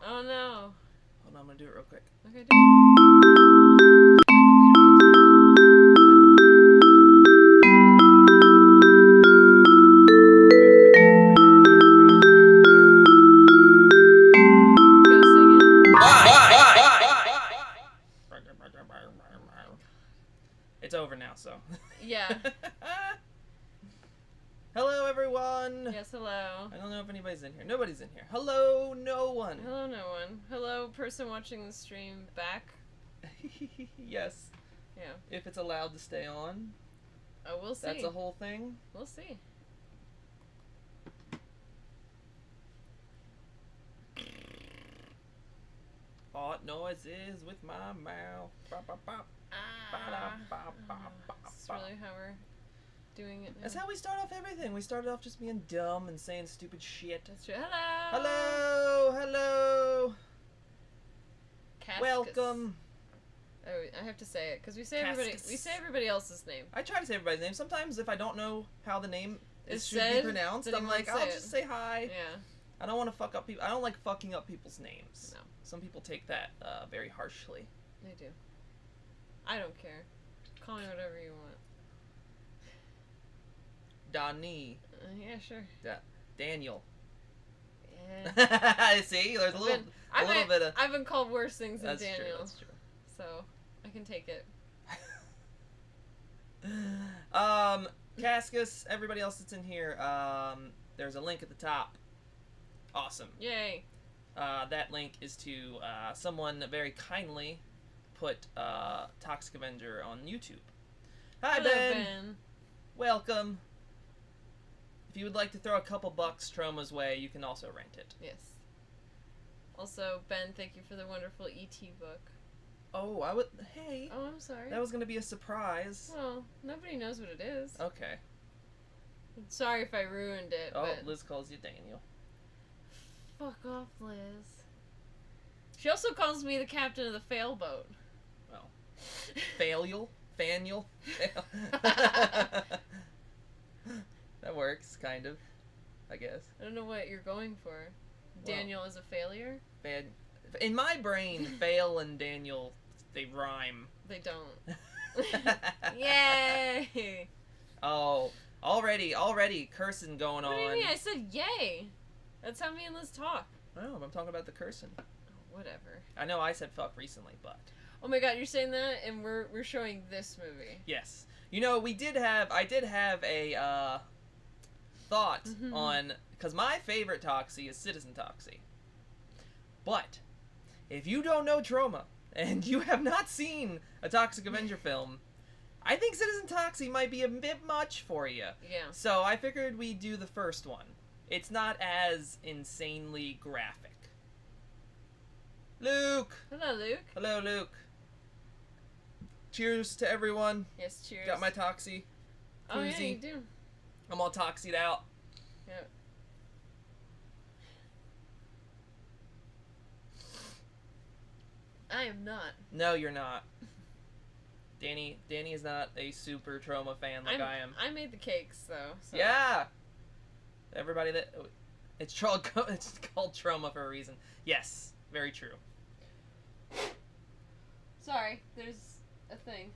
Oh no. Hold on, I'm gonna do it real quick. Okay, do it. Gotta sing it. It's over now, so. Yeah. Hello, everyone. Yes, hello. I don't know if anybody's in here. Nobody's in here. Hello, no one. Hello, no one. Hello, person watching the stream back. Yes. Yeah. If it's allowed to stay on. Oh, we'll see. That's a whole thing. We'll see. Hot noises with my mouth. Bop, bop, bop. That's really how we're doing it now. That's how we start off everything. We started off just being dumb and saying stupid shit. That's true. Hello. Hello, hello. Cascus. Welcome. Oh, I have to say it because we say Cascus. everybody else's name. I try to say everybody's name. Sometimes if I don't know how the name It's should be said, pronounced, then I'm you like, won't I'll say just it. say hi. Yeah. I don't want to fuck up people. I don't like fucking up people's names. No. Some people take that very harshly. They do. I don't care. Call me whatever you want. Dani. Yeah, sure. Daniel. Yeah. See, there's a little bit of. I've been called worse things than That's Daniel. true. That's true. So I can take it. Cascus, everybody else that's in here, there's a link at the top. Awesome. Yay. That link is to someone very kindly put Toxic Avenger on YouTube. Hi, Hello, Ben. Welcome. If you would like to throw a couple bucks Troma's way, you can also rent it. Yes. Also, Ben, thank you for the wonderful E.T. book. Oh, hey. Oh, I'm sorry. That was going to be a surprise. Well, nobody knows what it is. Okay. Sorry if I ruined it, Oh, but... Liz calls you Daniel. Fuck off, Liz. She also calls me the captain of the fail boat. Well. Failule? Faniel? That works, kind of. I guess. I don't know what you're going for. Daniel is a failure? In my brain, fail and Daniel, they rhyme. They don't. Yay! Oh, already cursing going on. What do you mean? I said yay! That's how me and Liz talk. No, I'm talking about the cursing. Oh, whatever. I know I said fuck recently, but... Oh my god, you're saying that, and we're showing this movie. Yes. You know, I did have a, thought on... Because my favorite Toxie is Citizen Toxie. But, if you don't know Troma, and you have not seen a Toxic Avenger film, I think Citizen Toxie might be a bit much for you. Yeah. So I figured we'd do the first one. It's not as insanely graphic. Luke! Hello, Luke. Hello, Luke. Cheers to everyone. Yes, cheers. Got my Toxie. Oh, yeah, koozie. you do. I'm all Toxied out. Yep. I am not. No, you're not. Danny is not a super Troma fan like I am. I made the cakes, though. So. Yeah! Everybody it's called Troma for a reason. Yes, very true. Sorry, there's a thing.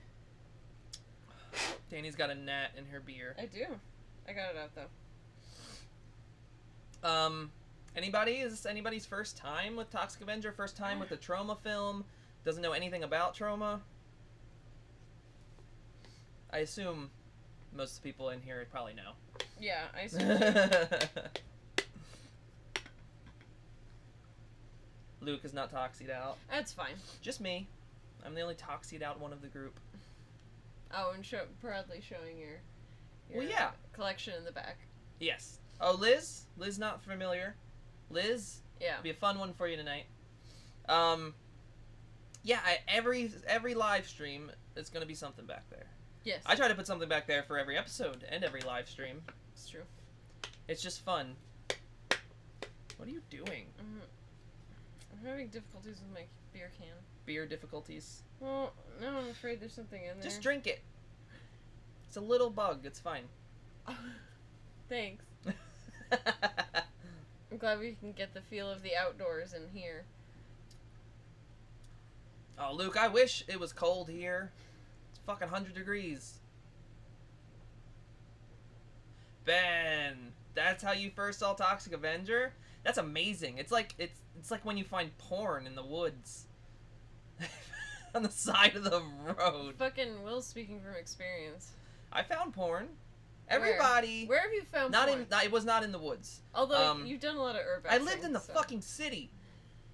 Danny's got a gnat in her beer. I do. I got it out, though. Anybody? Is this anybody's first time with Toxic Avenger? First time with the Troma film? Doesn't know anything about Troma? I assume most of the people in here probably know. Yeah, I assume. Luke is not Toxied out. That's fine. Just me. I'm the only Toxied out one of the group. Oh, and proudly showing your Well, yeah. collection in the back. Yes. Oh, Liz? Liz not familiar. Liz? Yeah. It'll be a fun one for you tonight. Yeah, every live stream, there's going to be something back there. Yes. I try to put something back there for every episode and every live stream. It's true. It's just fun. What are you doing? I'm having difficulties with my beer can. Beer difficulties? Well, no, I'm afraid there's something in there. Just drink it. It's a little bug. It's fine. Thanks. I'm glad we can get the feel of the outdoors in here. Oh, Luke, I wish it was cold here. It's fucking 100 degrees. Ben, that's how you first saw Toxic Avenger? That's amazing. It's like when you find porn in the woods. On the side of the road. Fucking Will's speaking from experience. I found porn. Everybody. Where have you found porn? It was not in the woods. Although you've done a lot of urbex. I lived in the fucking city.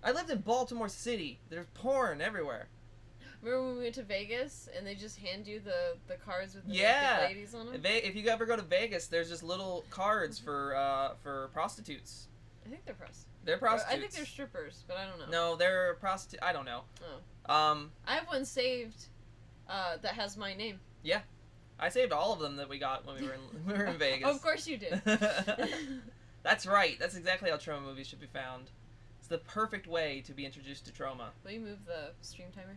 I lived in Baltimore City. There's porn everywhere. Remember when we went to Vegas and they just hand you the cards with the naked ladies on them? If you ever go to Vegas, there's just little cards for prostitutes. I think they're prostitutes. They're prostitutes. I think they're strippers, but I don't know. No, they're prostitutes. I don't know. Oh. I have one saved that has my name. Yeah. I saved all of them that we got when we were in Vegas. Oh, of course you did. That's right. That's exactly how trauma movies should be found. It's the perfect way to be introduced to trauma. Will you move the stream timer,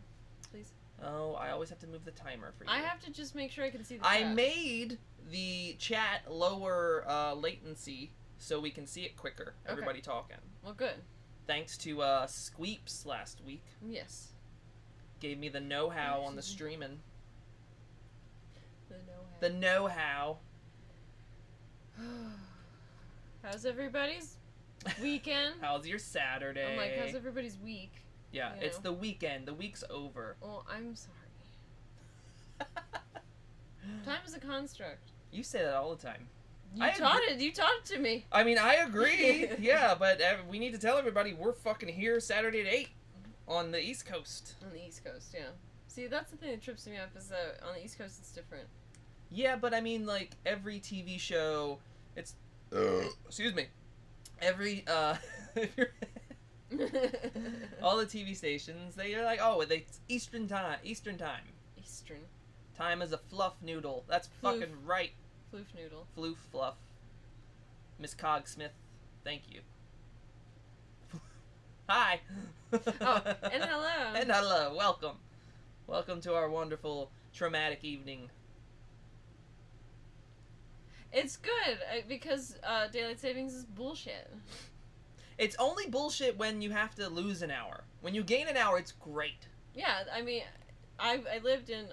please? Oh, I always have to move the timer for you. I have to just make sure I can see the I chat. made the chat lower latency so we can see it quicker. Okay. Everybody talking. Well, good. Thanks to Squeeps last week. Yes. Gave me the know-how on the streaming. The The know-how. How's everybody's weekend? How's your Saturday? I'm like, how's everybody's week? Yeah, You it's know? the weekend. The week's over. Well, I'm sorry. Time is a construct. You say that all the time. You taught it to me. I mean, I agree. Yeah, but we need to tell everybody we're fucking here Saturday at 8 on the East Coast. On the East Coast, yeah. See, that's the thing that trips me up is that on the East Coast it's different. Yeah, but I mean, like, every TV show, it's... excuse me. Every, if you're... all the TV stations, they're like, oh, it's Eastern time. Eastern. Time is a fluff noodle. That's Floof. fucking right. Floof noodle. Floof fluff. Miss Cogsmith, thank you. Hi. Oh, and hello. And hello. Welcome. Welcome to our wonderful traumatic evening. It's good because daylight savings is bullshit. It's only bullshit when you have to lose an hour. When you gain an hour, it's great. Yeah, I mean, I lived in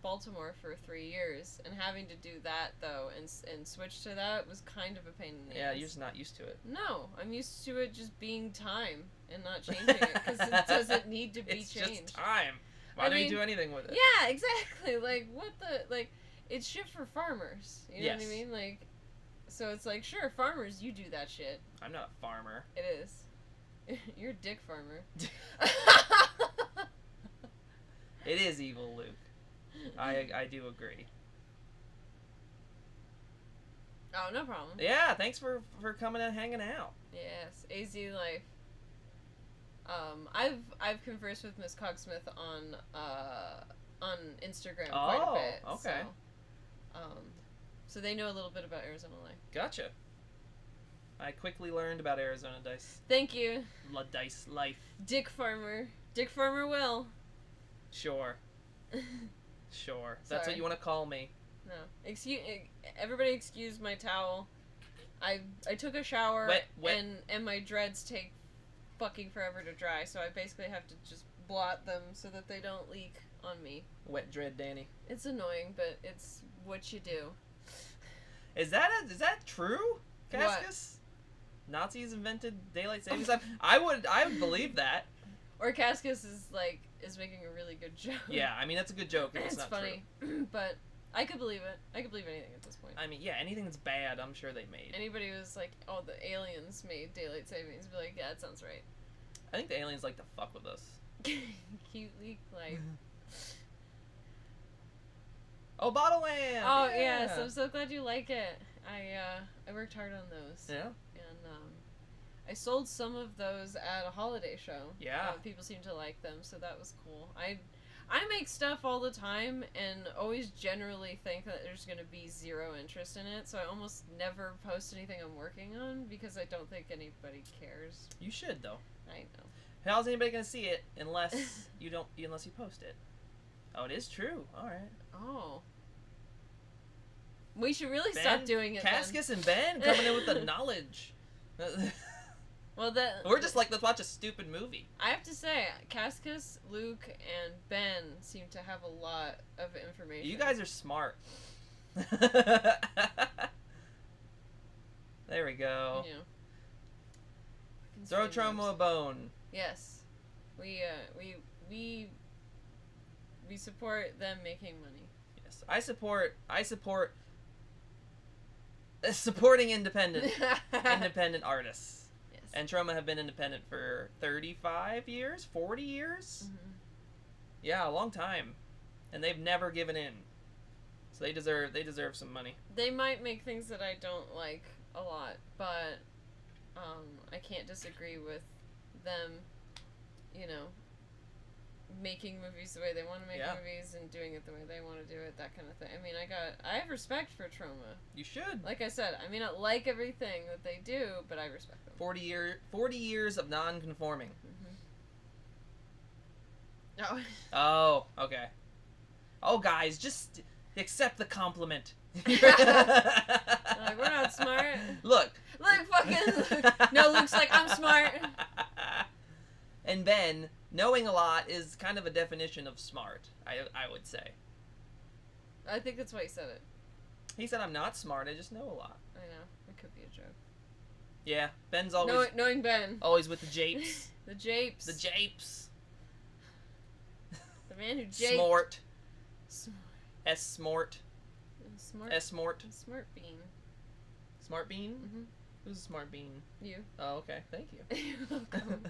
Baltimore for 3 years, and having to do that though and switch to that was kind of a pain in the ass. Yeah, you're just not used to it. No, I'm used to it just being time and not changing it because it doesn't need to be it's changed. It's just time. Why don't you do anything with it? Yeah, exactly. Like what the like. It's shit for farmers. You know what I mean? Like, so it's like, sure, farmers, you do that shit. I'm not a farmer. It is. You're a dick farmer. It is evil, Luke. I do agree. Oh, no problem. Yeah, thanks for coming and hanging out. Yes, AZ Life. I've conversed with Miss Cogsmith on Instagram quite a bit. Okay. So they know a little bit about Arizona Life. Gotcha. I quickly learned about Arizona Dice. Thank you. Dice Life. Dick Farmer. Dick Farmer Will. Sure. Sure. That's what you want to call me. No. Everybody excuse my towel. I took a shower wet. and my dreads take fucking forever to dry, so I basically have to just blot them so that they don't leak on me. Wet dread Danny. It's annoying, but it's what you do. Is that true, Cascus? What? Nazis invented daylight savings time? I would believe that. Or Cascus is making a really good joke. Yeah, I mean that's a good joke if it's not funny. True. But I could believe it. I could believe anything at this point. I mean, yeah, anything that's bad, I'm sure they made. Anybody who's like, oh, the aliens made daylight savings, be like, yeah, that sounds right. I think the aliens like to fuck with us. Cute leak life. Oh, Bottle Lamp! Oh, yes, I'm so glad you like it. I worked hard on those. Yeah? And, I sold some of those at a holiday show. Yeah. People seem to like them, so that was cool. I make stuff all the time and always generally think that there's going to be zero interest in it, so I almost never post anything I'm working on because I don't think anybody cares. You should, though. I know. How's anybody going to see it unless you post it? Oh, it is true. All right. Oh. We should really stop doing it Cascus and Ben coming in with the knowledge. Well, that We're just like, let's watch a stupid movie. I have to say, Cascus, Luke, and Ben seem to have a lot of information. You guys are smart. There we go. Yeah. Throw Troma a bone. Yes, we support them making money. Yes, I support supporting independent artists. Yes. And Troma have been independent for 35 years, 40 years. Mm-hmm. Yeah, a long time, and they've never given in. So they deserve some money. They might make things that I don't like a lot, but I can't disagree with them, you know, making movies the way they want to make movies and doing it the way they want to do it, that kind of thing. I mean, I have respect for Troma. You should. Like I said, I may not like everything that they do, but I respect them. 40 years of non-conforming. Mm-hmm. Oh, okay. Oh, guys, just accept the compliment. Like, we're not smart. Look, fucking Luke. No, Luke's like, I'm smart. And Ben, knowing a lot is kind of a definition of smart, I would say. I think that's why he said it. He said, I'm not smart, I just know a lot. I know. It could be a joke. Yeah, Ben's always... Knowing Ben. Always with the japes. The japes. The japes. The man who japed. Smart. Smart. S-smart. Smart. S-smart. Smart bean. Smart bean? Mm-hmm. Who's a smart bean? You. Oh, okay. Thank you. You're welcome.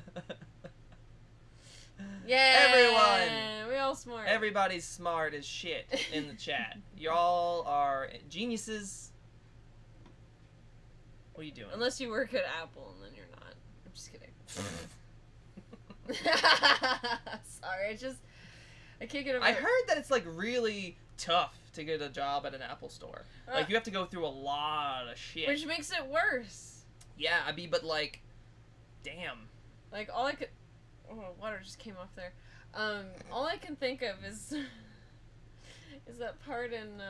Yeah. Everyone. We all smart. Everybody's smart as shit in the chat. Y'all are geniuses. What are you doing? Unless you work at Apple, and then you're not. I'm just kidding. Sorry, I can't get over I heard that it's like really tough to get a job at an Apple store. Like you have to go through a lot of shit. Which makes it worse. Yeah, I mean, but like, damn. Like all I could. Oh, water just came off there. All I can think of is that part in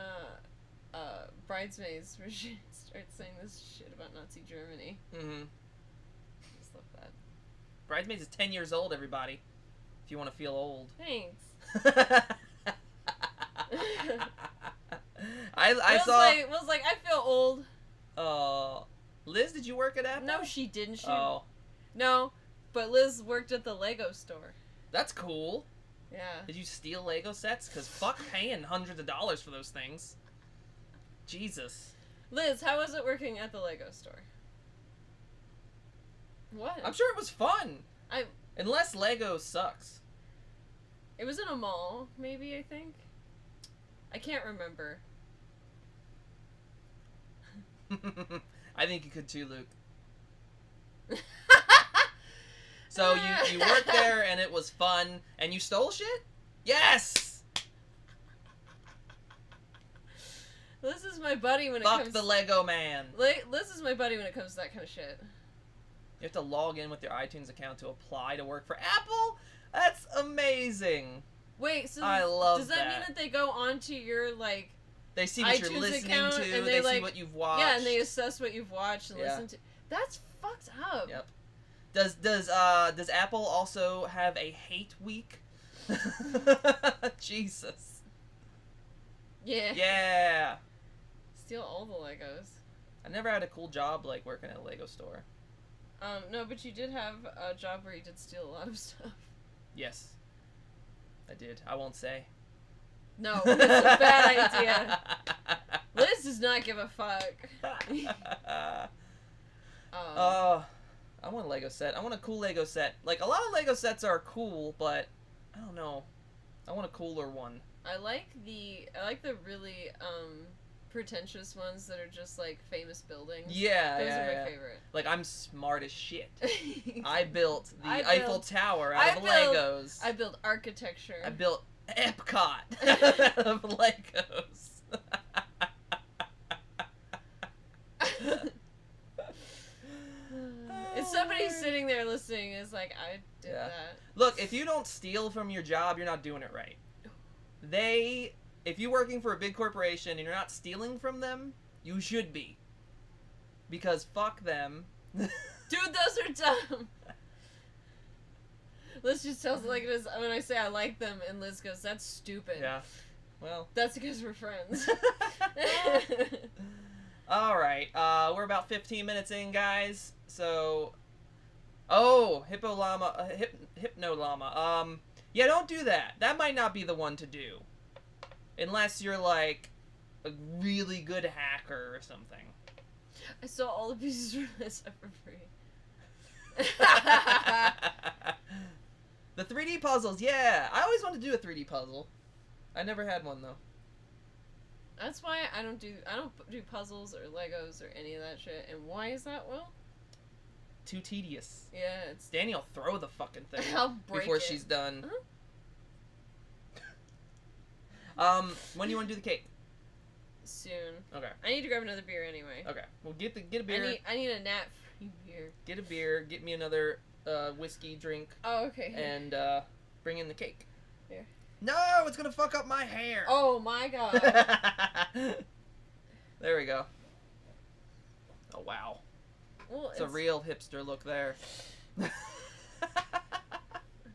Bridesmaids where she starts saying this shit about Nazi Germany. Mm-hmm. I just love that. Bridesmaids is 10 years old, everybody. If you want to feel old. Thanks. Will's like, I feel old. Liz, did you work at Apple? No, she didn't. No, but Liz worked at the Lego store. that's cool. Yeah. Did you steal Lego sets? Because fuck paying hundreds of dollars for those things. Jesus. Liz, how was it working at the Lego store? What? I'm sure it was fun. Unless Lego sucks. It was in a mall, maybe, I think. I can't remember. I think you could too, Luke. So you worked there and it was fun and you stole shit? Yes! Liz is my buddy when it Fuck comes... the Lego man. Liz is my buddy when it comes to that kind of shit. You have to log in with your iTunes account to apply to work for Apple? That's amazing. Wait, so I love does that mean that they go onto your, like, they see what iTunes you're listening account to, and they like, see what you've watched. Yeah, and they assess what you've watched and listened to. That's fucked up. Yep. Does Apple also have a hate week? Jesus. Yeah. Yeah. Steal all the Legos. I never had a cool job like working at a Lego store. No, but you did have a job where you did steal a lot of stuff. Yes. I did. I won't say. No, that's a bad idea. Liz does not give a fuck. I want a Lego set. I want a cool Lego set. Like, a lot of Lego sets are cool, but I don't know. I want a cooler one. I like the really pretentious ones that are just like famous buildings. Yeah, those are my favorite. Like, I'm smart as shit. I built the Eiffel Tower out of Legos. I built architecture. I built Epcot out of Legos. If somebody's sitting there listening, is like, I did that. Look, if you don't steal from your job, you're not doing it right. If you're working for a big corporation and you're not stealing from them, you should be. Because fuck them, Dude, those are dumb. Liz just tells it like it is when I say I like them, and Liz goes, "That's stupid." Yeah. Well. That's because we're friends. All right. We're about 15 minutes in, guys. So. Oh, hypnolama. Yeah, don't do that. That might not be the one to do, unless you're like a really good hacker or something. I saw all the pieces from this for free. The 3D puzzles, yeah. I always wanted to do a 3D puzzle. I never had one though. That's why I don't do puzzles or Legos or any of that shit. And why is that, Will? Too tedious. Yeah, it's. Danny will throw the fucking thing I'll break before it. she's done. Uh-huh. When do you want to do the cake? Soon. Okay. I need to grab another beer anyway. Okay. Well, get a beer. I need a nap free beer. Get a beer. Get me another whiskey drink. Oh, okay. And bring in the cake. Here. No, it's gonna fuck up my hair. Oh my god. There we go. Oh wow. Well, it's a real hipster look there. I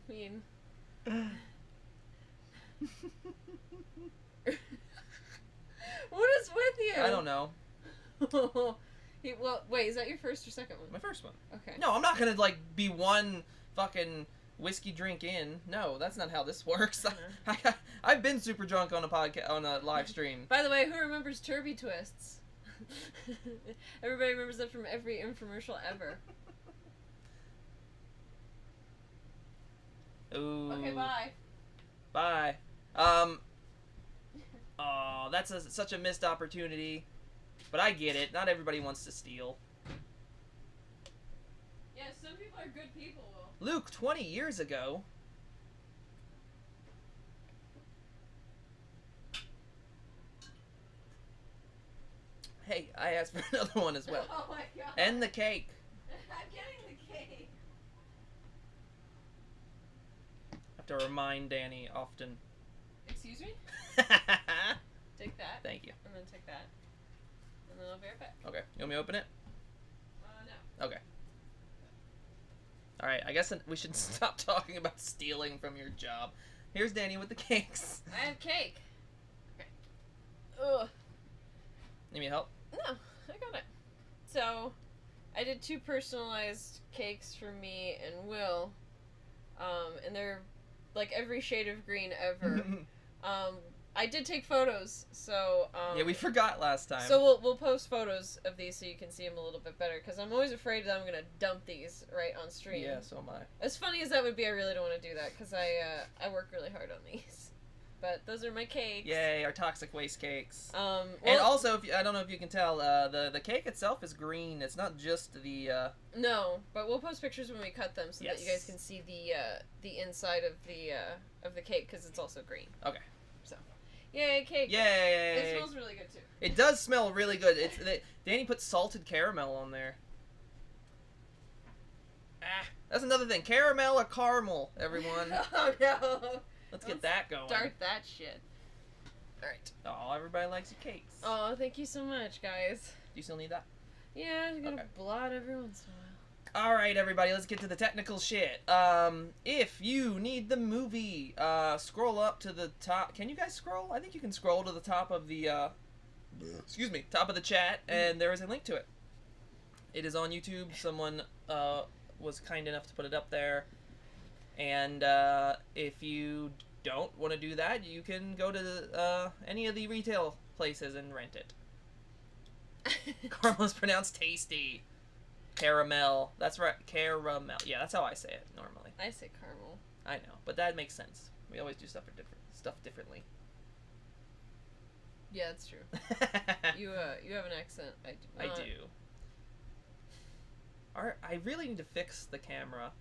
mean. What is with you? I don't know. Well, wait, is that your first or second one? My first one. Okay. No, I'm not gonna like be one fucking whiskey drink in. No, that's not how this works. I've been super drunk on a live stream. By the way, who remembers Turby Twists? Everybody remembers that from every infomercial ever. Ooh. Okay, bye. Bye. Oh, that's such a missed opportunity. But I get it. Not everybody wants to steal. Yeah, some people are good people, Will. Luke, 20 years ago. Hey, I asked for another one as well. Oh my god. And the cake. I'm getting the cake. I have to remind Danny often. Excuse me? Take that. Thank you. I'm gonna take that. And then I'll be right back. Okay. You want me to open it? No. Okay. Alright, I guess we should stop talking about stealing from your job. Here's Danny with the cakes. I have cake. Okay. Ugh. Need me help? No, I got it. So, I did 2 personalized cakes for me and Will. And they're like every shade of green ever. I did take photos, so yeah, we forgot last time. So we'll post photos of these so you can see them a little bit better, because I'm always afraid that I'm gonna dump these right on stream. Yeah, so am I. As funny as that would be, I really don't want to do that because I work really hard on these. But those are my cakes. Yay, our toxic waste cakes. Well, and also, I don't know if you can tell, the cake itself is green. It's not just the. No, but we'll post pictures when we cut them so Yes. that you guys can see the inside of the cake, because it's also green. Okay. So, yay, cake! Yay! It smells really good too. It does smell really good. Danny put salted caramel on there. Ah, that's another thing. Caramel or caramel, everyone. Oh no! Let's get that going. Start that shit. Alright. Oh, everybody likes your cakes. Oh, thank you so much, guys. Do you still need that? Yeah, I'm gonna Okay. blot every once in a while. Alright, everybody, let's get to the technical shit. If you need the movie, scroll up to the top. Can you guys scroll? I think you can scroll to the top of the, excuse me, top of the chat, and there is a link to it. It is on YouTube. Someone, was kind enough to put it up there. And, if you don't want to do that, you can go to, any of the retail places and rent it. Caramel is pronounced tasty. Caramel. That's right. Caramel. Yeah, that's how I say it normally. I say caramel. I know, but that makes sense. We always do stuff differently. Yeah, that's true. You have an accent. I do I not. do. I really need to fix the camera.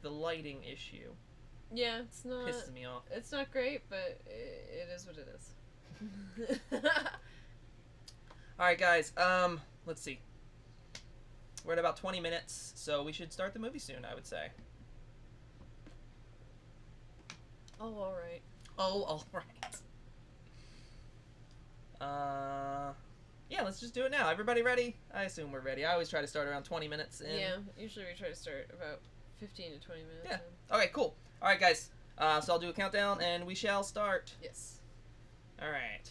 The lighting issue Yeah, it's not. pisses me off. It's not great, but it is what it is. All right, guys. Let's see. We're at about 20 minutes, so we should start the movie soon, I would say. Oh, all right. Oh, all right. Yeah, let's just do it now. Everybody ready? I assume we're ready. I always try to start around 20 minutes in. Yeah, usually we try to start about 15 to 20 minutes. Yeah. Okay, cool. All right, guys. So I'll do a countdown, and we shall start. Yes. All right.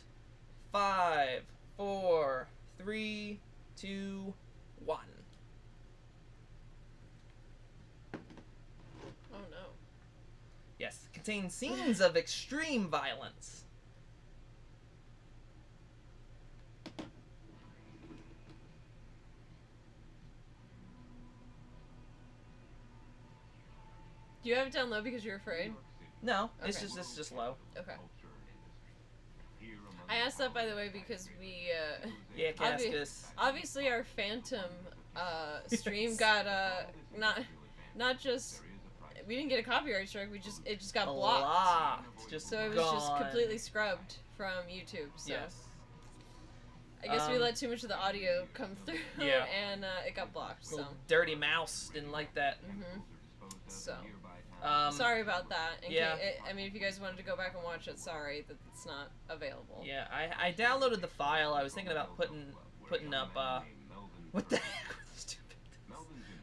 5, 4, 3, 2, 1. Oh no. Yes. Contains scenes of extreme violence. Do you have it down low because you're afraid? No, it's Okay. just low. Okay. I asked that, by the way, because we, Yeah, Cascus. obviously our Phantom, stream got, not just, we didn't get a copyright strike, it just got blocked. Just So it was gone. just completely scrubbed from YouTube, so. Yes. I guess we let too much of the audio come through, Yeah. and, it got blocked, so. Little dirty mouse didn't like that. So. Sorry. Sorry about that. Yeah. I mean, if you guys wanted to go back and watch it, sorry that it's not available. Yeah, I downloaded the file. I was thinking about putting up what the heck was stupid.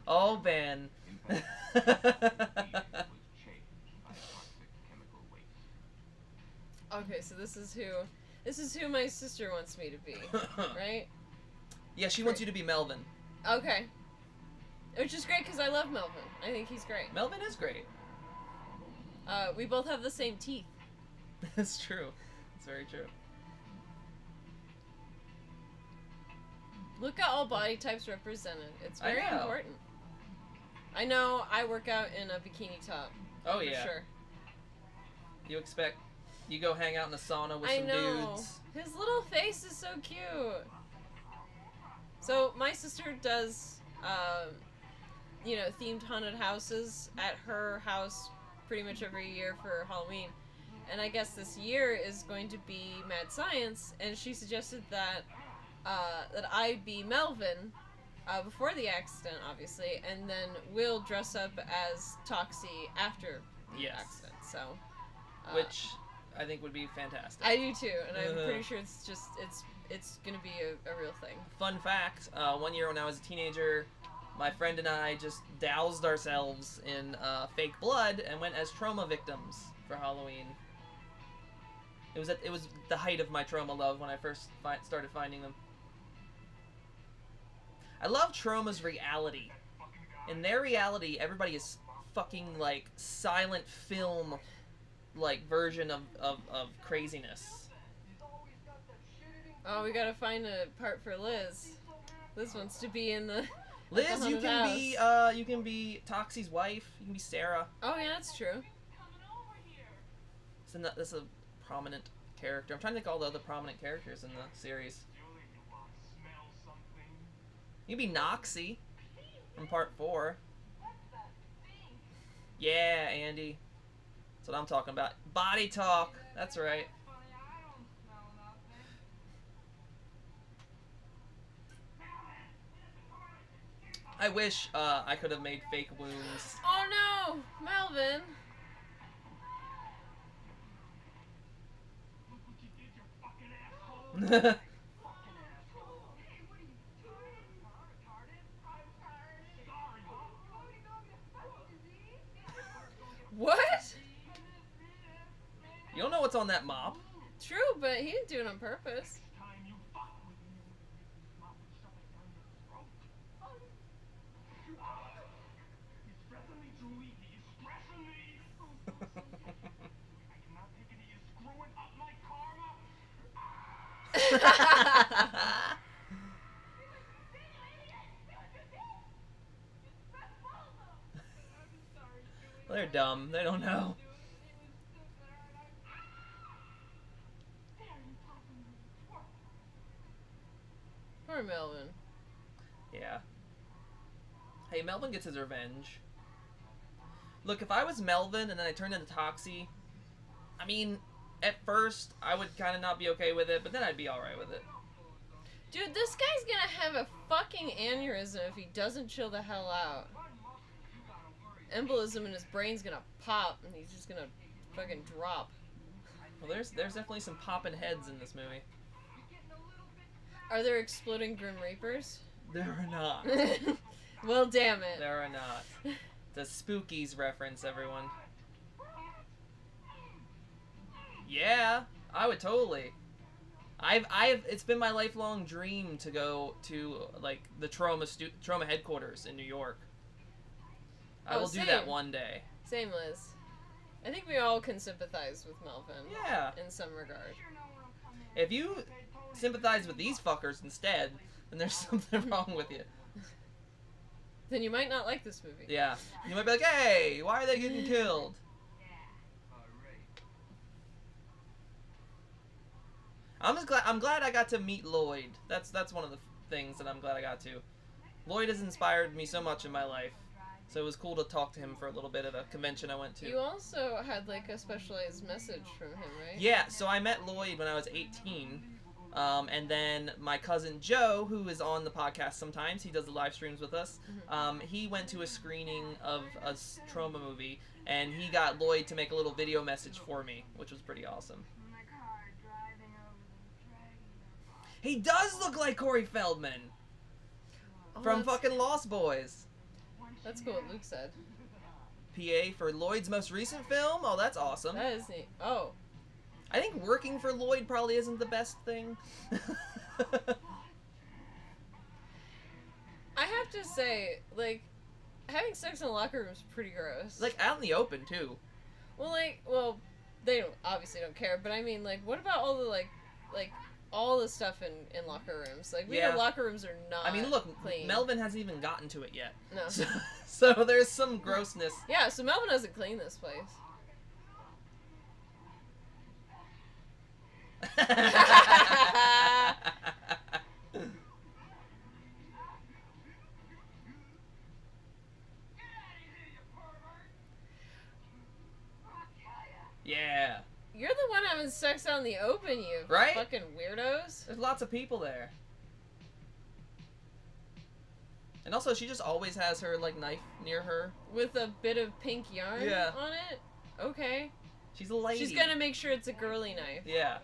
Oh, Ben. Okay, so this is who my sister wants me to be, right? Yeah, she wants you to be Melvin. Okay. Which is great because I love Melvin. I think he's great. Melvin is great. We both have the same teeth. That's true. It's very true. Look at all body types represented. It's very I know. important. I know I work out in a bikini top. Oh for yeah. Sure. You go hang out in the sauna with I some know. dudes. His little face is so cute. So my sister does, themed haunted houses at her house pretty much every year for Halloween. And I guess this year is going to be Mad Science, and she suggested that I be Melvin before the accident, obviously, and then Will dress up as Toxie after the Yes. accident. So, Which I think would be fantastic. I do too, and I'm pretty sure it's gonna be a real thing. Fun fact, one year when I was a teenager, my friend and I just doused ourselves in fake blood and went as trauma victims for Halloween. It was the height of my trauma love when I first started finding them. I love Troma's reality. In their reality, everybody is fucking like silent film like version of craziness. Oh, we gotta find a part for Liz. Liz wants to be in the Liz, the you haunted can be Toxie's wife. You can be Sarah. Oh yeah, that's true. That's a prominent character. I'm trying to think of all the other prominent characters in the series. You can be Noxie from part 4. Yeah, Andy. That's what I'm talking about. Body talk. That's right. I wish I could have made fake wounds. Oh no, Melvin. What? You don't know what's on that mop. True, but he didn't do it on purpose. They're dumb. They don't know. Poor Melvin. Yeah. Hey, Melvin gets his revenge. Look, if I was Melvin and then I turned into Toxie, I mean, at first I would kind of not be okay with it, but then I'd be alright with it. Dude, this guy's gonna have a fucking aneurysm if he doesn't chill the hell out. Embolism in his brain's gonna pop, and he's just gonna fucking drop. Well, there's definitely some poppin' heads in this movie. Are there exploding Grim Reapers? There are not. Well, damn it. There are not. The Spookies reference, everyone. Yeah, I would totally. It's been my lifelong dream to go to, like, the Trauma headquarters in New York. I will do that one day. Same, Liz. I think we all can sympathize with Melvin. Yeah. In some regard. If you sympathize with these fuckers instead, then there's something wrong with you. Then you might not like this movie. Yeah. You might be like, hey, why are they getting killed? I'm glad I got to meet Lloyd. That's one of the things that I'm glad I got to. Lloyd has inspired me so much in my life. So it was cool to talk to him for a little bit at a convention I went to. You also had, like, a specialized message from him, right? Yeah, so I met Lloyd when I was 18. And then my cousin Joe, who is on the podcast sometimes, he does the live streams with us, he went to a screening of a Trauma movie, and he got Lloyd to make a little video message for me, which was pretty awesome. He does look like Corey Feldman from fucking Lost Boys. That's cool what Luke said. PA for Lloyd's most recent film? Oh, that's awesome. That is neat. Oh. I think working for Lloyd probably isn't the best thing. I have to say, like, having sex in a locker room is pretty gross. Like, out in the open, too. Well, they obviously don't care, but I mean, like, what about all the, like, all the stuff in locker rooms? Like, we know locker rooms are not clean. I mean, look, Melvin hasn't even gotten to it yet. No. So there's some grossness. Yeah, so Melvin hasn't cleaned this place. Yeah. You're the one having sex out in the open, you fucking weirdos. There's lots of people there. And also, she just always has her, like, knife near her. With a bit of pink yarn on it? Okay. She's a lady. She's gonna make sure it's a girly knife. Yeah.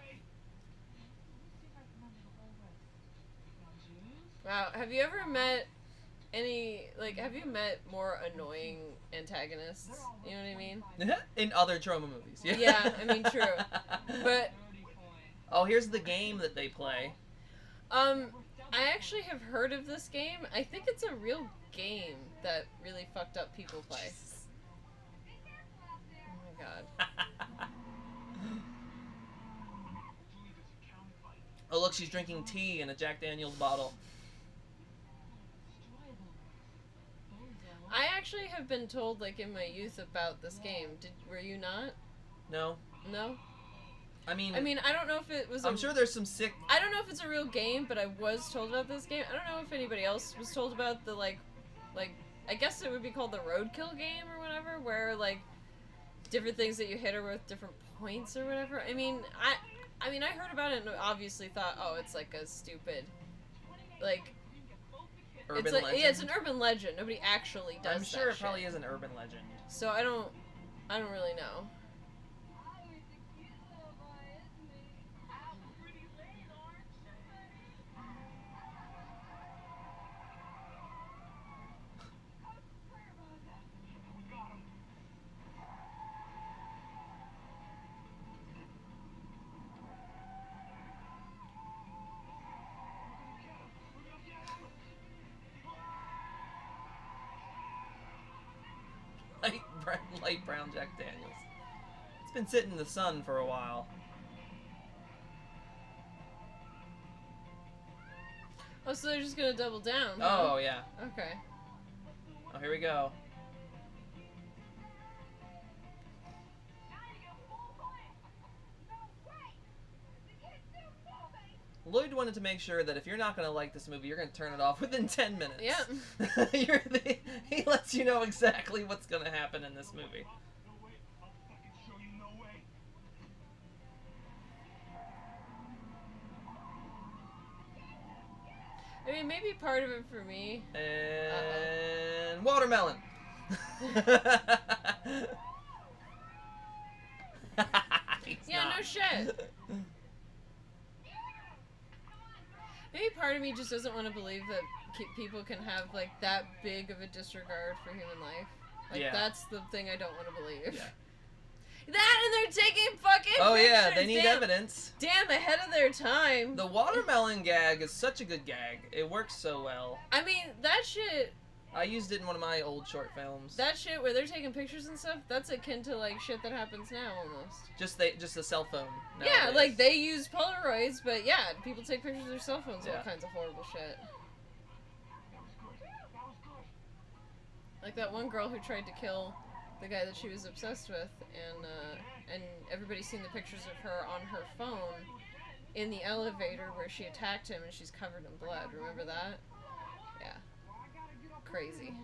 Wow, have you ever met have you met more annoying antagonists? You know what I mean? In other Trauma movies. Yeah. Yeah, I mean, true. But... Oh, here's the game that they play. I actually have heard of this game. I think it's a real game that really fucked up people play. Oh my god. Oh, look, she's drinking tea in a Jack Daniels bottle. I actually have been told, like, in my youth about this game. Were you not? No. No? I mean, I don't know if it was I'm sure there's some sick... I don't know if it's a real game, but I was told about this game. I don't know if anybody else was told about the, like, I guess it would be called the roadkill game or whatever, where, like, different things that you hit are worth different points or whatever. I mean, I heard about it and obviously thought, oh, it's, like, a stupid, like... Urban legend? legend? Yeah, it's an urban legend. Nobody actually does I'm sure it probably shit. is an urban legend. So I don't really know. Light brown Jack Daniels. It's been sitting in the sun for a while. Oh, so they're just gonna double down, huh? Oh, yeah. Okay. Oh, here we go. Lloyd wanted to make sure that if you're not going to like this movie, you're going to turn it off within 10 minutes. Yeah. He lets you know exactly what's going to happen in this movie. I mean, maybe part of it for me. And watermelon. Yeah, no shit. Maybe part of me just doesn't want to believe that people can have, like, that big of a disregard for human life. Like, Yeah. that's the thing I don't want to believe. Yeah. That, and they're taking fucking Oh pictures! yeah, they need evidence. Damn, ahead of their time. The watermelon gag is such a good gag. It works so well. I mean, that shit... I used it in one of my old short films. That shit where they're taking pictures and stuff, that's akin to, like, shit that happens now, almost. Just a cell phone. Yeah, nowadays. like, they use Polaroids, but yeah, people take pictures of their cell phones, Yeah. all kinds of horrible shit. Like that one girl who tried to kill the guy that she was obsessed with, and everybody's seen the pictures of her on her phone in the elevator where she attacked him and she's covered in blood. Remember that? Yeah. Crazy.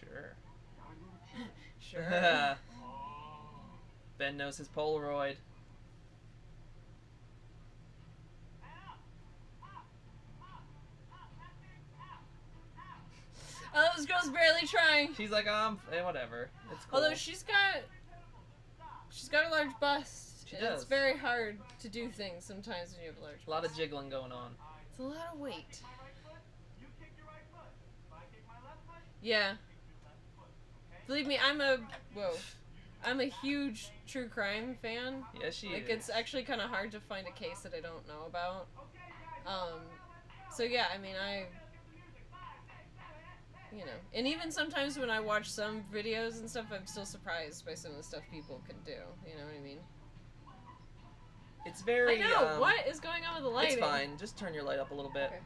Sure. Sure. Ben knows his Polaroid. Oh, this girl's barely trying. She's like, whatever. It's cool. Although she's got a large bust. She and does. It's very hard to do things sometimes when you have a large bust. A lot of jiggling going on. It's a lot of weight. Yeah. Believe me, I'm a huge true crime fan. Yes, she Like, is. it's actually kind of hard to find a case that I don't know about. So yeah, I mean, you know, and even sometimes when I watch some videos and stuff, I'm still surprised by some of the stuff people can do. You know what I mean? It's very. I know. What is going on with the lighting? It's fine. Just turn your light up a little bit. Okay.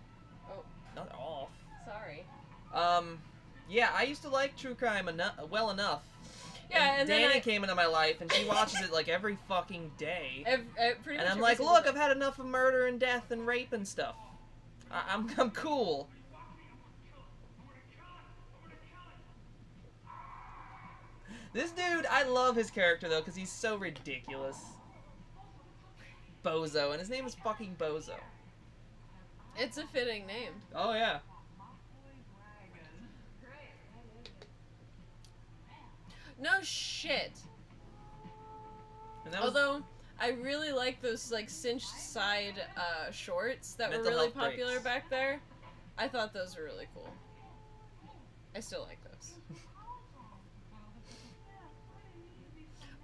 Oh, Not off. sorry. Yeah, I used to like true crime well enough. Yeah, and then Dani came into my life, and she watches it like every fucking day. Pretty And much I'm like, every look, single I've had enough of murder and death and rape and stuff. I'm cool. This dude, I love his character though, because he's so ridiculous. Bozo, and his name is fucking Bozo. It's a fitting name. Oh yeah. No shit. And that was Although I really like those like cinched side shorts that were Mental really health popular breaks. back there. I thought those were really cool. I still like those.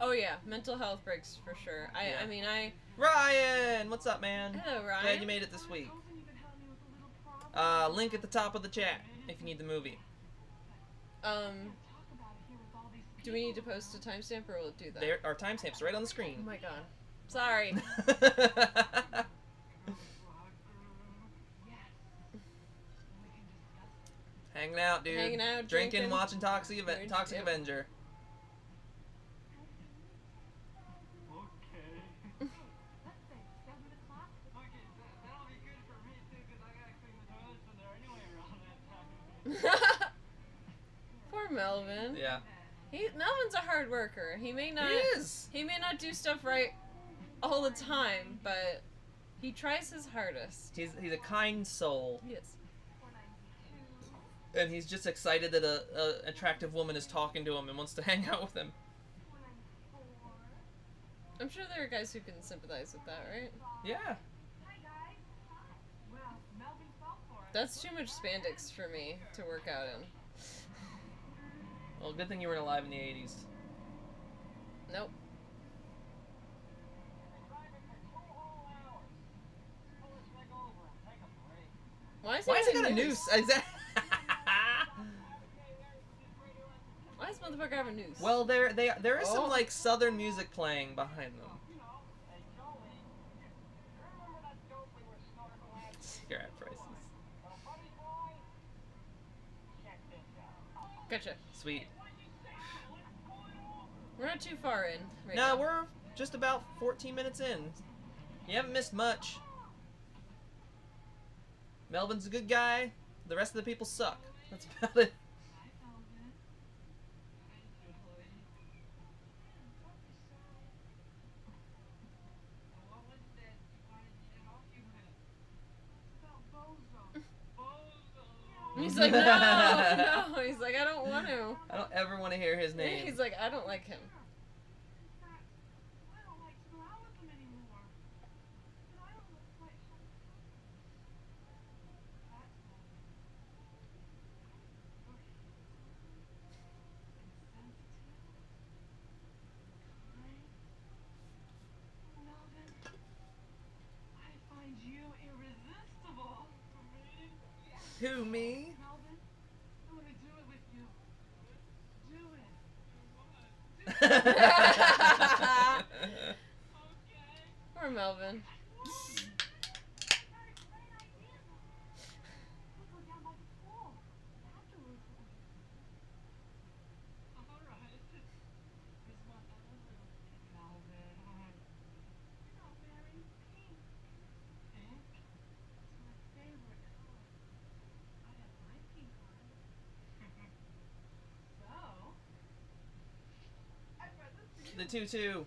Oh yeah, mental health breaks for sure. Yeah. I mean Ryan, what's up, man? hello Ryan. Glad you made it this week. Link at the top of the chat if you need the movie. Do we need to post a timestamp or will it do that? There are timestamps right on the Oh screen. my god. Sorry. Hanging out, dude. Hanging out, drinking, drinking. watching Toxic Yep. Avenger. Poor Melvin. Yeah. Melvin's a hard worker. He may not do stuff right all the time, but he tries his hardest. He's a kind soul, Yes. and he's just excited that a attractive woman is talking to him and wants to hang out with him. I'm sure there are guys who can sympathize with that, right? Yeah. That's too much spandex for me to work out in. Well, good thing you weren't alive in the 80s. Nope. Why has he got a noose? Exactly. Why does motherfucker have a noose? Well, there is some Oh. like southern music playing behind them. Cigarette prices. Gotcha. Sweet. We're not too far in right No, now. we're just about 14 minutes in. You haven't missed much. Melvin's a good guy. The rest of the people suck. That's about it. He's like, no. He's like, I don't want to. I don't ever want to hear his name. He's like, I don't like him. Poor Melvin. The tutu.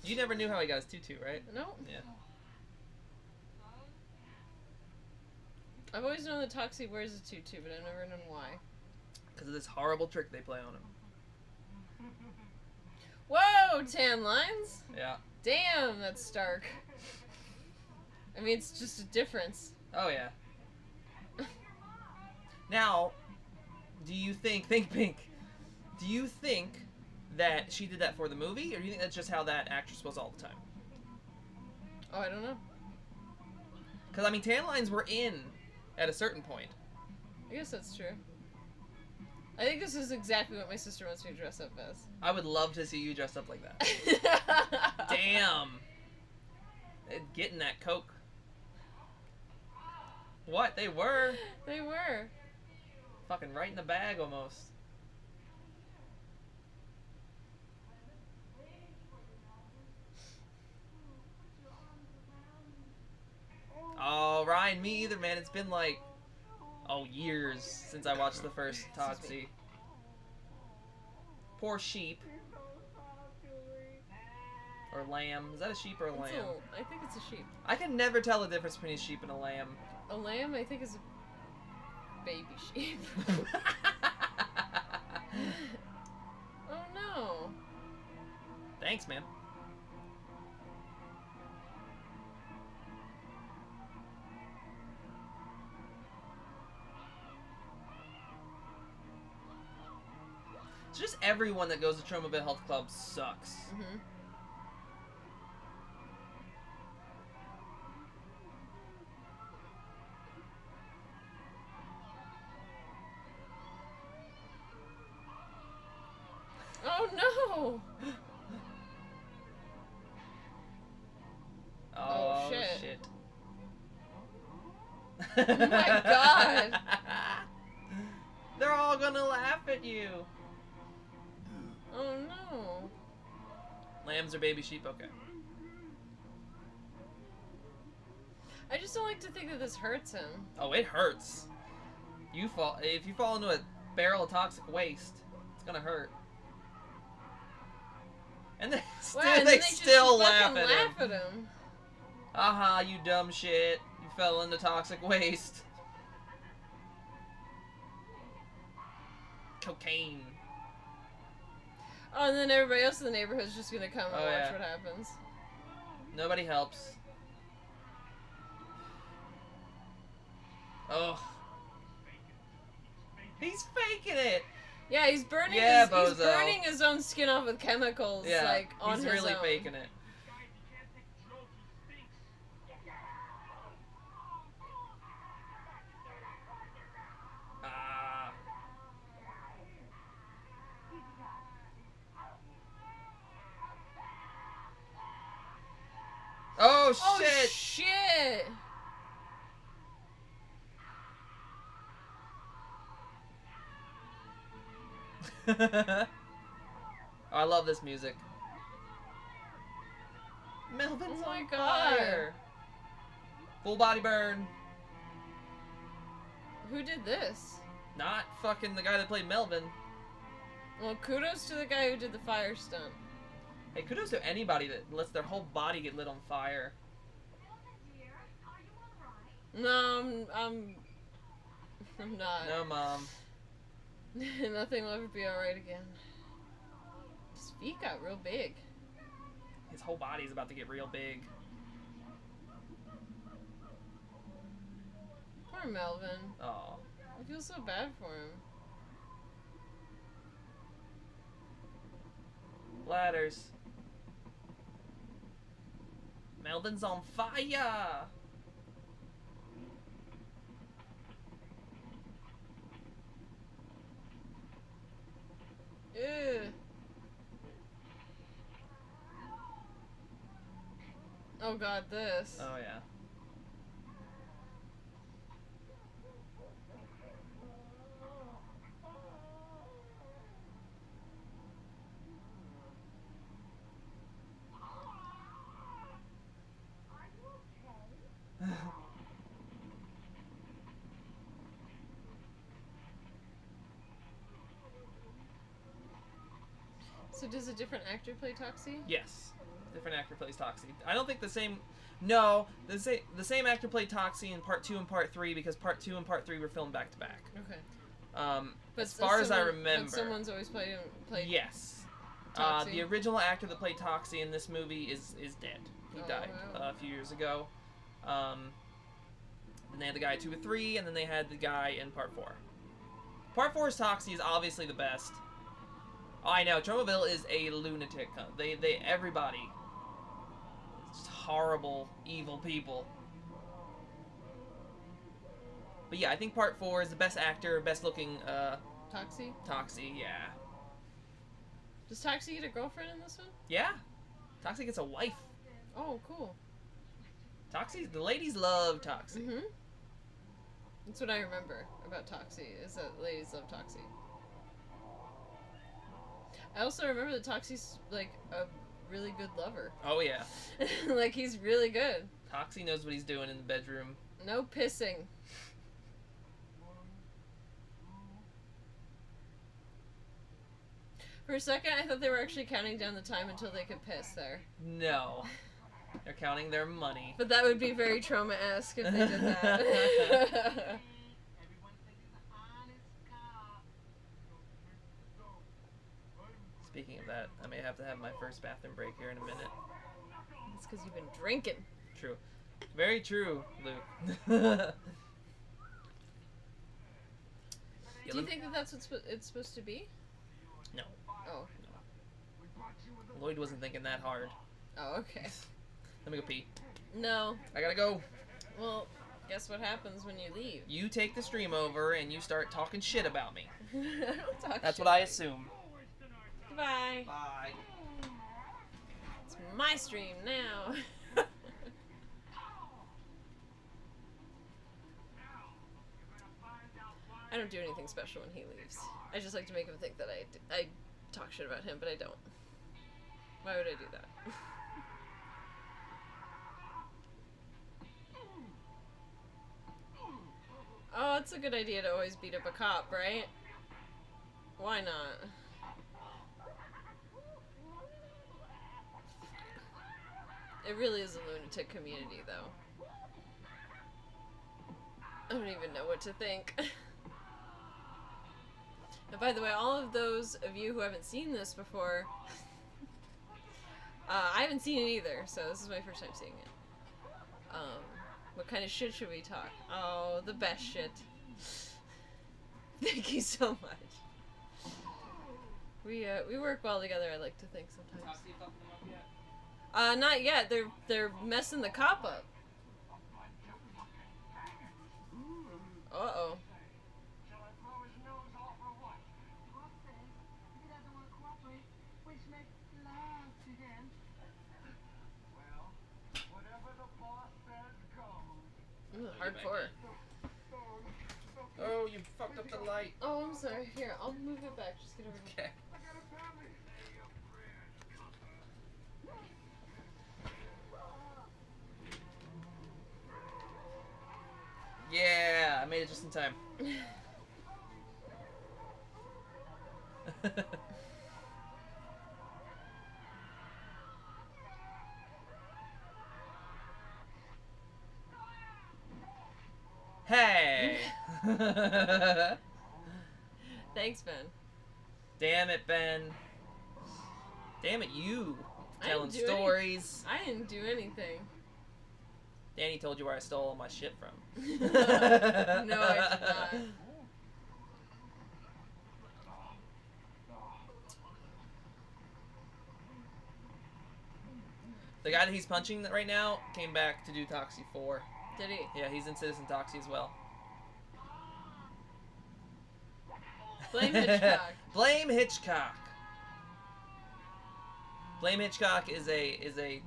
You never knew how he got his tutu, right? Nope. Yeah. I've always known that Toxie wears a tutu, but I've never known why. Because of this horrible trick they play on him. Whoa, tan lines? Yeah. Damn, that's stark. I mean, it's just a difference. Oh, yeah. Now, do you think Pink, do you think that she did that for the movie, or do you think that's just how that actress was all the time? Oh, I don't know. Because, I mean, tan lines were in at a certain point. I guess that's true. I think this is exactly what my sister wants me to dress up as. I would love to see you dressed up like that. Damn. Getting that Coke. What? They were? They were. Fucking right in the bag, almost. Oh, Ryan, me either, man. It's been like, years since I watched the first Toxie. Poor sheep. Or lamb. Is that a sheep or a lamb? I think it's a sheep. I can never tell the difference between a sheep and a lamb. A lamb, I think, is a baby sheep. Oh no. Thanks, man. So just everyone that goes to TROMAriffic Health Club sucks. Mm-hmm. Oh no! Oh, shit. Oh my god! They're all gonna laugh at you. Oh no. Lambs or baby sheep? Okay. I just don't like to think that this hurts him. Oh, it hurts. If you fall into a barrel of toxic waste, it's gonna hurt. And they still laugh at him. Aha, you dumb shit. You fell into toxic waste. Cocaine. Oh, and then everybody else in the neighborhood's just gonna come and watch yeah. what happens. Nobody helps. Oh. He's faking it! Yeah, he's burning he's burning his own skin off with chemicals, like, on his own. He's really faking it. Oh, shit! Oh, shit! Oh, I love this music. Melvin's on fire! Full body burn. Who did this? Not fucking the guy that played Melvin. Well, kudos to the guy who did the fire stunt. Hey, kudos to anybody that lets their whole body get lit on fire. No, I'm not. No, Mom. Nothing will ever be alright again. His feet got real big. His whole body's about to get real big. Poor Melvin. Oh. I feel so bad for him. Ladders. Melvin's on fire! Oh god, this. Oh yeah. So does a different actor play Toxie? Yes, different actor plays Toxie. I don't think the same. No, the same actor played Toxie in part 2 and part 3 because part 2 and part 3 were filmed back to back. Okay. But as far as I remember, but someone's always played. Yes. Toxie. The original actor that played Toxie in this movie is dead. He died wow. a few years ago. Then they had the guy in 2 and 3, and then they had the guy in part 4. Part 4's Toxie is obviously the best. Oh, I know, Tromaville is a lunatic. Everybody. It's just horrible, evil people. But yeah, I think part 4 is the best actor, best looking, Toxie? Toxie, yeah. Does Toxie get a girlfriend in this one? Yeah. Toxie gets a wife. Oh, cool. Toxie, the ladies love Toxie. Mm-hmm. That's what I remember about Toxie, is that ladies love Toxie. I also remember that Toxie's, like, a really good lover. Oh, yeah. Like, he's really good. Toxie knows what he's doing in the bedroom. No pissing. For a second, I thought they were actually counting down the time until they could piss there. No. They're counting their money. But that would be very Troma-esque if they did that. Speaking of that, I may have to have my first bathroom break here in a minute. It's because you've been drinking. True. Very true, Luke. Do you think that that's what it's supposed to be? No. Oh. No. Lloyd wasn't thinking that hard. Oh, okay. Let me go pee. No. I gotta go. Well, guess what happens when you leave? You take the stream over and you start talking shit about me. I don't talk That's shit what I about assume. you. Goodbye. Bye. It's my stream now. I don't do anything special when he leaves. I just like to make him think that I talk shit about him, but I don't. Why would I do that? Oh, it's a good idea to always beat up a cop, right? Why not? It really is a lunatic community, though. I don't even know what to think. And by the way, all of those of you who haven't seen this before, I haven't seen it either, so this is my first time seeing it. What kind of shit should we talk? Oh, the best shit. Thank you so much. We work well together, I like to think sometimes. Not yet. They're messing the cop up. Uh-oh. Ooh, hardcore. Oh, you fucked up the light. Oh, I'm sorry. Here, I'll move it back. Just get over here. Okay. Yeah, I made it just in time. Hey! Thanks, Ben. Damn it, Ben. Damn it, you. Telling do stories. I didn't do anything. Danny told you where I stole all my shit from. No, I did not. The guy that he's punching right now came back to do Toxie 4. Did he? Yeah, he's in Citizen Toxie as well. Blame Hitchcock. Blame Hitchcock. Blame Hitchcock is a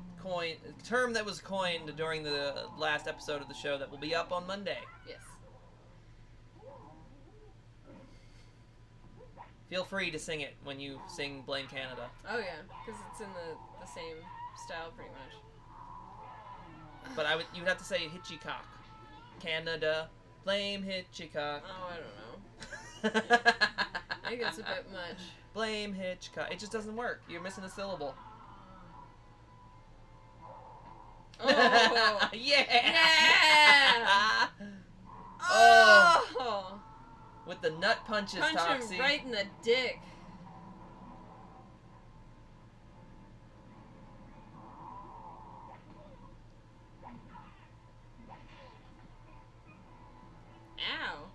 term that was coined during the last episode of the show that will be up on Monday. Yes. Feel free to sing it when you sing Blame Canada. Oh yeah, because it's in the same style pretty much. But you'd have to say Hitchcock. Canada, blame Hitchcock. Oh, I don't know. I think that's a bit much. Blame Hitchcock. It just doesn't work. You're missing a syllable. Oh! Yeah! Yeah! Oh! With the nut punches, Punch Toxie. him right in the dick. Ow.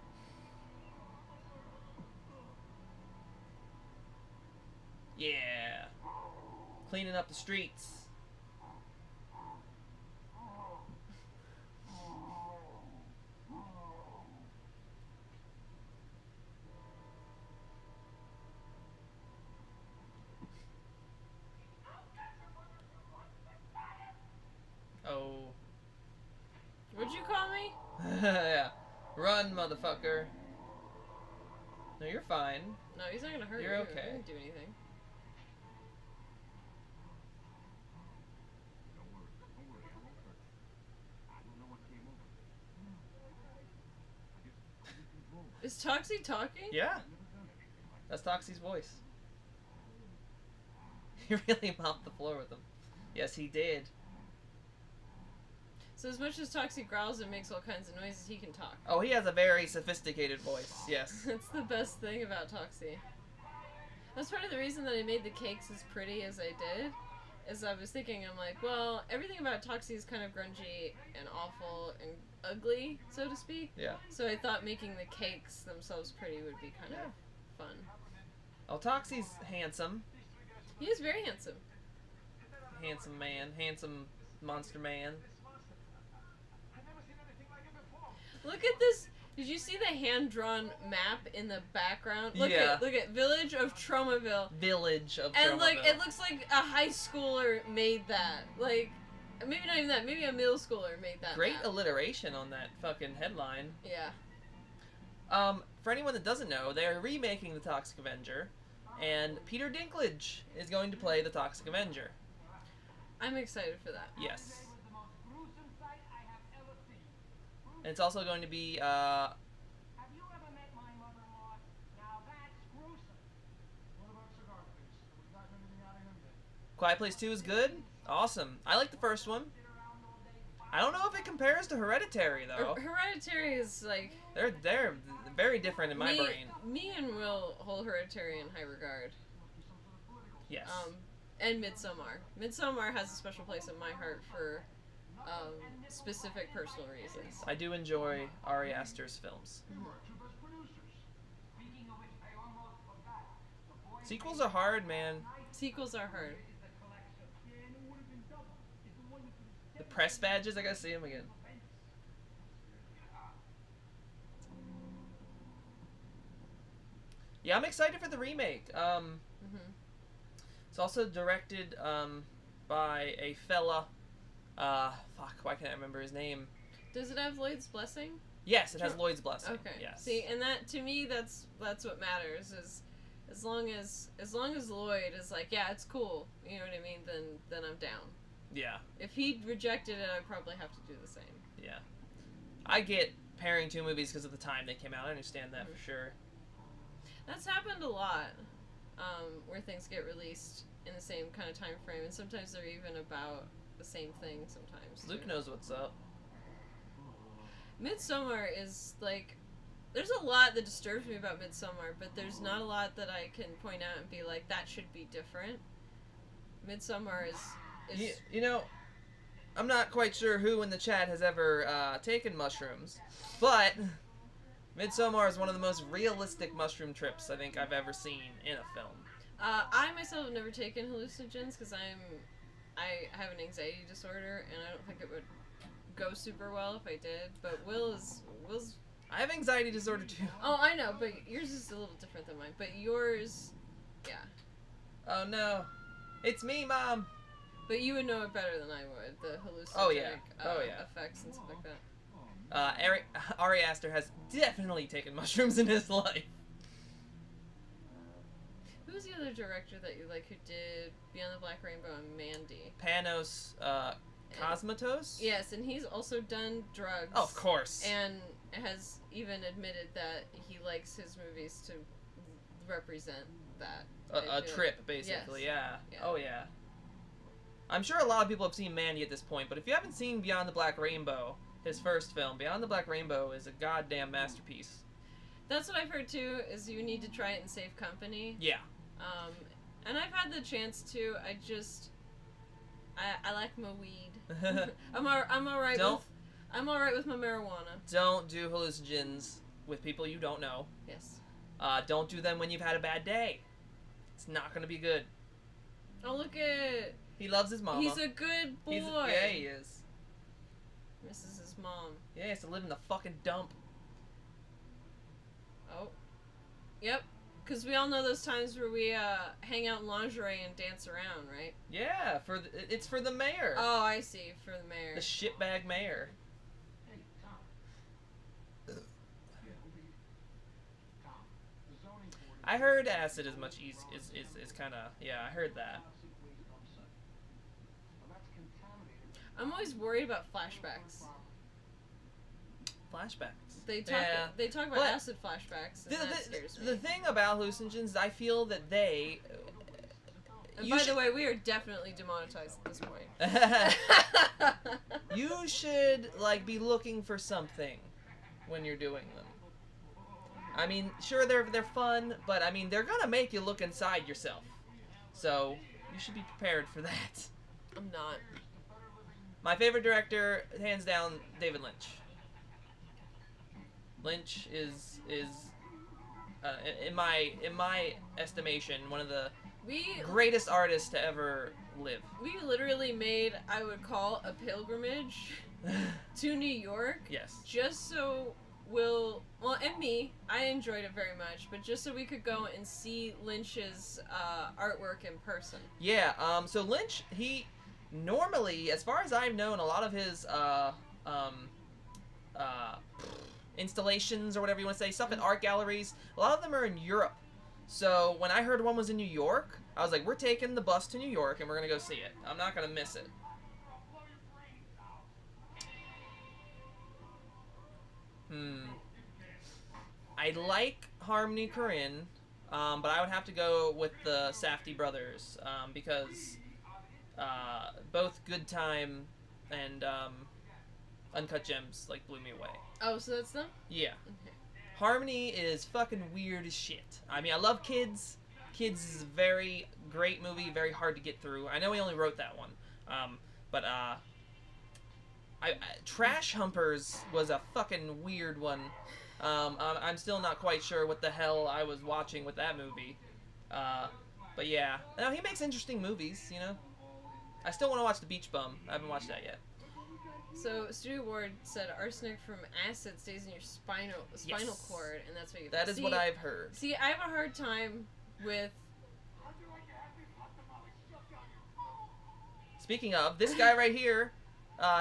Yeah. Cleaning up the streets. Oh. What'd you call me? Yeah. Run, motherfucker. No, you're fine. No, he's not gonna hurt you. You're He okay. didn't do anything. Is Toxie talking? Yeah. That's Toxie's voice. He really mopped the floor with him. Yes, he did. So as much as Toxie growls and makes all kinds of noises, he can talk. Oh, he has a very sophisticated voice. Yes. That's the best thing about Toxie. That's part of the reason that I made the cakes as pretty as I did. Is I was thinking, I'm like, well, everything about Toxie is kind of grungy and awful and ugly, so to speak. Yeah. So I thought making the cakes themselves pretty would be kind of fun. Oh, Toxie's handsome. He is very handsome. Handsome man. Handsome monster man. Look at this. Did you see the hand-drawn map in the background? Look Yeah. Look at Village of Tromaville. Village of And like, Tromaville. it looks like a high schooler made that. Like, maybe not even that. Maybe a middle schooler made that. Great map. alliteration on that fucking headline. Yeah. For anyone that doesn't know, they are remaking the Toxic Avenger, and Peter Dinklage is going to play the Toxic Avenger. I'm excited for that. Yes. And it's also going to be, Have you ever met my mother-in-law? Now that's gruesome. What about Cigar Face? Have we gotten anything out of him yet? Quiet Place 2 is good. Awesome. I like the first one. I don't know if it compares to Hereditary, though. Hereditary is like... They're very different in my brain. Me and Will hold Hereditary in high regard. Yes. And Midsommar. Midsommar has a special place in my heart for specific personal reasons. I do enjoy Ari Aster's films. Sequels are hard, man. Sequels are hard. The press badges, I gotta see them again. Yeah, I'm excited for the remake. It's also directed by a fella. Fuck, why can't I remember his name? Does it have Lloyd's blessing? Yes, it has Lloyd's blessing. Okay. Yes. See, and that to me, that's what matters. Is as long as Lloyd is like, yeah, it's cool. You know what I mean? Then I'm down. Yeah. If he rejected it, I'd probably have to do the same. Yeah. I get pairing two movies because of the time they came out. I understand that for sure. That's happened a lot, where things get released in the same kind of time frame, and sometimes they're even about the same thing. Sometimes. Luke too. knows what's up. Midsommar is like, there's a lot that disturbs me about Midsommar, but there's not a lot that I can point out and be like, that should be different. Midsommar is You know, I'm not quite sure who in the chat has ever taken mushrooms, but Midsommar is one of the most realistic mushroom trips I think I've ever seen in a film. I myself have never taken hallucinogens because I have an anxiety disorder, and I don't think it would go super well if I did. But Will's. I have anxiety disorder too. Oh, I know, but yours is a little different than mine. But yours, yeah. Oh no, it's me, Mom. But you would know it better than I would. The hallucinogenic Oh, yeah. effects and stuff like that. Ari Aster has definitely taken mushrooms in his life. Who was the other director that you like who did Beyond the Black Rainbow and Mandy? Panos Cosmatos? Yes, and he's also done drugs. Oh, of course. And has even admitted that he likes his movies to represent that. A trip, basically, yes. Yeah. Oh, yeah. I'm sure a lot of people have seen Mandy at this point, but if you haven't seen Beyond the Black Rainbow, his first film, Beyond the Black Rainbow is a goddamn masterpiece. That's what I've heard too, is you need to try it and save company. Yeah. And I've had the chance to. I like my weed. I'm alright with my marijuana. Don't do hallucinogens with people you don't know. Yes. Don't do them when you've had a bad day. It's not gonna be good. Oh, look at... He loves his mama. He's a good boy. Yeah, he is. Misses his mom. Yeah, he has to live in the fucking dump. Oh. Yep. Because we all know those times where we hang out in lingerie and dance around, right? Yeah, it's for the mayor. Oh, I see. For the mayor. The shitbag mayor. Hey, Tom. Yeah, Tom, the zoning board... I heard acid is much easy. Is kind of, yeah. I heard that. I'm always worried about flashbacks. Flashbacks. They talk about But acid flashbacks, and that scares me. The thing about hallucinogens, I feel that they... And by the way, we are definitely demonetized at this point. You should, like, be looking for something when you're doing them. I mean, sure, they're fun, but, I mean, they're gonna make you look inside yourself. So, you should be prepared for that. I'm not. My favorite director, hands down, David Lynch. Lynch is in my estimation, one of the greatest artists to ever live. We literally made, I would call, a pilgrimage to New York. Yes. Just so and me, I enjoyed it very much, but just so we could go and see Lynch's artwork in person. Yeah, so Lynch, he normally, as far as I've known, a lot of his installations or whatever you want to say, stuff at art galleries, a lot of them are in Europe. So when I heard one was in New York, I was like, we're taking the bus to New York and we're gonna go see it. I'm not gonna miss it. I like Harmony Korine, but I would have to go with the Safdie brothers, because both Good Time and Uncut Gems like blew me away. Oh, so that's them? Yeah. Okay. Harmony is fucking weird as shit. I mean, I love Kids. Kids is a very great movie, very hard to get through. I know he only wrote that one, but Trash Humpers was a fucking weird one. I'm still not quite sure what the hell I was watching with that movie. But yeah, no, he makes interesting movies, you know. I still want to watch The Beach Bum. I haven't watched that yet. So Studio Ward said arsenic from acid stays in your spinal cord, and that's what you. That is what I've heard. See, I have a hard time with. Speaking of, this guy right here,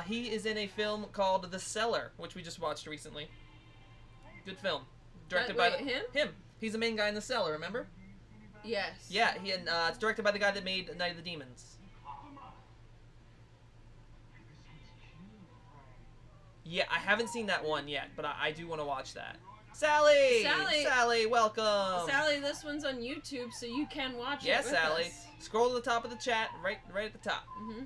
he is in a film called The Cellar, which we just watched recently. Good film, directed by him. He's the main guy in The Cellar. Remember? Yes. Yeah, it's directed by the guy that made Night of the Demons. Yeah, I haven't seen that one yet, but I do want to watch that. Sally! Sally, welcome! Sally, this one's on YouTube, so you can watch it. Yes, Sally. Us. Scroll to the top of the chat, right at the top. Mm-hmm.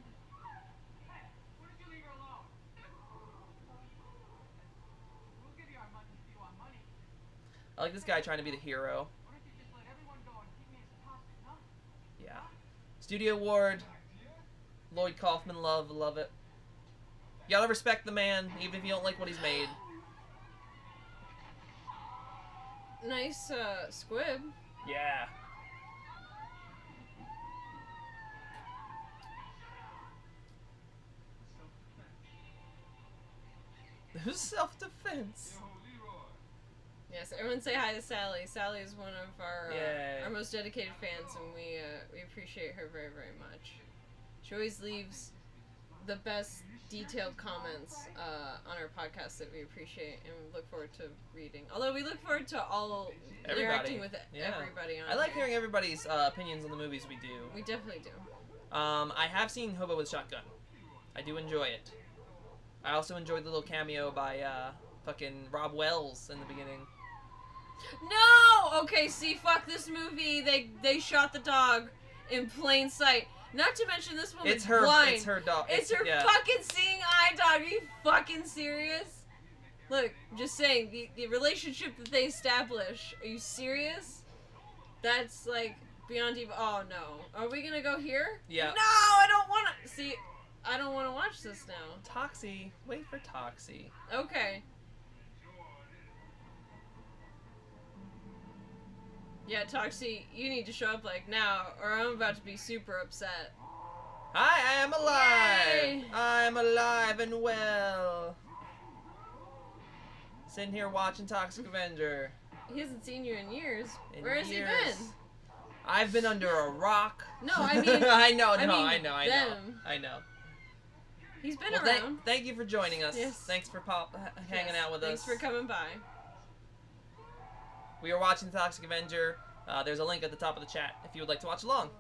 I like this guy trying to be the hero. Yeah. Studio Ward. Lloyd Kaufman, love it. You gotta respect the man, even if you don't like what he's made. Nice squib. Yeah. Who's self-defense? Yes, everyone say hi to Sally. Sally is one of our most dedicated fans, and we appreciate her very, very much. She always leaves the best detailed comments on our podcast that we appreciate and we look forward to reading. Although we look forward to all interacting with everybody on I like hearing everybody's opinions on the movies we do. We definitely do. I have seen Hobo with Shotgun. I do enjoy it. I also enjoyed the little cameo by fucking Rob Wells in the beginning. No! Okay, see, fuck this movie. They shot the dog in plain sight. Not to mention this woman's blind. It's her dog. It's her fucking seeing eye dog. Are you fucking serious? Look, just saying, the relationship that they establish. Are you serious? That's like beyond even. Oh no. Are we gonna go here? Yeah. No, I don't wanna. See, I don't wanna watch this now. Toxie. Wait for Toxie. Okay. Yeah, Toxie, you need to show up like now, or I'm about to be super upset. I am alive! Yay! I'm alive and well. Sitting here watching Toxic Avenger. He hasn't seen you in years. In Where has years. he been? I've been under a rock. No, I mean... I know. them. I know. He's been Well, around. thank you for joining us. Yes. Thanks for hanging out with Thanks us. for coming by. We are watching Toxic Avenger. There's a link at the top of the chat if you would like to watch along.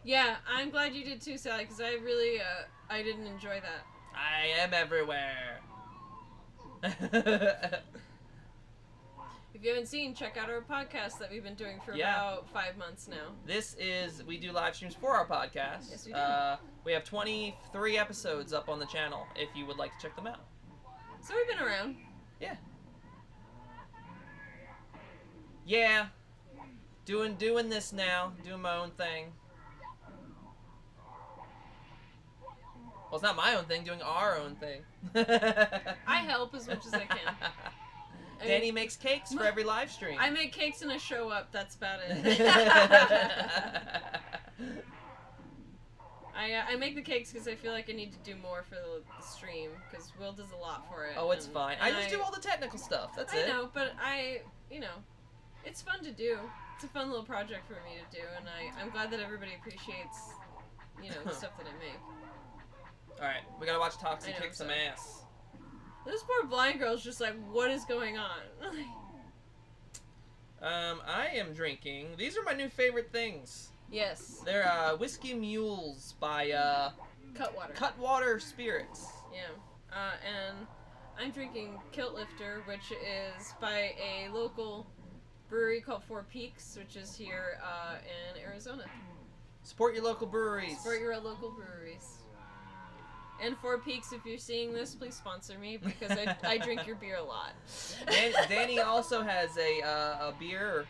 Yeah, I'm glad you did too, Sally, because I really, I didn't enjoy that. I am everywhere. If you haven't seen, check out our podcast that we've been doing for Yeah. about 5 months now. We do live streams for our podcast. Yes, we do. We have 23 episodes up on the channel if you would like to check them out. So we've been around. Yeah. Yeah. Doing this now. Doing my own thing. Well, it's not my own thing, doing our own thing. I help as much as I can. Danny makes cakes for every live stream. I make cakes and I show up, that's about it. I make the cakes because I feel like I need to do more for the stream, because Will does a lot for it. Oh, it's fine. I just do all the technical stuff, that's it. I know, but it's fun to do. It's a fun little project for me to do, and I'm glad that everybody appreciates, the stuff that I make. Alright, we gotta watch Toxic I know, kick some so. ass. This poor blind girl's just like, what is going on? I am drinking. These are my new favorite things. Yes. They're Whiskey Mules by Cutwater. Cutwater Spirits. Yeah. And I'm drinking Kilt Lifter, which is by a local brewery called Four Peaks, which is here in Arizona. Support your local breweries. Support your local breweries. And Four Peaks, if you're seeing this, please sponsor me, because I drink your beer a lot. Danny also has a beer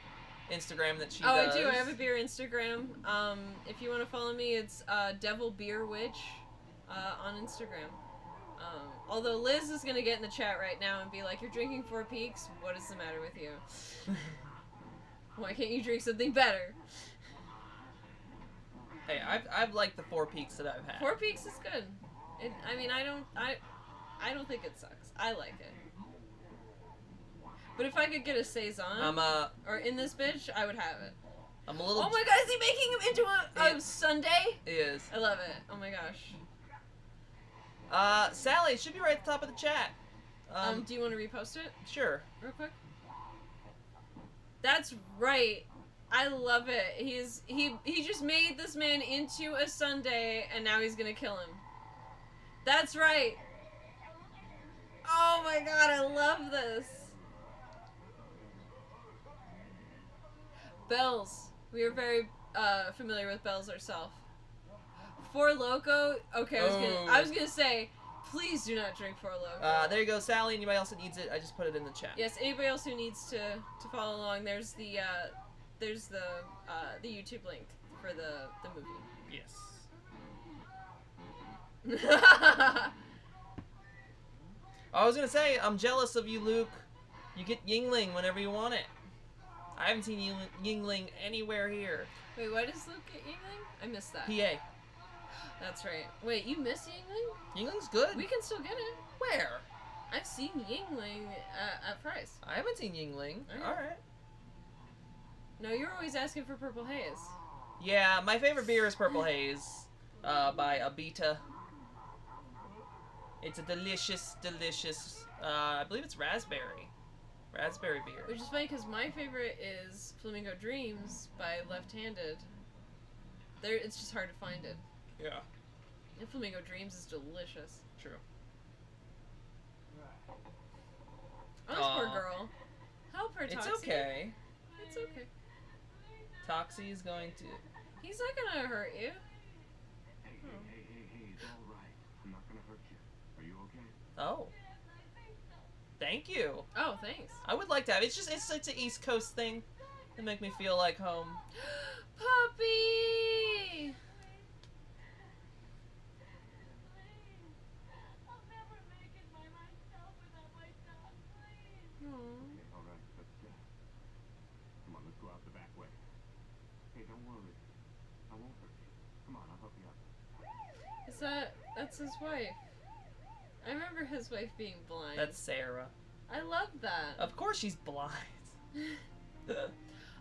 Instagram that she does. Oh, I do. I have a beer Instagram. If you want to follow me, it's Devil Beer Witch on Instagram. Although Liz is going to get in the chat right now and be like, you're drinking Four Peaks? What is the matter with you? Why can't you drink something better? Hey, I've liked the Four Peaks that I've had. Four Peaks is good. I don't think it sucks. I like it. But if I could get a saison or in this bitch, I would have it. I'm a little. Oh my god, is he making him into a sundae? He is. I love it. Oh my gosh. Sally, it should be right at the top of the chat. Do you want to repost it? Sure. Real quick. That's right. I love it. He just made this man into a sundae, and now he's gonna kill him. That's right. Oh my god, I love this. Bells. We are very familiar with Bells ourselves. Four Loko. Okay, I was gonna say, please do not drink Four Loko. There you go, Sally. Anybody else that needs it, I just put it in the chat. Yes, anybody else who needs to follow along, there's the YouTube link for the movie. Yes. I was gonna say, I'm jealous of you, Luke. You get Yingling whenever you want it. I haven't seen Yingling anywhere here. Wait, why does Luke get Yingling? I missed that. PA. That's right. Wait, you miss Yingling? Yingling's good. We can still get it. Where? I've seen Yingling at Price. I haven't seen Yingling. Okay. Alright. No, you're always asking for Purple Haze. Yeah, my favorite beer is Purple Haze by Abita. It's a delicious, delicious, I believe it's raspberry beer. Which is funny because my favorite is Flamingo Dreams by Left Handed. It's just hard to find it. Yeah. And Flamingo Dreams is delicious. True. Oh, this poor girl. Help her, Toxie. It's okay. It's okay. Toxie is going to... He's not gonna hurt you. Hey, it's all right. I'm not gonna hurt you. Are you okay? Oh. Thank you. Oh, thanks. I would like to have... It's an East Coast thing. It make me feel like home. Puppy! Aww. Okay, all right, but come on, let's go out the back way. Hey, don't worry. I won't hurt you. Come on, I'll help you out. That's his wife. I remember his wife being blind. That's Sarah. I love that. Of course she's blind.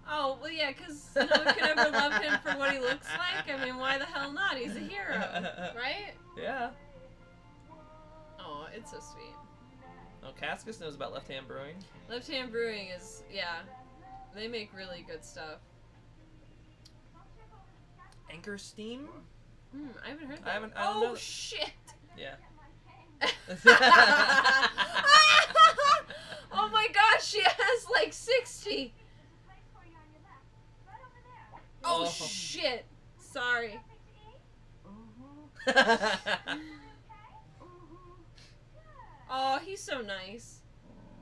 Oh, well, yeah, because no one could ever love him for what he looks like. I mean, why the hell not? He's a hero, right? Yeah. Oh, it's so sweet. Oh, Cascus knows about Left Hand Brewing. Left Hand Brewing is, yeah, they make really good stuff. Anchor Steam? I haven't heard that. I don't know. Oh, shit! Yeah. Oh my gosh, she has like 60! Oh, shit! Sorry. Oh, he's so nice.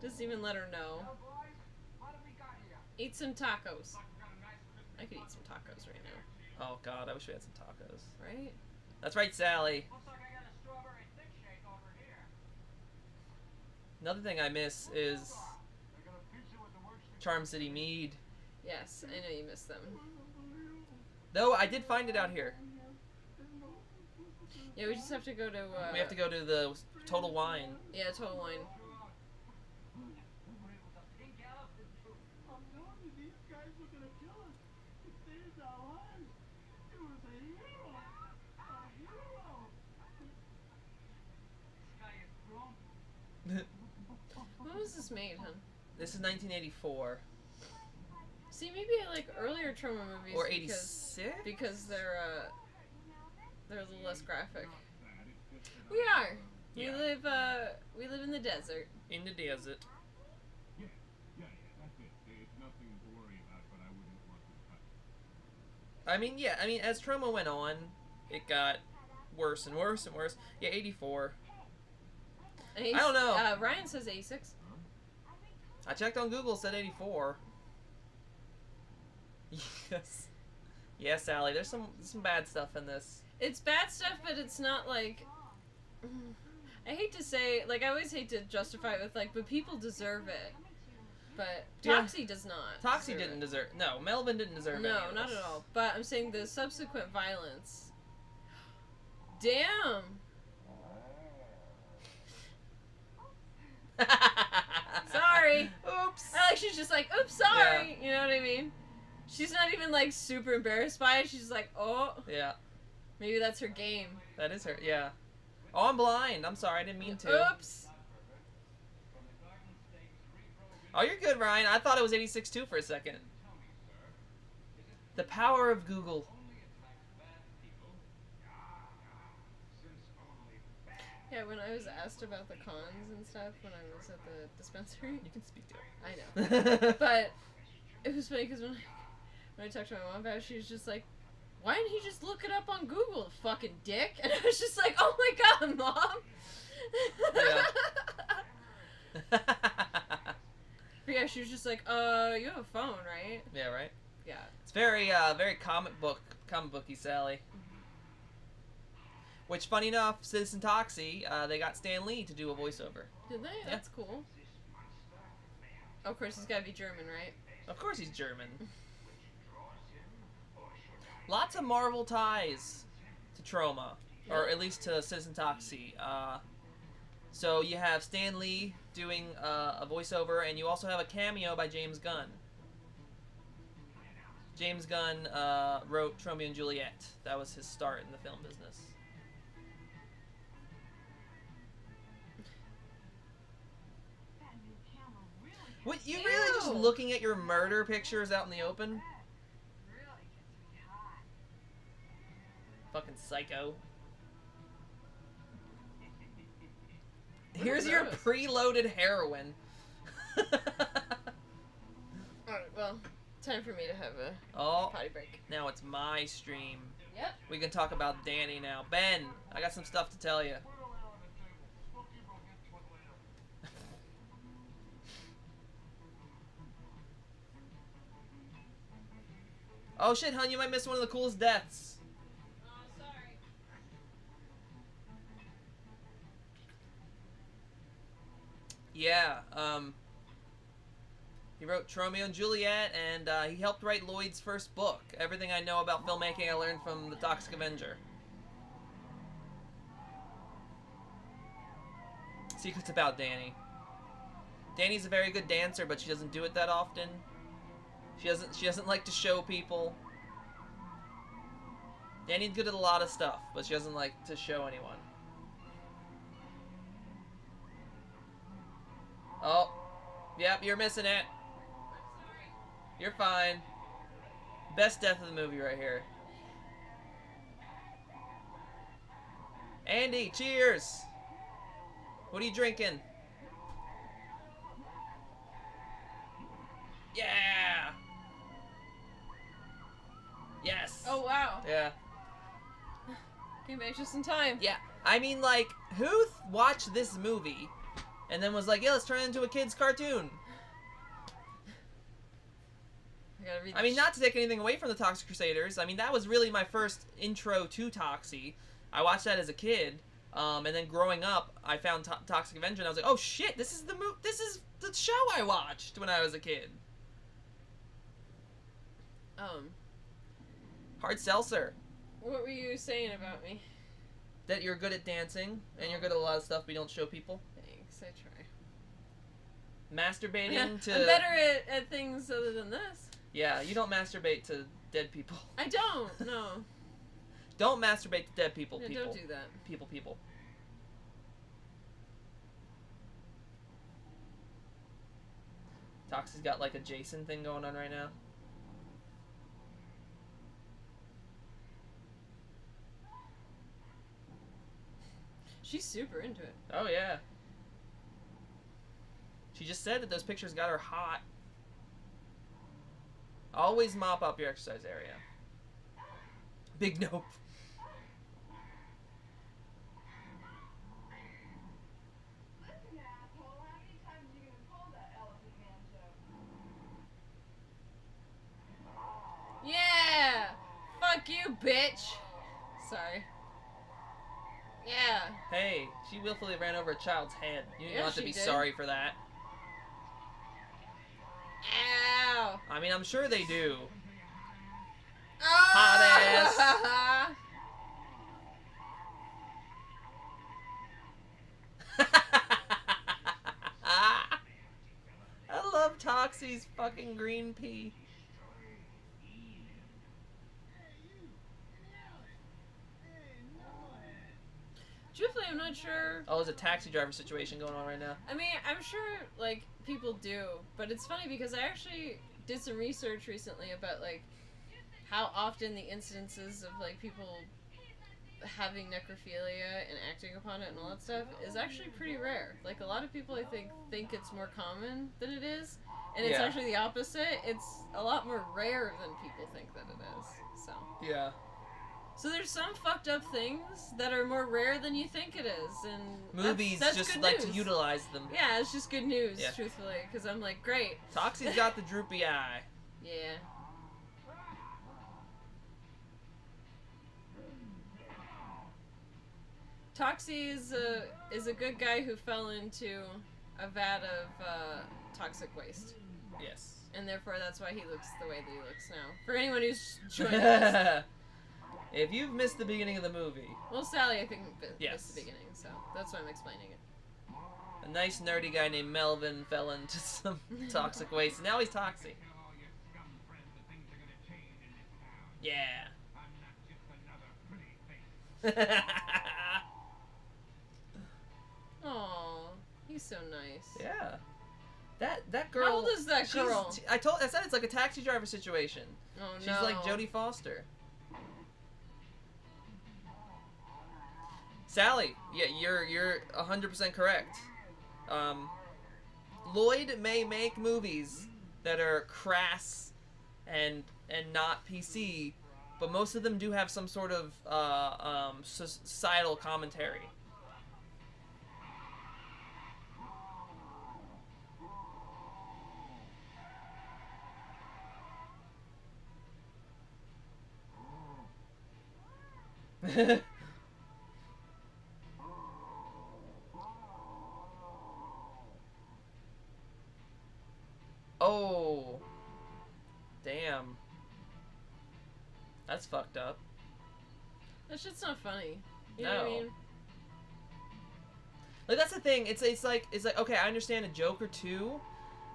Doesn't even let her know. Eat some tacos. I could eat some tacos right now. Oh god, I wish we had some tacos. Right? That's right, Sally. Looks like I got a strawberry thick shake over here. Another thing I miss is I got a pizza with the words to Charm City Mead. Yes, I know you miss them. Though I did find it out here. Yeah, we just have to go to, We have to go to the Total Wine. yeah, Total Wine. I'm telling you, these guys were gonna kill us. It saved our lives. It was a hero. A hero. This guy is drunk. When was this made, hun? This is 1984. See, maybe I like earlier Troma movies Or because 86? they're a little less graphic. We are. Yeah. We live in the desert. In the desert. Yeah, that's it. It's nothing to worry about, but I wouldn't want to touch. I mean, as Troma went on, it got worse and worse and worse. Yeah, 84. And I don't know. Ryan says 86. I checked on Google, said 84. Yes. Yeah, Sally, there's some bad stuff in this. It's bad stuff, but it's not like... I hate to say, like, I always hate to justify it with, like, but people deserve it. But Yeah. Toxie does not. Toxie didn't deserve... No, Melvin didn't deserve any No, of not this. at all. But I'm saying the subsequent violence. Damn! Sorry! Oops! I like, she's just like, oops, sorry! You know what I mean? She's not even, like, super embarrassed by it. She's just like, oh, Yeah, maybe that's her game. that is her. Yeah. Oh, I'm blind. I'm sorry. I didn't mean to. Oops! Oh, you're good, Ryan. I thought it was 86 too for a second. The power of Google. Yeah, when I was asked about the cons and stuff when I was at the dispensary, You can speak to I know. it. But it was funny because when I talked to my mom about it, she was just like, why didn't he just look it up on Google, fucking dick? And I was just like, oh my god, Mom! Yeah. But yeah, she was just like, you have a phone, right? Yeah, right? Yeah. It's very comic booky, Sally. Which, funny enough, Citizen Toxie, they got Stan Lee to do a voiceover. Did they? Yeah. That's cool. Of course, he's gotta be German, right? Of course he's German. Lots of Marvel ties to Troma, or at least to Citizen Toxie. So you have Stan Lee doing a voiceover, and you also have a cameo by James Gunn. James Gunn wrote Romeo and Juliet. That was his start in the film business. What, you really just Ew. looking at your murder pictures out in the open? Fucking psycho. What Here's are your those? preloaded heroin. Alright, well, time for me to have a Oh, potty break. now it's my stream. Yep. We can talk about Dani now. Ben, I got some stuff to tell you. Oh shit, hun, you might miss one of the coolest deaths. Oh, sorry. Yeah, he wrote Romeo and Juliet, and he helped write Lloyd's first book. Everything I know about filmmaking I learned from the Toxic Avenger. Secrets about Dani. Dani's a very good dancer, but she doesn't do it that often. She doesn't like to show people. Dani's good at a lot of stuff, but she doesn't like to show anyone. Oh, yep, you're missing it. I'm sorry. You're fine. Best death of the movie right here. Andy, cheers! What are you drinking? Yeah! Yes! Oh, wow. Yeah. Came back just in time. Yeah. I mean, like, who watched this movie and then was like, yeah, let's turn it into a kid's cartoon? I gotta read I mean, not to take anything away from the Toxic Crusaders. I mean, that was really my first intro to Toxie. I watched that as a kid, and then growing up, I found Toxic Avenger, and I was like, oh shit, this is the show I watched when I was a kid. Hard seltzer. What were you saying about me? That you're good at dancing, and you're good at a lot of stuff we don't show people. Thanks, I try. Masturbating to... I'm better at things other than this. Yeah, you don't masturbate to dead people. I don't, no. Don't masturbate to dead people, Yeah, people. don't do that. People. Toxie's got like a Jason thing going on right now. She's super into it. Oh yeah. She just said that those pictures got her hot. Always mop up your exercise area. Big nope. Listen, asshole, how many times are you gonna pull that Elephant Man joke? Yeah! Fuck you, bitch! Sorry. Yeah. Hey, she willfully ran over a child's head. You don't Yeah, have to she be did. sorry for that. Ow! I mean, I'm sure they do. Hot I love Toxie's fucking green pea. Truthfully, I'm not sure. Oh, there's a taxi driver situation going on right now. I mean, I'm sure, like, people do, but it's funny because I actually did some research recently about, like, how often the incidences of, like, people having necrophilia and acting upon it and all that stuff is actually pretty rare. Like, a lot of people, I think it's more common than it is, and it's Yeah. actually the opposite. It's a lot more rare than people think that it is, so. Yeah. So there's some fucked up things that are more rare than you think it is, and Movies that's just good like to news. utilize them. Yeah, it's just good news, Yeah. truthfully, because I'm like, great. Toxie's got the droopy eye. Yeah. Toxie is a good guy who fell into a vat of toxic waste, Yes. and therefore that's why he looks the way that he looks now. For anyone who's joining us, If you've missed the beginning of the movie, well, Sally, I think Yes. missed the beginning, so that's why I'm explaining it. a nice nerdy guy named Melvin fell into some toxic waste, and now he's Toxie. Tell all your scum friends that things are gonna change Yeah. I'm not just another pretty face. Aw, he's so nice. Yeah. That girl. How old is that girl? I said it's like a taxi driver situation. Oh She's no. like Jodie Foster. Sally, yeah, you're 100% correct. Lloyd may make movies that are crass and not PC, but most of them do have some sort of societal commentary. Oh, damn. That's fucked up. That shit's not funny. You No. know what I mean? Like, that's the thing. It's like okay, I understand a joke or two,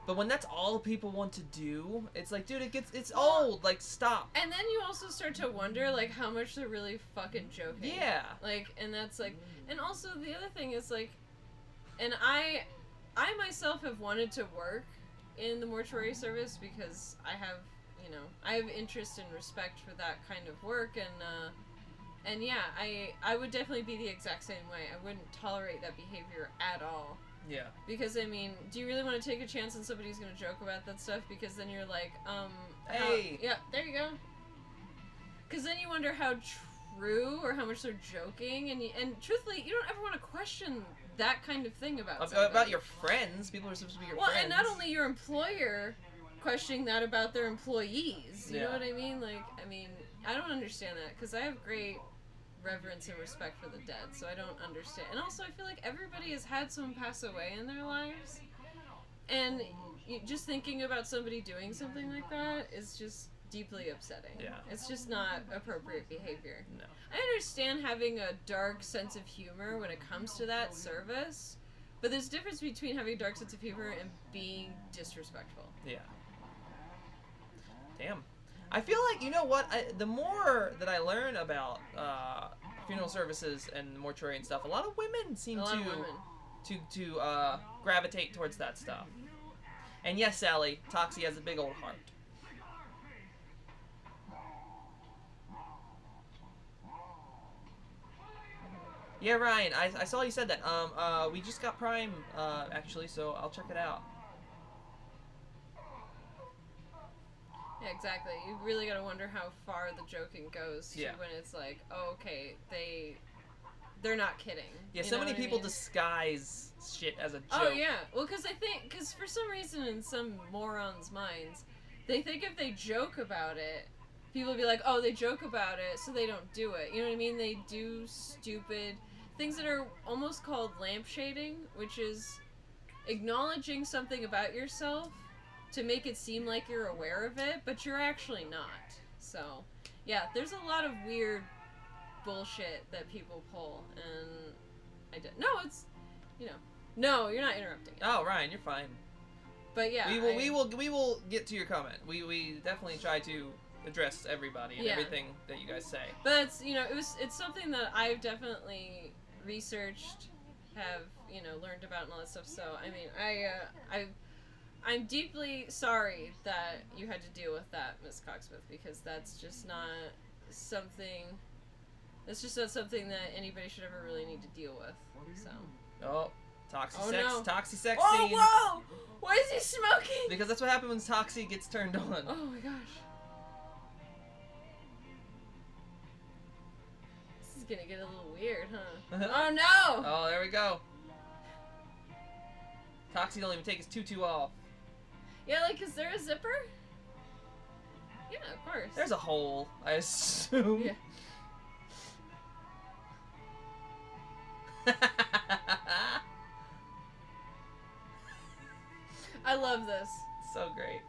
but when that's all people want to do, it's like, dude, it's old. Like, stop. And then you also start to wonder, like, how much they're really fucking joking. Yeah. Like, and that's like, and also the other thing is like, and I myself have wanted to work in the mortuary service because I have interest and respect for that kind of work, and yeah, I would definitely be the exact same way. I wouldn't tolerate that behavior at all. Yeah. Because, I mean, do you really want to take a chance on somebody's going to joke about that stuff? Because then you're like, Hey. yeah, there you go. Because then you wonder how true or how much they're joking, and truthfully, you don't ever want to question that kind of thing about somebody. About your friends. People are supposed to be your friends. Well, and not only your employer questioning that about their employees. You know what I mean? Like, I mean, I don't understand that because I have great reverence and respect for the dead, so I don't understand. And also, I feel like everybody has had someone pass away in their lives, and just thinking about somebody doing something like that is just deeply upsetting. Yeah. It's just not appropriate behavior. No. I understand having a dark sense of humor when it comes to that service, but there's a difference between having a dark sense of humor and being disrespectful. Yeah. Damn. I feel like, you know what, the more that I learn about funeral services and mortuary and stuff, a lot of women seem to gravitate towards that stuff. And yes, Sally, Toxie has a big old heart. Yeah, Ryan, I saw you said that. We just got Prime, actually, so I'll check it out. Yeah, exactly. You really gotta wonder how far the joking goes to when it's like, oh, okay, they're not kidding. Yeah, You so know many what I people mean? disguise shit as a joke. Oh, yeah. Well, because for some reason in some morons' minds, they think if they joke about it, people will be like, oh, they joke about it, so they don't do it. You know what I mean? They do stupid things that are almost called lampshading, which is acknowledging something about yourself to make it seem like you're aware of it, but you're actually not. So, yeah, there's a lot of weird bullshit that people pull, and no, it's, no, you're not interrupting it. Oh, Ryan, you're fine. But yeah, we will get to your comment. We definitely try to address everybody and everything that you guys say. But it's something that I've definitely researched, have learned about and all that stuff. So I mean, I'm deeply sorry that you had to deal with that, Miss Coxsmith, because that's just not something. That's just not something that anybody should ever really need to deal with. So. Oh, Toxic sex Oh, scene. whoa! Why is he smoking? Because that's what happens when Toxie gets turned on. Oh my gosh. This is gonna get a little weird, huh? Oh no! Oh, there we go. Toxie don't even take his tutu off. Yeah, like, is there a zipper? Yeah, of course. There's a hole, I assume. Yeah. I love this. So great.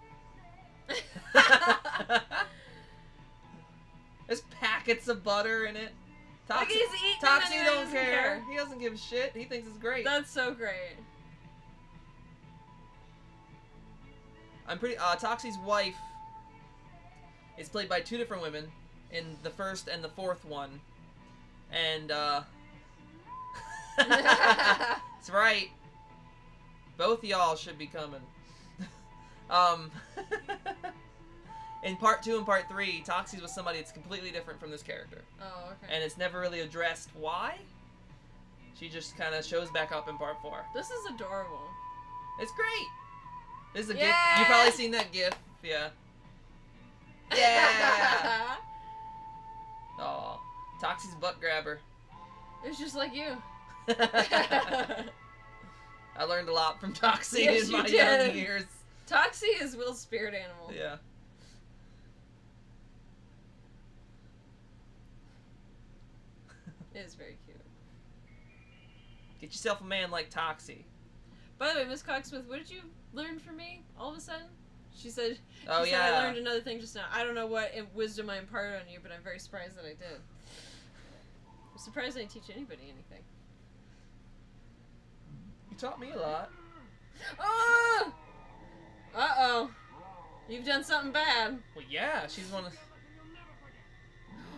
There's packets of butter in it. Like he's eating Toxie it and don't doesn't care. He doesn't give a shit. He thinks it's great. That's so great. I'm pretty. Toxie's wife is played by two different women. in the first and the fourth one. And, That's right. Both of y'all should be coming. In part 2 and part 3, Toxie's with somebody that's completely different from this character. Oh, okay. And it's never really addressed why. She just kind of shows back up in part 4. This is adorable. It's great. This is a Yeah! gif. You've probably seen that gif. Yeah. Yeah! Aw. Toxie's butt grabber. It's just like you. I learned a lot from Toxie Yes, in you my did. young years. Toxie is Will's spirit animal. Yeah. It is very cute. Get yourself a man like Toxie. By the way, Miss Coxsmith, what did you learn from me all of a sudden? She said, Oh, she yeah. said I learned another thing just now. I don't know what wisdom I imparted on you, but I'm very surprised that I did. I'm surprised I didn't teach anybody anything. You taught me a lot. Oh! Uh-oh. You've done something bad. Well, yeah, she's one of...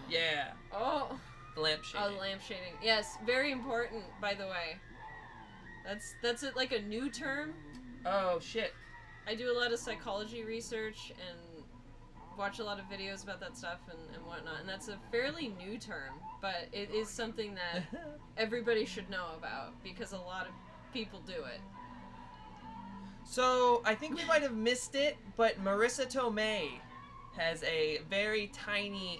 Yeah. Oh. The lamp shading. Oh, the lamp shading. Yes, very important, by the way. That's it, like a new term. Oh, shit. I do a lot of psychology research and watch a lot of videos about that stuff and whatnot, and that's a fairly new term, but it is something that everybody should know about because a lot of people do it. So, I think we might have missed it, but Marissa Tomei has a very tiny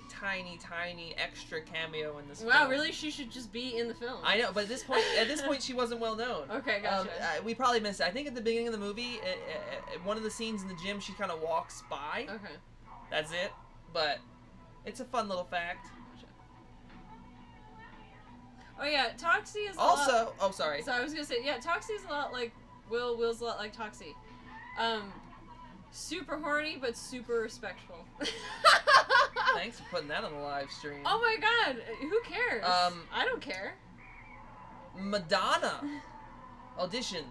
extra cameo in this film. Wow, really? She should just be in the film. I know, but at this point, she wasn't well known. Okay, gotcha. We probably missed it. I think at the beginning of the movie, one of the scenes in the gym, she kind of walks by. Okay. That's it. But it's a fun little fact. Oh yeah, Toxie is Also, oh sorry. So I was gonna say, yeah, Toxie's a lot like Will. Will's a lot like Toxie. Super horny, but super respectful. Thanks for putting that on the live stream. Oh my god, who cares? I don't care. Madonna auditioned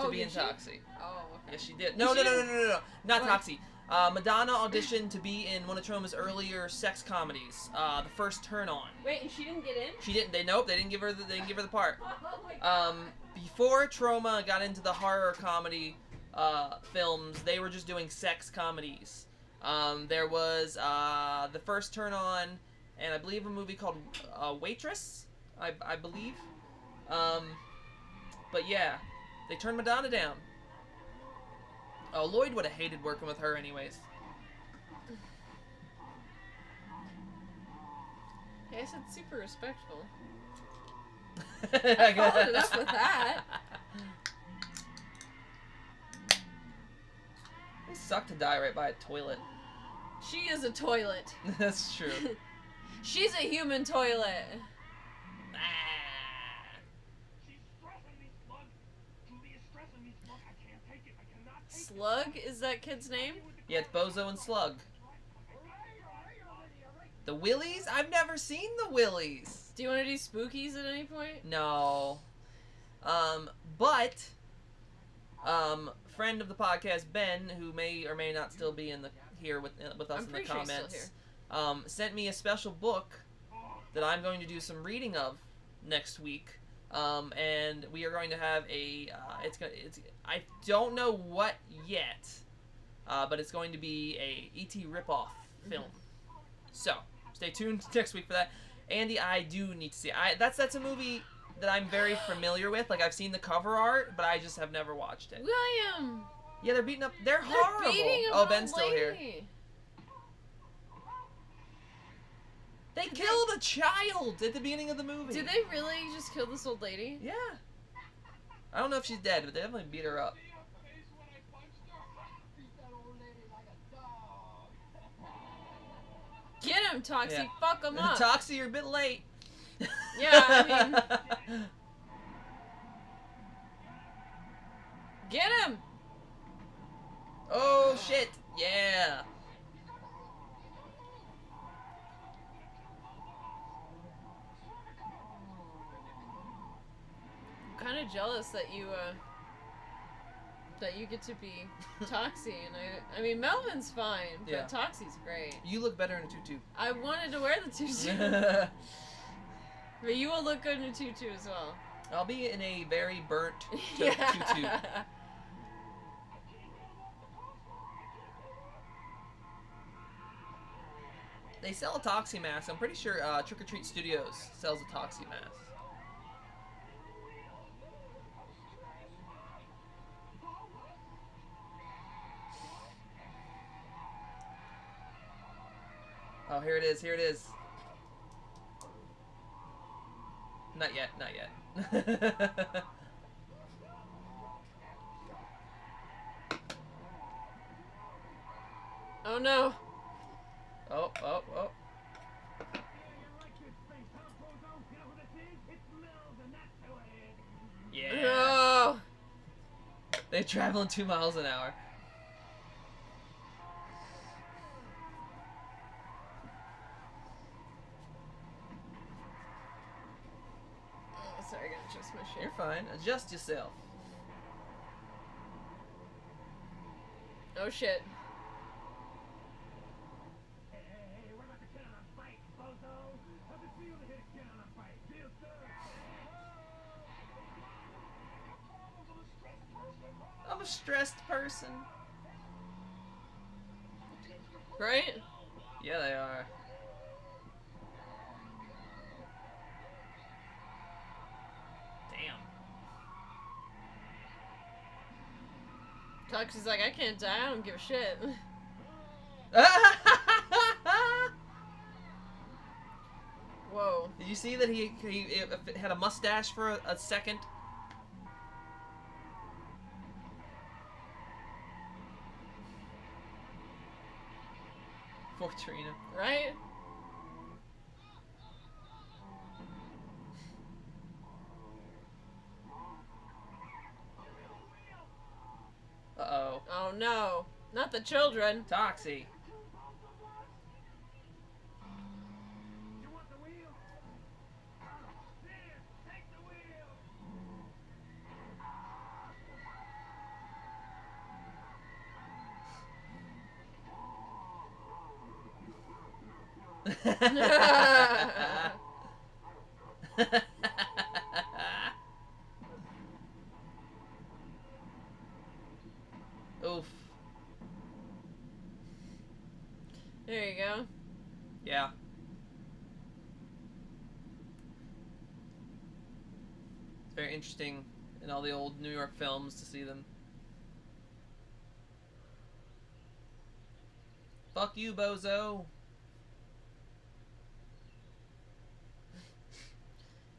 to be in did she? Toxie. Oh, okay. Yes, she did. No. Not What? Toxie. Madonna auditioned to be in one of Troma's earlier sex comedies, The First Turn On. Wait, and she didn't get in? She didn't. They didn't give her the part. Oh my god. Before Troma got into the horror comedy films, they were just doing sex comedies. There was The First Turn On, and I believe a movie called Waitress, I believe. But yeah, they turned Madonna down. Oh, Lloyd would have hated working with her anyways. Yeah, I said super respectful. I followed it up with that. It sucked to die right by a toilet. She is a toilet. That's true. She's a human toilet. She's stressing me, Slug. Julie is stressing me, Slug. I can't take it. I cannot take it. Slug is that kid's name? Yeah, it's Bozo and Slug. The Willies? I've never seen the Willies. Do you want to do spookies at any point? No. But friend of the podcast, Ben, who may or may not still be here with us I'm in the pretty sure he's still comments, sent me a special book that I'm going to do some reading of next week. And we are going to have I don't know what yet, but it's going to be a E.T. ripoff film. So stay tuned next week for that. Andy, I do need to see. That's a movie that I'm very familiar with. Like, I've seen the cover art, but I just have never watched it. William! Yeah, they're beating up. They're horrible. Beating an Oh, old Ben's still here. lady. They killed a child at the beginning of the movie. Did they really just kill this old lady? Yeah. I don't know if she's dead, but they definitely beat her up. Get him, Toxie. Yeah. Fuck him up. Toxie, you're a bit late. Yeah, I mean... Get him! Oh, shit. Yeah. I'm kind of jealous that you, that you get to be Toxie, and I mean Melvin's fine, but Yeah. Toxie's great. You look better in a tutu. I wanted to wear the tutu, but you will look good in a tutu as well. I'll be in a very burnt tutu. Yeah. They sell a Toxie mask. I'm pretty sure Trick or Treat Studios sells a Toxie mask. Oh, here it is. Here it is. Not yet. Not yet. Oh no. Oh, oh, oh. Yeah. No. They're traveling 2 miles an hour. Oh, sorry, I gotta adjust my shit. You're fine. Adjust yourself. Oh shit. Hey, we're about to get on a bike, bozo. How's it feel to hit a kid on a bike? Feels good. I'm a stressed person. Right? Yeah, they are. Damn. Toxie's like, I can't die, I don't give a shit. Whoa. Did you see that he had a mustache for a second? For Trina. Right? Uh-oh. Oh no. Not the children. Toxie. You want the wheel? There, take the wheel. Oof. There you go. Yeah. It's very interesting in all the old New York films to see them. Fuck you, bozo.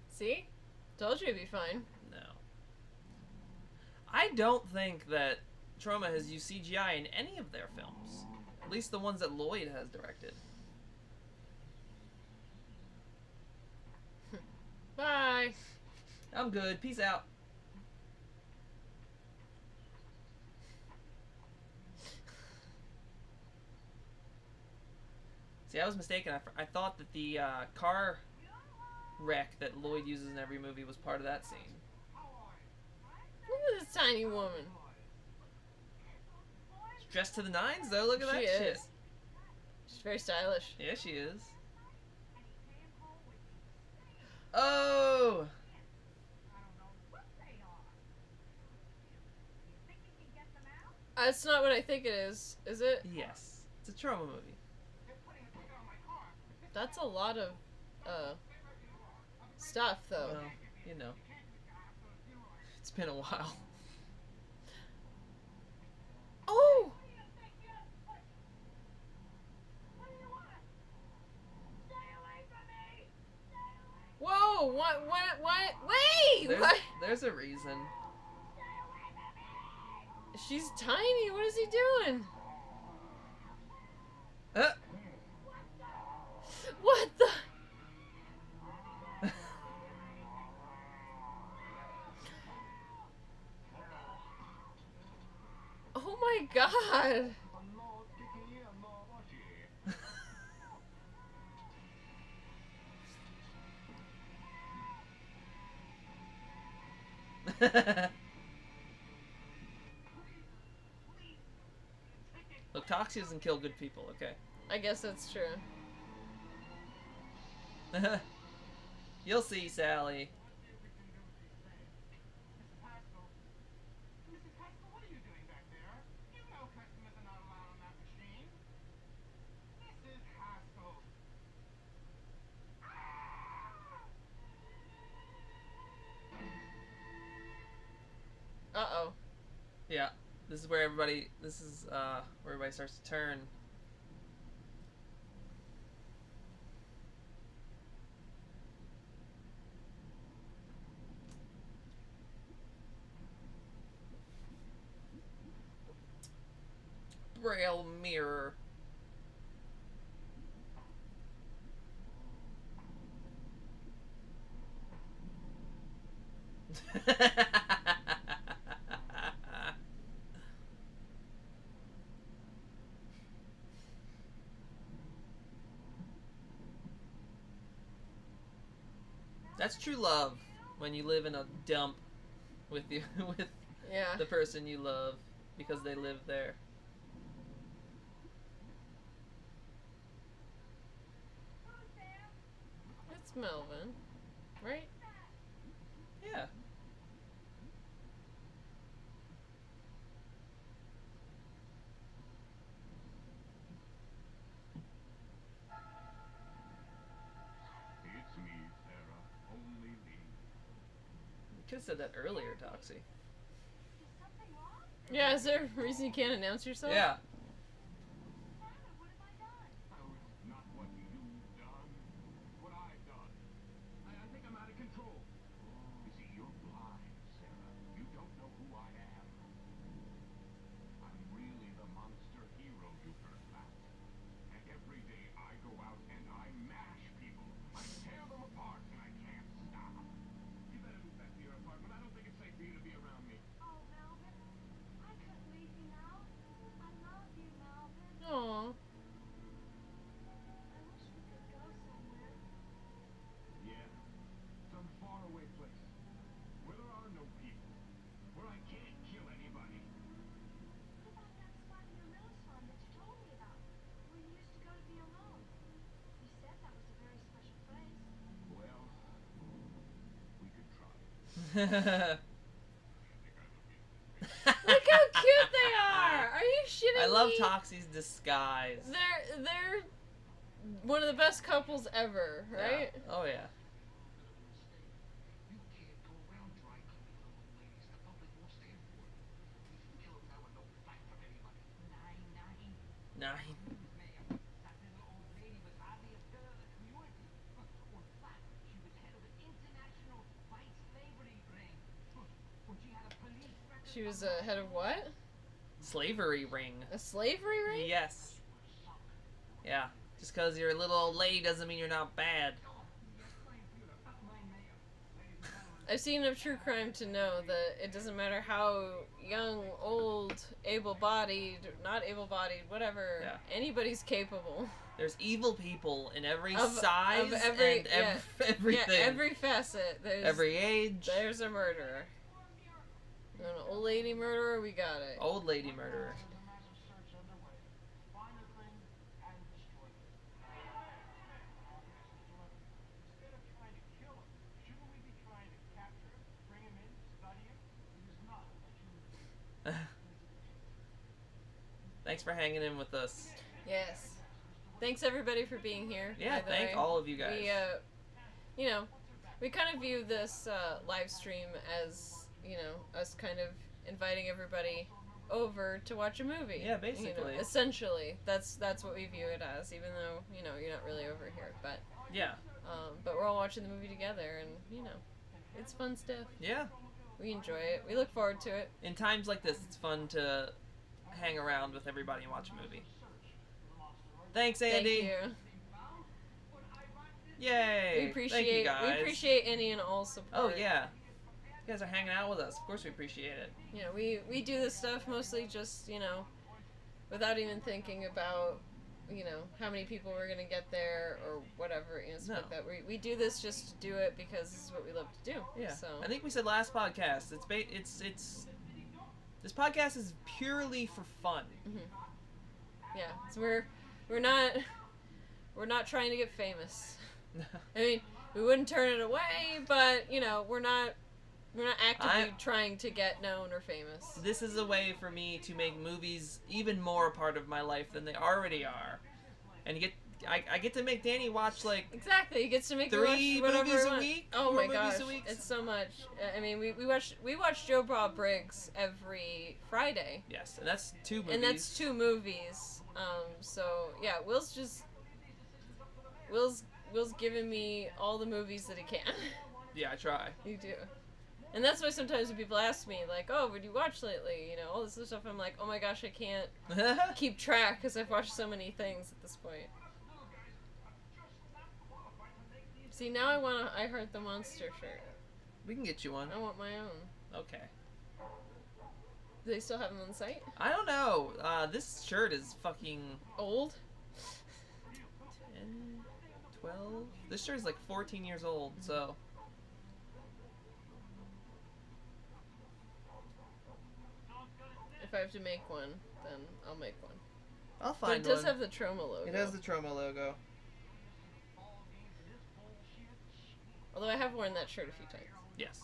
See? Told you it'd be fine. No. I don't think that Troma has used CGI in any of their films. At least the ones that Lloyd has directed. Bye. I'm good. Peace out. See, I was mistaken. I thought that the car wreck that Lloyd uses in every movie was part of that scene. Look at this tiny woman. She's dressed to the nines, though. Look at that She shit. is. She's very stylish. Yeah, she is. Oh! That's not what I think it is it? Yes. It's a Troma movie. That's a lot of, stuff, though. Well, you know. It's been a while. Oh! Whoa! What? Wait! There's, What? there's a reason. She's tiny. What is he doing? What the? Oh my god! Look, Toxie doesn't kill good people, okay? I guess that's true. You'll see, Sally. Mrs. Haskell. Mrs. Haskell, what are you doing back there? You know customers are not allowed on that machine. Mrs. Haskell. Uh-oh. Yeah, this is where everybody. This is where everybody starts to turn. Braille mirror. That's true love when you live in a dump with you with Yeah. the person you love because they live there. It's Melvin, right? Yeah. It's me, Sarah. Only me. You could have said that earlier, Toxie. Yeah, is there a reason you can't announce yourself? Yeah. Oh, it's not what you've done. What I've done. I think I'm out of control. You see, you're blind, Sarah. You don't know who I am. I'm really the monster hero you've heard about. And every day I go out and I mash people. I tear them apart and I can't stop. You better move back to your apartment. I don't think it's safe for you to be around me. Oh, Melvin, I couldn't leave you now. I love you, Melvin. Aw. I wish we could go somewhere. Yeah, some faraway place where there are no people, where I can't kill anybody. What about that spot in the Mills farm that you told me about, where you used to go to be alone? You said that was a very special place. Well, we could try. Look how cute they are! Are you shitting I love me? Toxie's disguise. They're one of the best couples ever, right? Yeah. Oh yeah. You can't go around dry cleaning for old ladies. The public won't stand for it. You can kill them now and no fight from anybody. Nine. Ma'am, that little old lady was hardly a pillar of the community. In fact, she was head of an international white slavery ring. When she had a police record. She was a head of what? Slavery ring. A slavery ring? Yes. Yeah. Just because you're a little old lady doesn't mean you're not bad. I've seen enough true crime to know that it doesn't matter how young, old, able-bodied, not able-bodied, whatever, Yeah. anybody's capable. There's evil people in every Of size every- and yeah. everything. Yeah, every facet. Every age. There's a murderer. An old lady murderer, we got it. Old lady murderer. There's a massive search underway. Find the thing and destroy it. Instead of trying to kill him, shouldn't we be trying to capture him, bring him in, study him? He is not a human being. Thanks for hanging in with us. Yes. Thanks everybody for being here. Yeah, by the thank way. all of you guys. We, we kind of view this live stream as, us kind of inviting everybody over to watch a movie. Yeah, basically. Essentially, that's what we view it as, even though, you're not really over here. But Yeah. but we're all watching the movie together, and, it's fun stuff. Yeah. We enjoy it. We look forward to it. In times like this, it's fun to hang around with everybody and watch a movie. Thanks, Andy. Thank you. Yay. We appreciate Thank you guys. we appreciate any and all support. Oh yeah. You guys are hanging out with us. Of course we appreciate it. We do this stuff mostly just, without even thinking about, how many people we're going to get there or whatever, stuff like that. We do this just to do it because this is what we love to do. Yeah. So I think we said last podcast. It's this podcast is purely for fun. Mhm. Yeah, so we're not trying to get famous. I mean, we wouldn't turn it away, but you know, we're not actively trying to get known or famous. This is a way for me to make movies even more a part of my life than they already are, and I get to make Danny watch like Exactly, he gets to make 3 watch whatever movies he a wants. week. Oh 4 my movies gosh, a week. it's so much. I mean, we watch Joe Bob Briggs every Friday. Yes, and that's 2 movies. And that's 2 movies. So yeah, Will's giving me all the movies that he can. Yeah, I try. You do. And that's why sometimes when people ask me, like, oh, what did you watch lately? You know, all this other stuff, I'm like, oh my gosh, I can't keep track because I've watched so many things at this point. See, now I Heart the Monster shirt. We can get you one. I want my own. Okay. Do they still have them on site? I don't know. This shirt is fucking Old? 10, 12. This shirt is like 14 years old, so. If I have to make one, then I'll make one. I'll But find it does one. have the Troma logo. It has the Troma logo. Although I have worn that shirt a few times. Yes.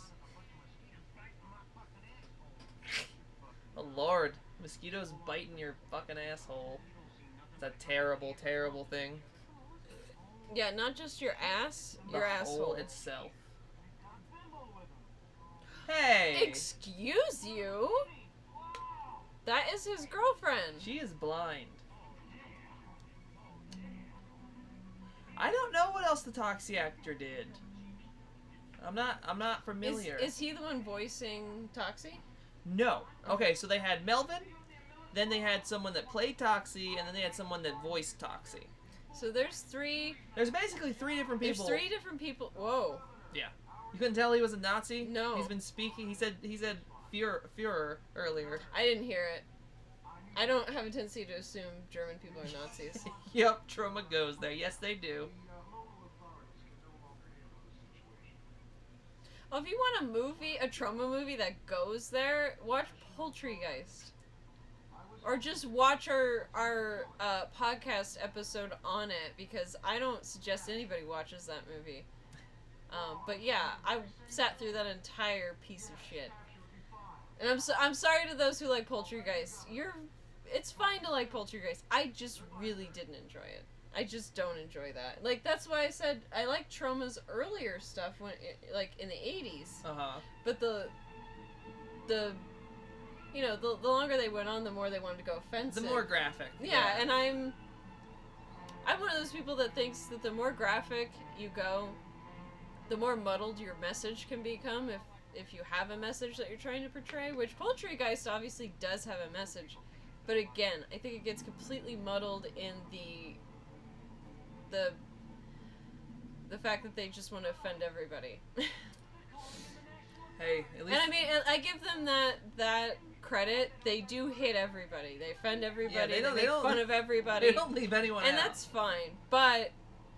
Oh lord, mosquitoes biting your fucking asshole. It's a terrible, terrible thing. Yeah, not just your ass, The your hole asshole. itself. Hey! Excuse you? That is his girlfriend. She is blind. I don't know what else the Toxic Actor did. I'm not familiar. Is he the one voicing Toxie? No. Okay, so they had Melvin, then they had someone that played Toxie, and then they had someone that voiced Toxie. So there's 3. There's basically 3 different people. There's 3 different people. Whoa. Yeah. You couldn't tell he was a Nazi? No. He's been speaking. He said Führer earlier. I didn't hear it. I don't have a tendency to assume German people are Nazis. Yep, Troma goes there. Yes, they do. Well, if you want a Troma movie that goes there, watch Poultrygeist. Or just watch our podcast episode on it, because I don't suggest anybody watches that movie. But yeah, I sat through that entire piece of shit. And I'm sorry to those who like Poultrygeist. It's fine to like Poultrygeist. I just really didn't enjoy it. I just don't enjoy that. Like, that's why I said I like Troma's earlier stuff like in the 80s. Uh-huh. But the longer they went on, the more they wanted to go offensive. The more graphic. Yeah, and I'm one of those people that thinks that the more graphic you go, the more muddled your message can become if you have a message that you're trying to portray, which Poultrygeist obviously does have a message. But again, I think it gets completely muddled in the fact that they just want to offend everybody. Hey, at least. And I mean, I give them that credit. They do hit everybody. They offend everybody. Yeah, they make fun of everybody. They don't leave anyone And out. that's fine. But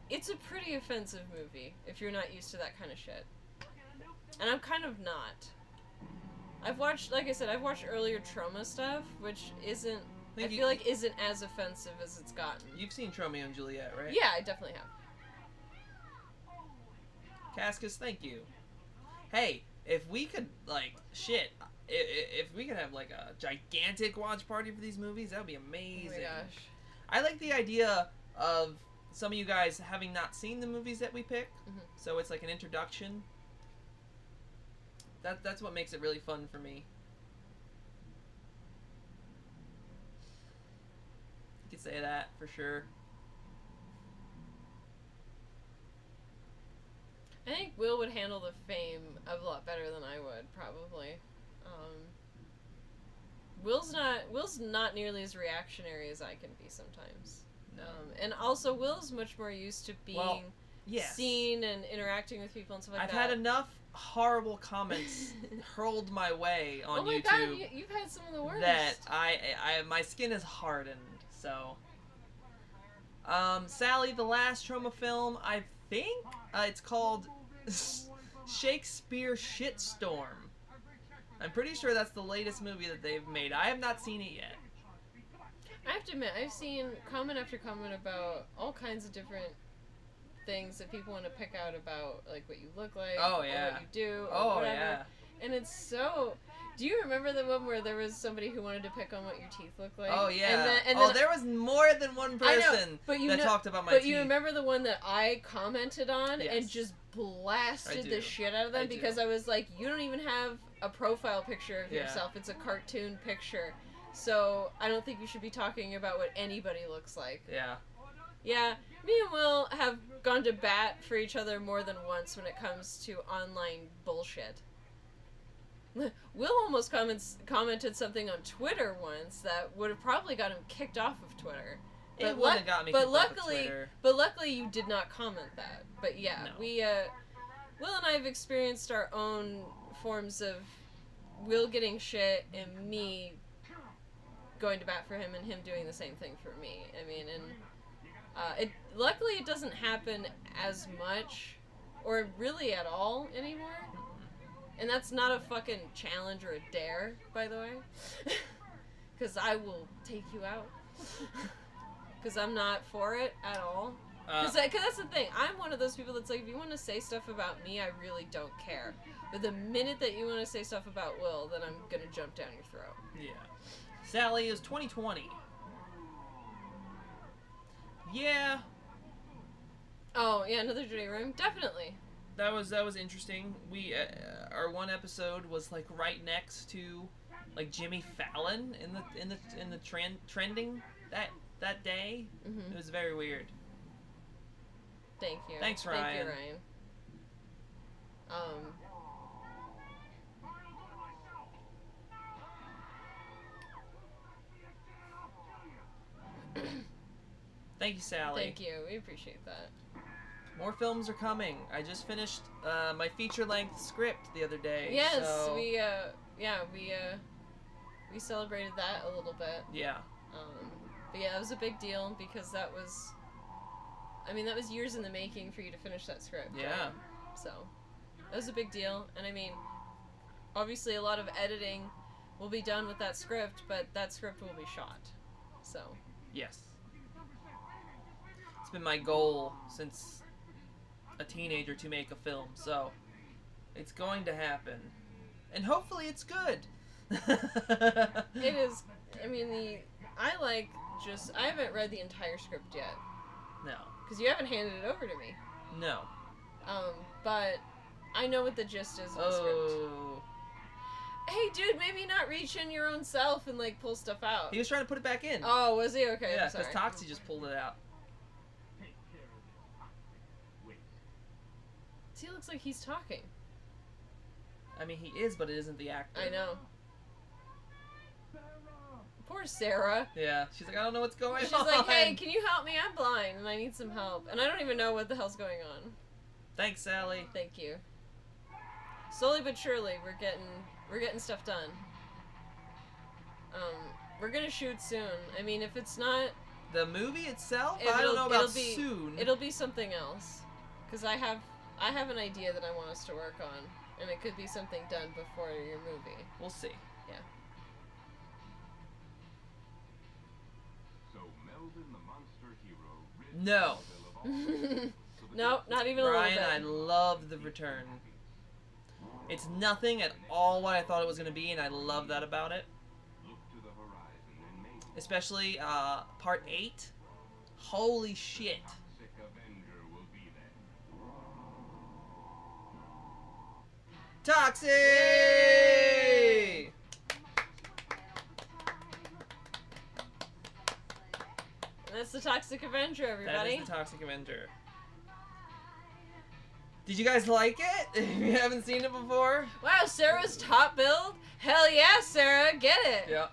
it's a pretty offensive movie if you're not used to that kind of shit. And I'm kind of not. I've watched earlier Troma stuff, which isn't, I feel like isn't as offensive as it's gotten. You've seen Romeo and Juliet, right? Yeah, I definitely have. Cascus, thank you. Hey, if we could, if we could have, like, a gigantic watch party for these movies, that would be amazing. Oh my gosh. I like the idea of some of you guys having not seen the movies that we pick, so it's like an introduction. That's what makes it really fun for me. You could say that, for sure. I think Will would handle the fame a lot better than I would, probably. Will's not nearly as reactionary as I can be sometimes. No. And also, Will's much more used to being Yes. seen and interacting with people and stuff like I've that. had enough horrible comments hurled my way on oh my YouTube god, you've had some of the worst. that I my skin is hardened. So, Sally, the last Troma film, I think it's called Shakespeare Shitstorm. I'm pretty sure that's the latest movie that they've made. I have not seen it yet. I have to admit, I've seen comment after comment about all kinds of different things that people want to pick out about, like, what you look like, Oh, or yeah. what you do, or Oh, whatever. yeah. And it's so... Do you remember the one where there was somebody who wanted to pick on what your teeth look like? Oh, yeah. And then There was more than one person that talked about my teeth. But you remember the one that I commented on Yes. and just blasted do. the shit out of them I do. because I was like, you don't even have a profile picture of Yeah. yourself. It's a cartoon picture. So I don't think you should be talking about what anybody looks like. Yeah. Yeah, me and Will have gone to bat for each other more than once when it comes to online bullshit. Will almost commented something on Twitter once that would have probably got him kicked off of Twitter. It would have got me kicked off of Twitter. But luckily you did not comment that. But yeah, No. we Will and I have experienced our own forms of Will getting shit and me going to bat for him and him doing the same thing for me. I mean, and luckily it doesn't happen as much or really at all anymore. And that's not a fucking challenge or a dare, by the way. Because I will take you out. Because I'm not for it at all. Because that's the thing. I'm one of those people that's like, if you want to say stuff about me, I really don't care. But the minute that you want to say stuff about Will, then I'm going to jump down your throat. Yeah. Sally is 2020. Yeah. Oh, yeah, another dirty room? Definitely. That was interesting. We our one episode was like right next to like Jimmy Fallon in the trending that day. Mm-hmm. It was very weird. Thank you. Thanks, Ryan. Thank you, Ryan. Thank you, Sally. Thank you. We appreciate that. More films are coming. I just finished my feature-length script the other day. Yes, so... we celebrated that a little bit. Yeah. But yeah, it was a big deal because that was years in the making for you to finish that script. Yeah. Right? So, that was a big deal. And I mean, obviously a lot of editing will be done with that script, but that script will be shot. So. Yes. It's been my goal since a teenager to make a film, so it's going to happen. And hopefully it's good. It is. I mean, I haven't read the entire script yet. No. Because you haven't handed it over to me. No. But I know what the gist is of the script. Oh. Hey, dude, maybe not reach in your own self and, like, pull stuff out. He was trying to put it back in. Oh, was he? Okay, Yeah, I'm sorry. because Toxie just pulled it out. Take care of it. Wait. See, it looks like he's talking. I mean, he is, but it isn't the actor. I know. Sarah! Poor Sarah. Yeah, she's like, I don't know what's going She's on. like, hey, can you help me? I'm blind and I need some help. And I don't even know what the hell's going on. Thanks, Sally. Thank you. Slowly but surely, we're getting stuff done. We're gonna shoot soon. I mean, if it's not... The movie itself? I don't know about soon. It'll be something else. Because I have an idea that I want us to work on. And it could be something done before your movie. We'll see. Yeah. So Melvin the monster hero rid No. Seville of all No, not even Ryan, a I little bit. love The Return. It's nothing at all what I thought it was going to be, and I love that about it. Look to the horizon and maybe Especially part 8. Holy shit. Toxic Avenger will be there. Toxic! And that's the Toxic Avenger, That everybody. is the Toxic Avenger. Did you guys like it? If you haven't seen it before? Wow, Sarah's top build? Hell yeah, Sarah, get it. Yeah.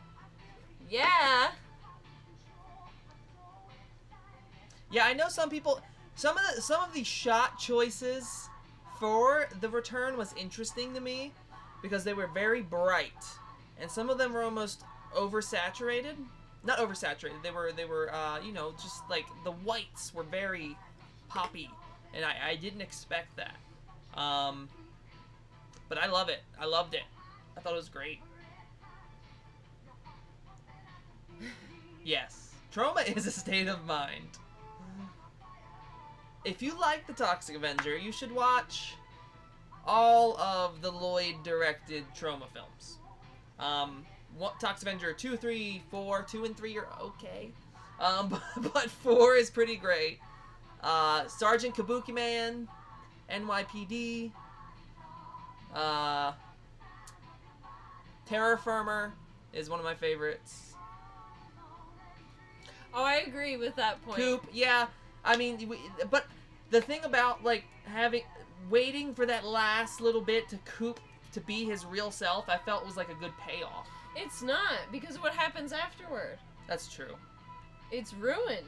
Yeah. Yeah, I know some people. Some of the shot choices for The Return was interesting to me because they were very bright, and some of them were almost oversaturated. Not oversaturated. They were you know, just like the whites were very poppy, and I didn't expect that. But I love it. I loved it. I thought it was great. Yes. Trauma is a state of mind. If you like the Toxic Avenger, you should watch all of the Lloyd-directed Trauma films. Toxic Avenger 2, 3, 4, 2 and 3 are okay. But 4 is pretty great. Sergeant Kabuki Man, NYPD, Terror Firmer is one of my favorites. Oh, I agree with that point. Coop, yeah. I mean, but the thing about, like, waiting for that last little bit to Coop to be his real self, I felt was like a good payoff. It's not, because of what happens afterward. That's true. It's ruined.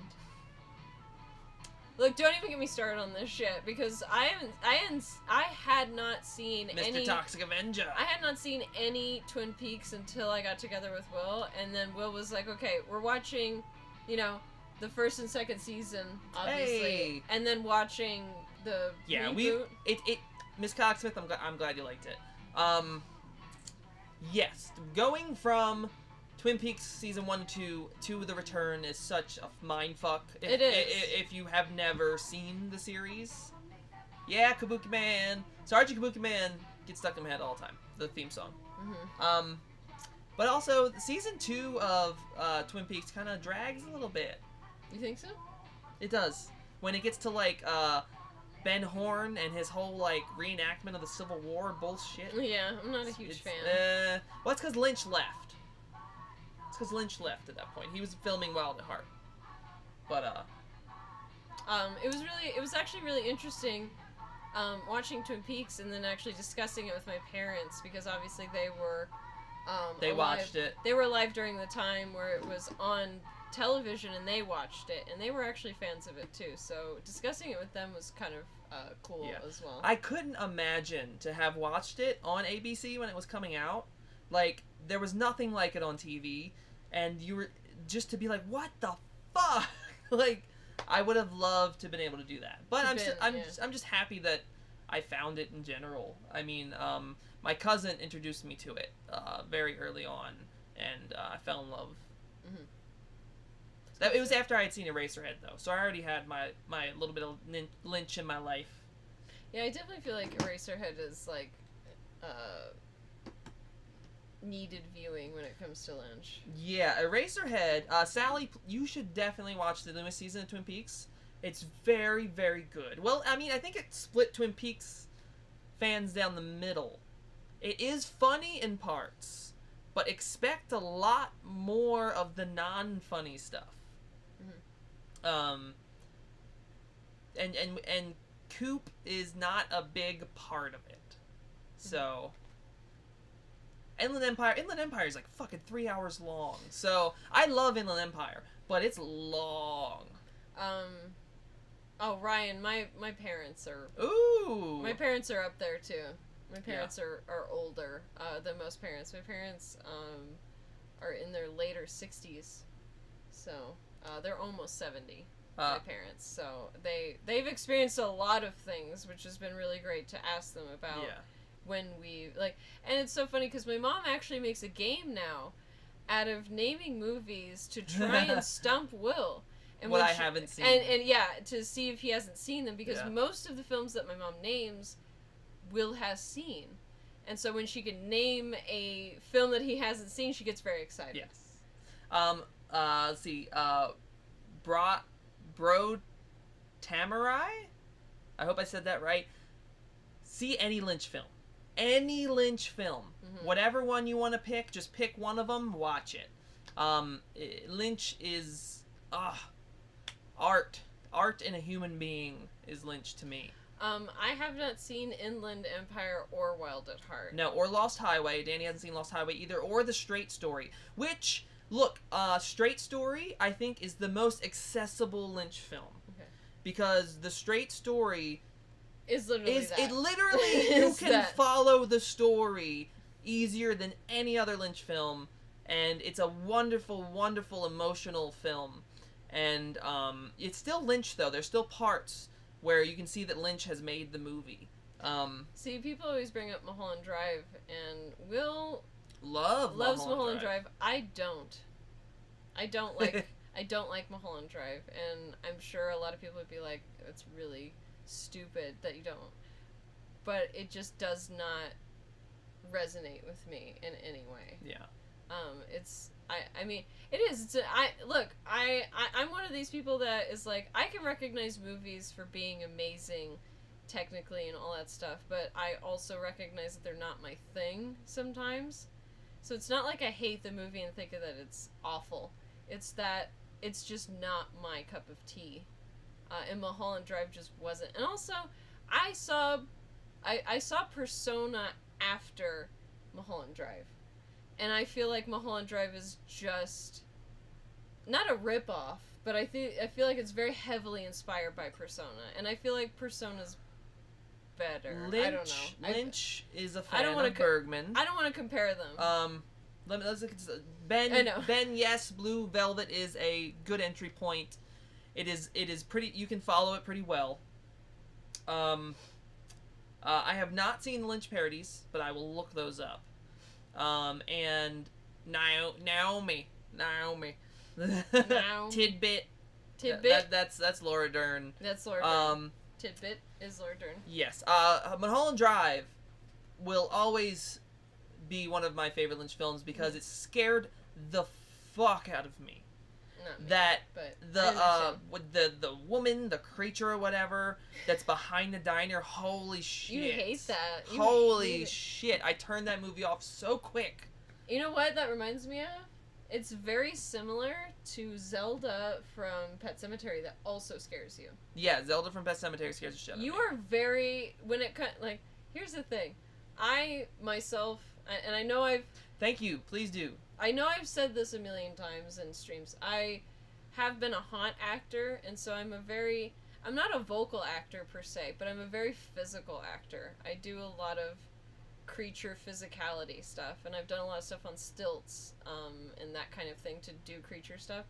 Look, don't even get me started on this shit, because I had not seen Mr. Toxic Avenger. I had not seen any Twin Peaks until I got together with Will, and then Will was like, okay, we're watching, you know, the first and second season, obviously, Hey. and then watching the reboot. Miss Cocksmith, I'm glad you liked it. Yes, going from Twin Peaks season 1 to 2 to The Return is such a mindfuck. It is. If you have never seen the series. Yeah, Kabuki Man. Sergeant Kabuki Man gets stuck in my head all the time. The theme song. Mm-hmm. But also, season 2 of Twin Peaks kind of drags a little bit. You think so? It does. When it gets to, like, Ben Horn and his whole, like, reenactment of the Civil War bullshit. Yeah, I'm not a huge fan. Well, it's because Lynch left. It's because Lynch left at that point. He was filming Wild at Heart. But, it was actually really interesting, watching Twin Peaks and then actually discussing it with my parents, because obviously they were, they alive. watched it. They were alive during the time where it was on television, and they watched it, and they were actually fans of it too, so discussing it with them was kind of cool as well. I couldn't imagine to have watched it on ABC when it was coming out. Like, there was nothing like it on TV, and you were just to be like, what the fuck? Like, I would have loved to have been able to do that, but I'm just happy that I found it in general. I mean, my cousin introduced me to it very early on, and I fell in love. Mm-hmm. It was after I had seen Eraserhead, though, so I already had my little bit of Lynch in my life. Yeah, I definitely feel like Eraserhead is, like, needed viewing when it comes to Lynch. Yeah, Eraserhead. Sally, you should definitely watch the newest season of Twin Peaks. It's very, very good. Well, I mean, I think it split Twin Peaks fans down the middle. It is funny in parts, but expect a lot more of the non-funny stuff. Mm-hmm. And Coop is not a big part of it. So, Inland Empire is like fucking 3 hours long. So, I love Inland Empire, but it's long. Oh, Ryan, my parents are... Ooh! My parents are up there, too. My parents are older than most parents. My parents are in their later 60s. So, they're almost 70, my parents. So, they've experienced a lot of things, which has been really great to ask them about when we... like. And it's so funny, because my mom actually makes a game now out of naming movies to try and stump Will. And what I haven't seen. And yeah, to see if he hasn't seen them, because most of the films that my mom names, Will has seen. And so when she can name a film that he hasn't seen, she gets very excited. Yes. Let's see. Bro Tamarai? I hope I said that right. See any Lynch film. Any Lynch film. Mm-hmm. Whatever one you want to pick, just pick one of them, watch it. Lynch is... Art in a human being is Lynch to me. I have not seen Inland Empire or Wild at Heart. No, or Lost Highway. Danny hasn't seen Lost Highway either, or The Straight Story. Which, look, Straight Story, I think, is the most accessible Lynch film. Okay. Because The Straight Story is literally that. It literally, you can follow the story easier than any other Lynch film, and it's a wonderful, wonderful, emotional film. And it's still Lynch, though. There's still parts where you can see that Lynch has made the movie. See, people always bring up Mulholland Drive, and Will loves Mulholland Drive. I don't like I don't like Mulholland Drive, and I'm sure a lot of people would be like, it's really stupid that you don't. But it just does not resonate with me in any way. Yeah. I mean, it is. I'm one of these people that is like, I can recognize movies for being amazing technically and all that stuff, but I also recognize that they're not my thing sometimes. So it's not like I hate the movie and think that it's awful. It's that it's just not my cup of tea. And Mulholland Drive just wasn't. And also, I saw Persona after Mulholland Drive. And I feel like Mulholland Drive is just not a ripoff, but I feel like it's very heavily inspired by Persona, and I feel like Persona's better. I don't know. Lynch is a fan of Bergman. I don't want to compare them. Let's look at Ben. I know. Ben, yes, Blue Velvet is a good entry point. It is pretty. You can follow it pretty well. I have not seen Lynch parodies, but I will look those up. And Naomi. Tidbit. That's Laura Dern. That's Laura Dern. Tidbit is Laura Dern. Yes. Mulholland Drive will always be one of my favorite Lynch films because it scared the fuck out of me. Not me, That but the woman, the creature or whatever that's behind the diner, holy shit. You hate that. Holy shit. I turned that movie off so quick. You know what that reminds me of? It's very similar to Zelda from Pet Sematary that also scares you. Yeah, Zelda from Pet Sematary scares the shit out of me. You are very, here's the thing. I, myself, and I know Thank you, please do. I know I've said this a million times in streams. I have been a haunt actor, and so I'm not a vocal actor per se, but I'm a very physical actor. I do a lot of creature physicality stuff, and I've done a lot of stuff on stilts, and that kind of thing to do creature stuff.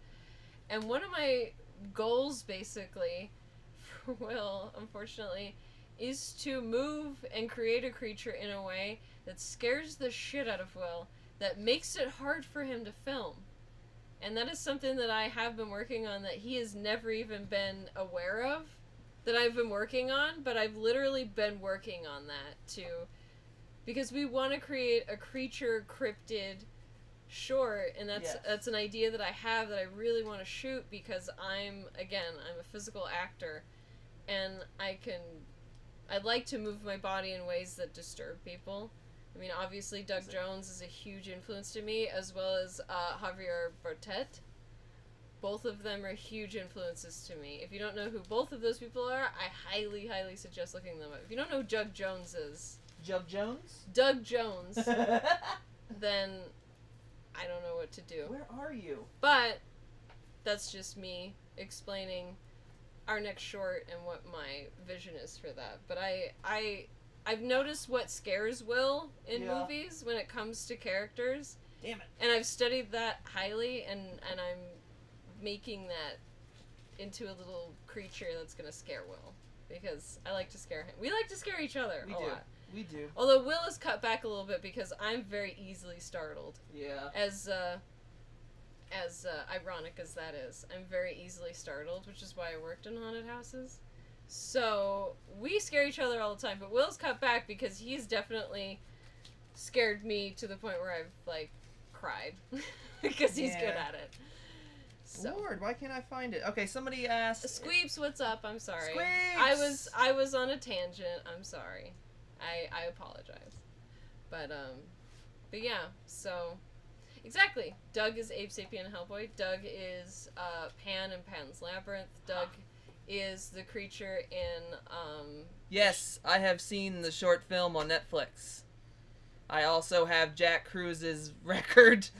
And one of my goals, basically, for Will, unfortunately, is to move and create a creature in a way that scares the shit out of Will, that makes it hard for him to film. And that is something that I have been working on that he has never even been aware of, that I've been working on, but I've literally been working on that too. Because we want to create a creature cryptid short, and that's an idea that I have that I really want to shoot because I'm a physical actor, and I'd like to move my body in ways that disturb people. I mean, obviously Doug Jones is a huge influence to me, as well as Javier Bardem. Both of them are huge influences to me. If you don't know who both of those people are, I highly, highly suggest looking them up. If you don't know who Doug Jones is... Doug Jones? Doug Jones. Then I don't know what to do. Where are you? But that's just me explaining our next short and what my vision is for that. But I've noticed what scares Will in movies when it comes to characters. Damn it. And I've studied that highly, and I'm making that into a little creature that's going to scare Will. Because I like to scare him. We like to scare each other a lot. We do. Although Will is cut back a little bit because I'm very easily startled. Yeah. As ironic as that is, I'm very easily startled, which is why I worked in haunted houses. So we scare each other all the time, but Will's cut back because he's definitely scared me to the point where I've cried because he's good at it. So. Lord, why can't I find it? Okay, somebody asked. Squeeps, what's up? I'm sorry. Squeeps! I was on a tangent. I'm sorry. I apologize. But yeah, so exactly. Doug is Abe Sapien Hellboy. Doug is Pan in Pan's Labyrinth. Doug is the creature in Yes, I have seen the short film on Netflix. I also have Jack Cruise's record.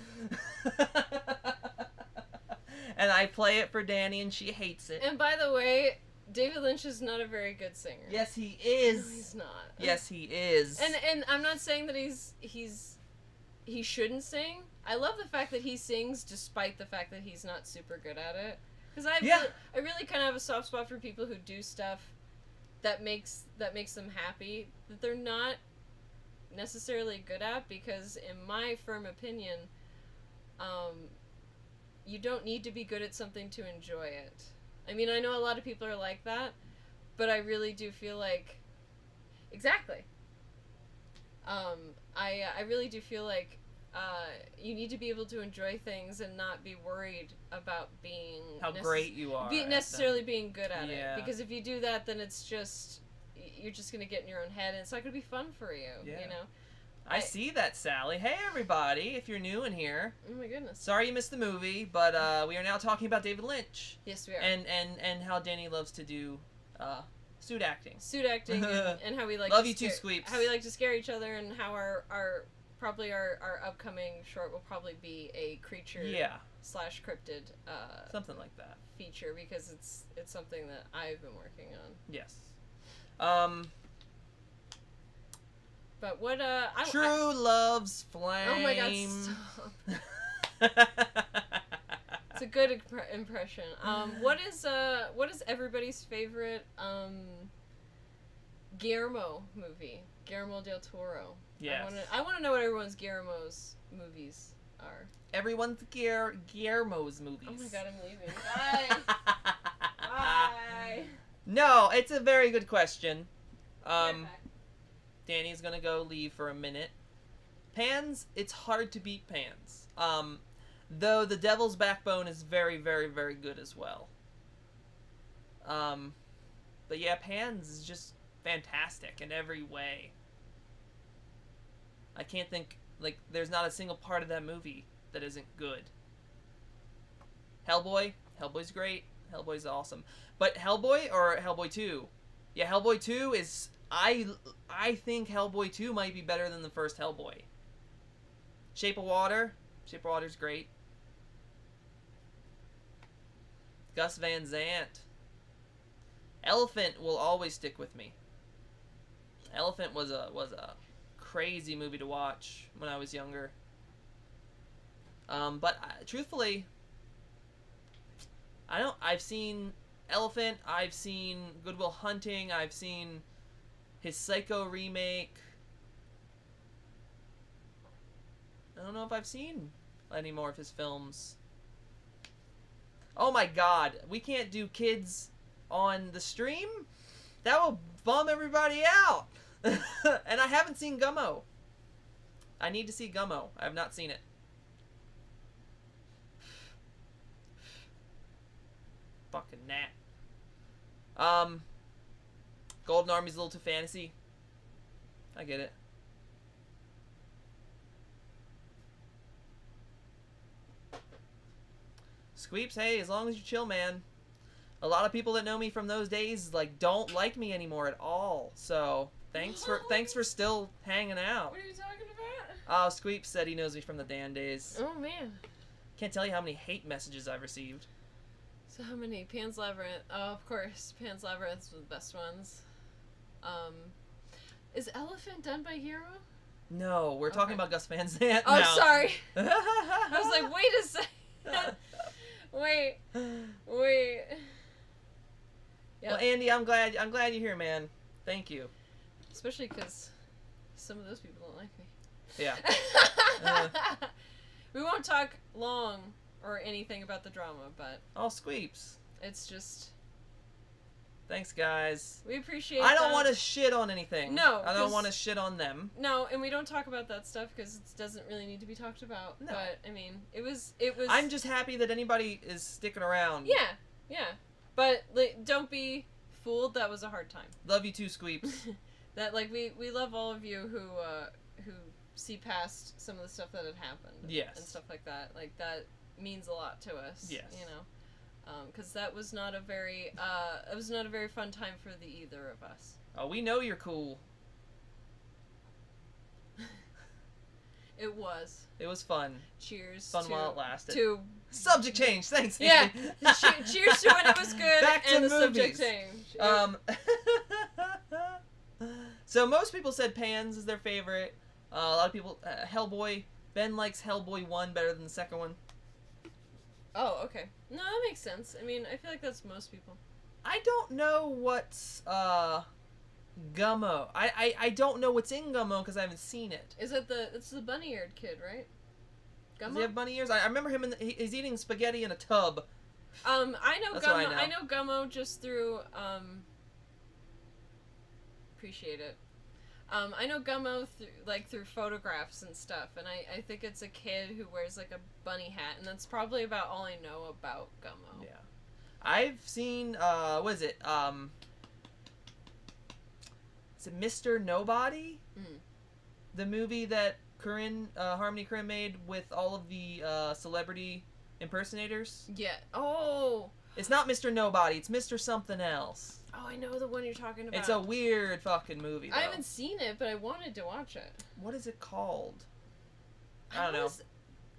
And I play it for Dani and she hates it. And by the way, David Lynch is not a very good singer. Yes, he is. No, he's not. Yes, he is. And I'm not saying that he shouldn't sing. I love the fact that he sings despite the fact that he's not super good at it. Because I really kind of have a soft spot for people who do stuff that makes them happy that they're not necessarily good at. Because in my firm opinion, you don't need to be good at something to enjoy it. I mean, I know a lot of people are like that, but I really do feel like... Exactly. I really do feel like you need to be able to enjoy things and not be worried about being... How great you are. Necessarily being good at Yeah. it. Because if you do that, then it's just... You're just going to get in your own head, and it's not going to be fun for you, Yeah. you know? I see that, Sally. Hey, everybody, if you're new in here. Oh my goodness. Sorry you missed the movie, but we are now talking about David Lynch. Yes, we are. And how Danny loves to do suit acting. Suit acting and how we like Love to you too, Squeeps. How we like to scare each other, and how our upcoming short will probably be a creature / cryptid something like that feature, because it's something that I've been working on. Yes. But what True Love's Flame. Oh my god, stop. It's a good impression. What is everybody's favorite Guillermo movie? Guillermo del Toro. Yes. I want to know what everyone's Guillermo's movies are. Everyone's Guillermo's movies. Oh my god, I'm leaving. Bye. Bye. No, it's a very good question. Get back. Danny's gonna go leave for a minute. Pans, it's hard to beat Pans. Though The Devil's Backbone is very, very, very good as well. But yeah, Pans is just fantastic in every way. I can't think, like, there's not a single part of that movie that isn't good. Hellboy's great. Hellboy's awesome. But Hellboy or Hellboy 2? Yeah, Hellboy 2 is... I think Hellboy 2 might be better than the first Hellboy. Shape of Water's great. Gus Van Sant. Elephant will always stick with me. Elephant was a crazy movie to watch when I was younger. But truthfully, I've seen Elephant, I've seen Good Will Hunting, I've seen his Psycho remake. I don't know if I've seen any more of his films. Oh my god, we can't do kids on the stream? That will bum everybody out! And I haven't seen Gummo. I need to see Gummo. I have not seen it. Fucking gnat. Golden Army's a little too fantasy. I get it. Squeeps, hey, as long as you chill, man. A lot of people that know me from those days, like, don't like me anymore at all. So, thanks for still hanging out. What are you talking about? Oh, Squeeps said he knows me from the Dan days. Oh man. Can't tell you how many hate messages I've received. So how many? Pan's Labyrinth. Oh, of course. Pan's Labyrinth's one of the best ones. Is Elephant done by Hero? No, we're talking Okay. about Gus Van Sant Oh, now. sorry. I was like, wait a second. Wait. Yeah. Well, Andy, I'm glad you're here, man. Thank you. Especially because some of those people don't like me. Yeah. We won't talk long or anything about the drama, but Oh, Squeeps. it's just... Thanks, guys. We appreciate I don't that. want to shit on anything. No, I don't 'cause- want to shit on them. No, and we don't talk about that stuff because it doesn't really need to be talked about. No. But, I mean, it was... I'm just happy that anybody is sticking around. Yeah. But don't be fooled. That was a hard time. Love you too, Squeeps. That, like, we love all of you who see past some of the stuff that had happened. Yes. And stuff like that. Like, that means a lot to us. Yes. You know? Because that was not a very fun time for the either of us. Oh, we know you're cool. It was. It was fun. Cheers. Fun to, while it lasted. To Subject change. Thanks, yeah. Andy. Cheers to when it was good Back to and the movies. subject change. So most people said Pans is their favorite. A lot of people Hellboy. Ben likes Hellboy 1 better than the second one. Oh, okay. No, that makes sense. I mean, I feel like that's most people. I don't know what's Gummo. I don't know what's in Gummo because I haven't seen it. It's the bunny-eared kid, right? Does he have bunny ears? I remember him he's eating spaghetti in a tub. I know That's Gummo. what I know. I know Gummo just through appreciate it. I know Gummo through photographs and stuff, and I think it's a kid who wears like a bunny hat, and that's probably about all I know about Gummo. Yeah. I've seen what is it? Is it Mr. Nobody? Mm. The movie that Harmony Korine made with all of the celebrity impersonators? Yeah. Oh. It's not Mr. Nobody, it's Mr. Something Else. Oh, I know the one you're talking about. It's a weird fucking movie, though. I haven't seen it, but I wanted to watch it. What is it called? I don't know.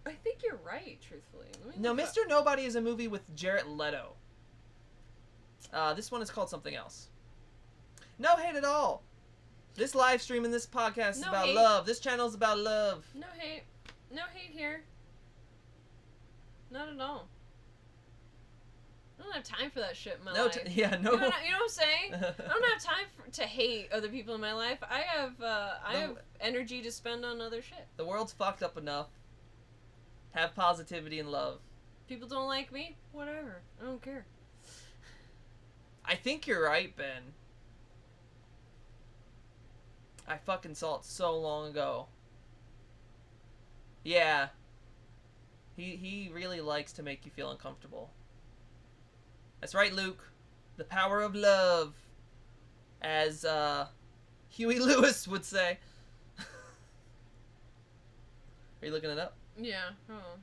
I think you're right, truthfully. Let me No, look Mr. Nobody is a movie with Jared Leto. This one is called something else. No hate at all. This live stream and this podcast is No about hate. love. This channel is about love. No hate. No hate here. Not at all. I don't have time for that shit in my life. Yeah, no. You know what I'm saying? I don't have time to hate other people in my life. I have energy to spend on other shit. The world's fucked up enough. Have positivity and love. People don't like me? Whatever. I don't care. I think you're right, Ben. I fucking saw it so long ago. Yeah. He really likes to make you feel uncomfortable. That's right, Luke. The power of love. As Huey Lewis would say. Are you looking it up? Yeah. Oh.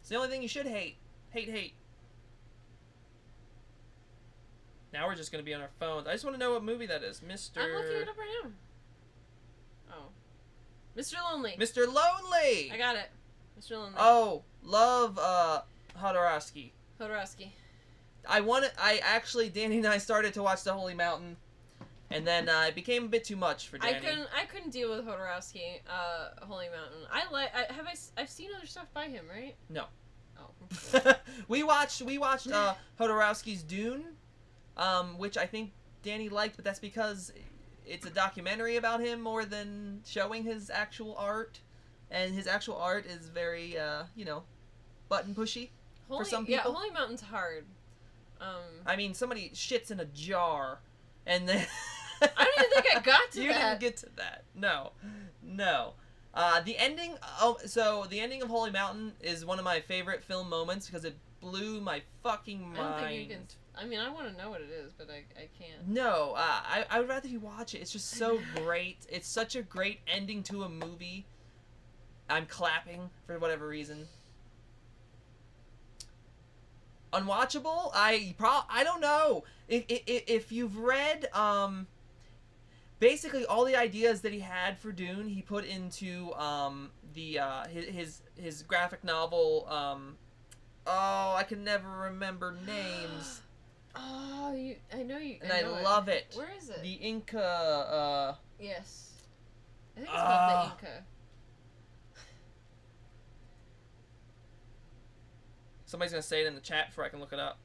It's the only thing you should hate. Hate. Now we're just gonna be on our phones. I just want to know what movie that is. Mr. I'm looking it up right now. Oh. Mr. Lonely. Mr. Lonely! I got it. Mr. Lonely. Oh, love Hodorowski. Hodorowski. Danny and I started to watch The Holy Mountain, and then it became a bit too much for Danny. I couldn't deal with Hodorowski, Holy Mountain. I've seen other stuff by him, right? No. Oh. we watched Hodorowski's Dune, which I think Danny liked, but that's because it's a documentary about him more than showing his actual art, and his actual art is very button pushy for some people. Yeah, Holy Mountain's hard. I mean, somebody shits in a jar, and then I don't even think I got to you that. didn't get to that. No. The ending. So the ending of Holy Mountain is one of my favorite film moments because it blew my fucking mind. I don't think you can. I mean, I want to know what it is, but I can't. No, I would rather you watch it. It's just so great. It's such a great ending to a movie. I'm clapping for whatever reason. Unwatchable? I don't know. If you've read basically all the ideas that he had for Dune, he put into his graphic novel. I can never remember names. Oh, I know you. And I love it. Where is it? The Inca. Yes. I think it's called the Inca. Somebody's gonna say it in the chat before I can look it up.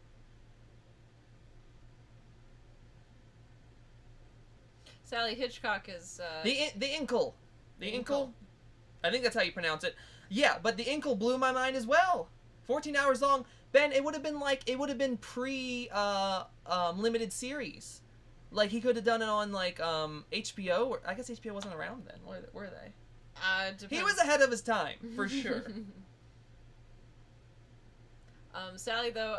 Sally Hitchcock is The Inkle. The Inkle? I think that's how you pronounce it. Yeah, but the Inkle blew my mind as well. 14 hours long. Ben, it would have been pre limited series. Like he could have done it on like HBO, or I guess HBO wasn't around then. Were they? depends. He was ahead of his time, for sure. Sally, though,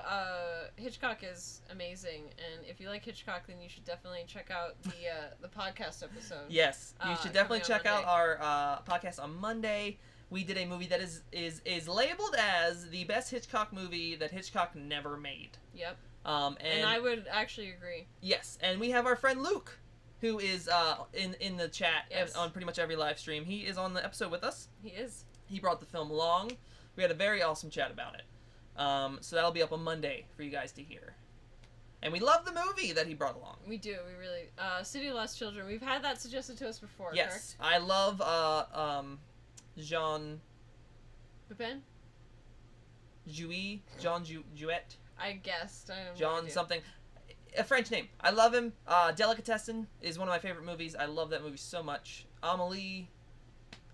Hitchcock is amazing, and if you like Hitchcock, then you should definitely check out the podcast episode. Yes, you should definitely coming on check out our podcast on Monday. We did a movie that is labeled as the best Hitchcock movie that Hitchcock never made. Yep. And I would actually agree. Yes, and we have our friend Luke, who is in the chat on pretty much every live stream. He is on the episode with us. He is. He brought the film along. We had a very awesome chat about it. So that'll be up on Monday for you guys to hear. And we love the movie that he brought along. We do. We really. City of Lost Children. We've had that suggested to us before. Yes, correct? I love Jean Pepin? Jouet. I guessed. I have no John idea. something. a French name. I love him. Delicatessen is one of my favorite movies. I love that movie so much. Amelie.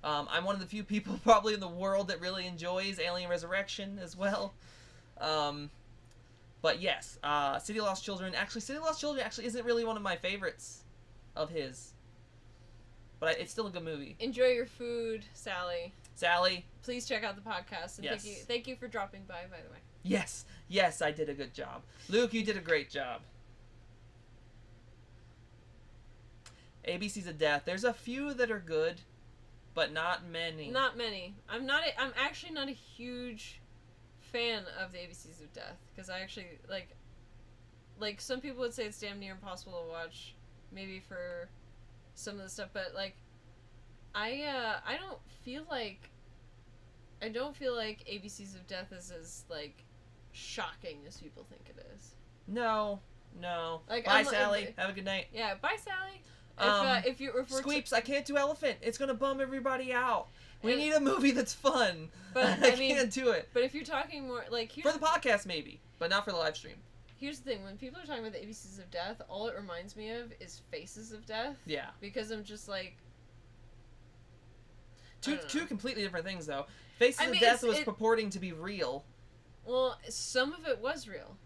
I'm one of the few people probably in the world that really enjoys Alien Resurrection as well. But yes, City of Lost Children. Actually, City of Lost Children actually isn't really one of my favorites of his. But it's still a good movie. Enjoy your food, Sally. Sally. Please check out the podcast. And Yes. thank you for dropping by the way. Yes. Yes, I did a good job. Luke, you did a great job. ABCs of Death. There's a few that are good, but not many. Not many. I'm actually not a huge fan of the ABCs of Death, because I actually like some people would say it's damn near impossible to watch, maybe for some of the stuff, but like I don't feel like ABCs of Death is as like shocking as people think it is. No. Like, Bye, Sally. Have a good night. Yeah, bye, Sally. If we're Squeeps, I can't do Elephant. It's gonna bum everybody out. We And- need a movie that's fun. But, I I mean- can't do it. But if you're talking more like For the podcast, maybe, but not for the live stream. here's the thing: when people are talking about the ABCs of Death, all it reminds me of is Faces of Death. Yeah. Because I'm just like, Two I don't know. completely different things, though. Faces I of mean, Death it's- was purporting to be real. well, some of it was real.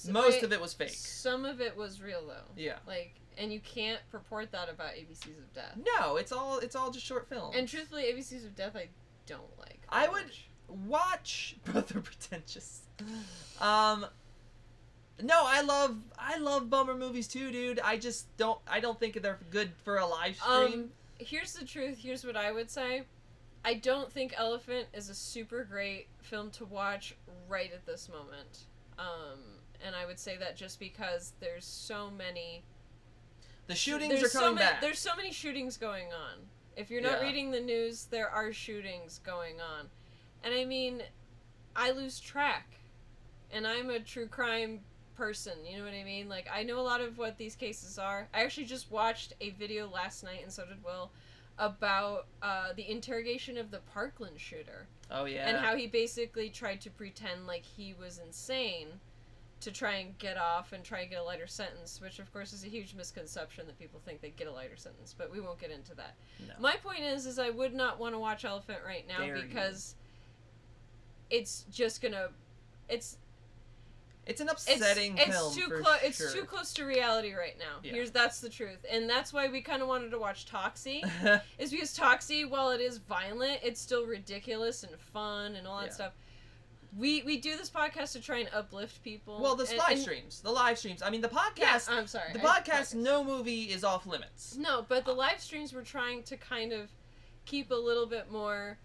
Most of it was fake. Some of it was real though. Yeah. Like, and you can't purport that about ABCs of Death. No, it's all just short film. And truthfully, ABCs of Death I don't like. I that would much. watch, but they're pretentious. No, I love bummer movies too, dude. I don't think they're good for a live stream. Here's the truth. Here's what I would say. I don't think Elephant is a super great film to watch right at this moment. And I would say that just because there's so many. The shootings are coming back. There's so many shootings going on. If you're not Yeah. reading the news, there are shootings going on. And I mean, I lose track. And I'm a true crime person, you know what I mean? Like, I know a lot of what these cases are. I actually just watched a video last night, and so did Will, about the interrogation of the Parkland shooter. Oh yeah. And how he basically tried to pretend like he was insane to try and get off and try and get a lighter sentence, which of course is a huge misconception that people think they get a lighter sentence, but we won't get into that. No. My point is I would not want to watch Elephant right now Dare you. because it's just gonna, it's an upsetting film. too for close. It's sure. too close to reality right now. Yeah. That's the truth, and that's why we kind of wanted to watch Toxie. Is because Toxie, while it is violent, it's still ridiculous and fun and all that Yeah. stuff. We do this podcast to try and uplift people. Well, the and- live and- streams. The live streams. I mean, the Yeah, podcast. I'm sorry. The I- podcast. No movie is off limits. No, but the live streams we're trying to kind of keep a little bit more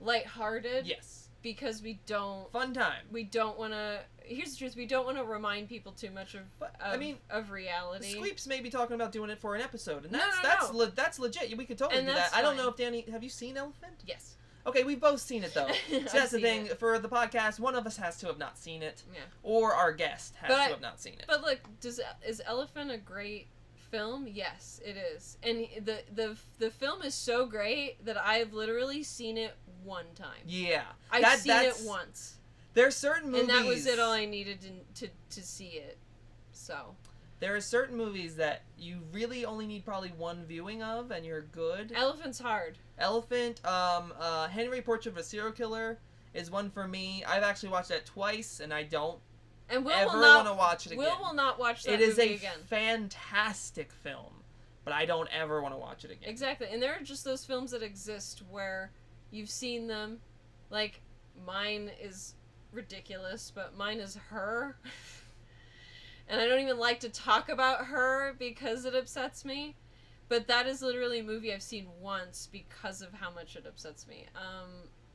lighthearted. Yes. Because we don't Fun time. want to. Here's the truth: we don't want to remind people too much of. But, of I mean, of reality. Squeeps may be talking about doing it for an episode, and No, that's no. that's legit. We could totally And do that's that. I don't fine. know if Danny, have you seen Elephant? Yes. Okay, we've both seen it though. So I've that's the seen thing it. for the podcast. One of us has to have not seen it, Yeah. or our guest has But to I- have not seen it. But look, is Elephant a great film? Yes, it is. And the film is so great that I've literally seen it one time. Yeah, I've seen it that's- once, There's certain movies, and that was it. All I needed to see it. So there are certain movies that you really only need probably one viewing of, and you're good. Elephant's hard. Elephant, Henry Portrait of a Serial Killer is one for me. I've actually watched that twice, and I don't And Will ever will not want to watch it again. Will will not watch that It is movie a again. fantastic film, but I don't ever want to watch it again. Exactly. And there are just those films that exist where you've seen them. Like, mine is ridiculous, but mine is Her. And I don't even like to talk about Her because it upsets me. But that is literally a movie I've seen once because of how much it upsets me.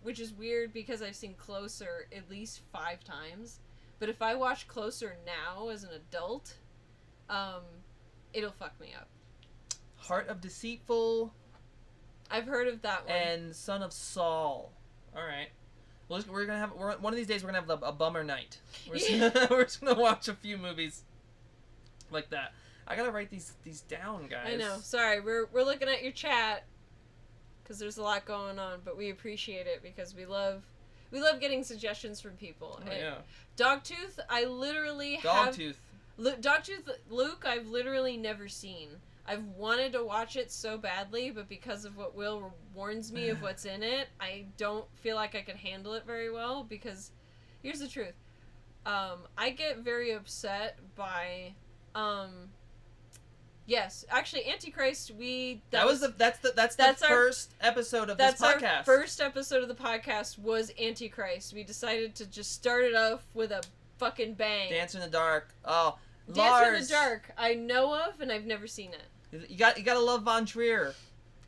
Which is weird because I've seen Closer at least 5 times. But if I watch Closer now as an adult, it'll fuck me up. Heart of Deceitful I've heard of that one. and Son of Saul. All right. We're gonna have one of these days. We're gonna have a bummer night. We're just gonna watch a few movies like that. I gotta write these down, guys. I know. Sorry, we're looking at your chat because there's a lot going on, but we appreciate it because we love getting suggestions from people. Oh, And yeah. Dogtooth, I literally have Dogtooth. Luke, I've literally never seen. I've wanted to watch it so badly, but because of what Will warns me of what's in it, I don't feel like I could handle it very well, because here's the truth. I get very upset by, yes, actually, Antichrist, that's the our first episode of this podcast. Our first episode of the podcast was Antichrist. We decided to just start it off with a fucking bang. Dancer in the Dark. Oh, Dancer Lars. in the Dark, I know of, and I've never seen it. You gotta love Von Trier.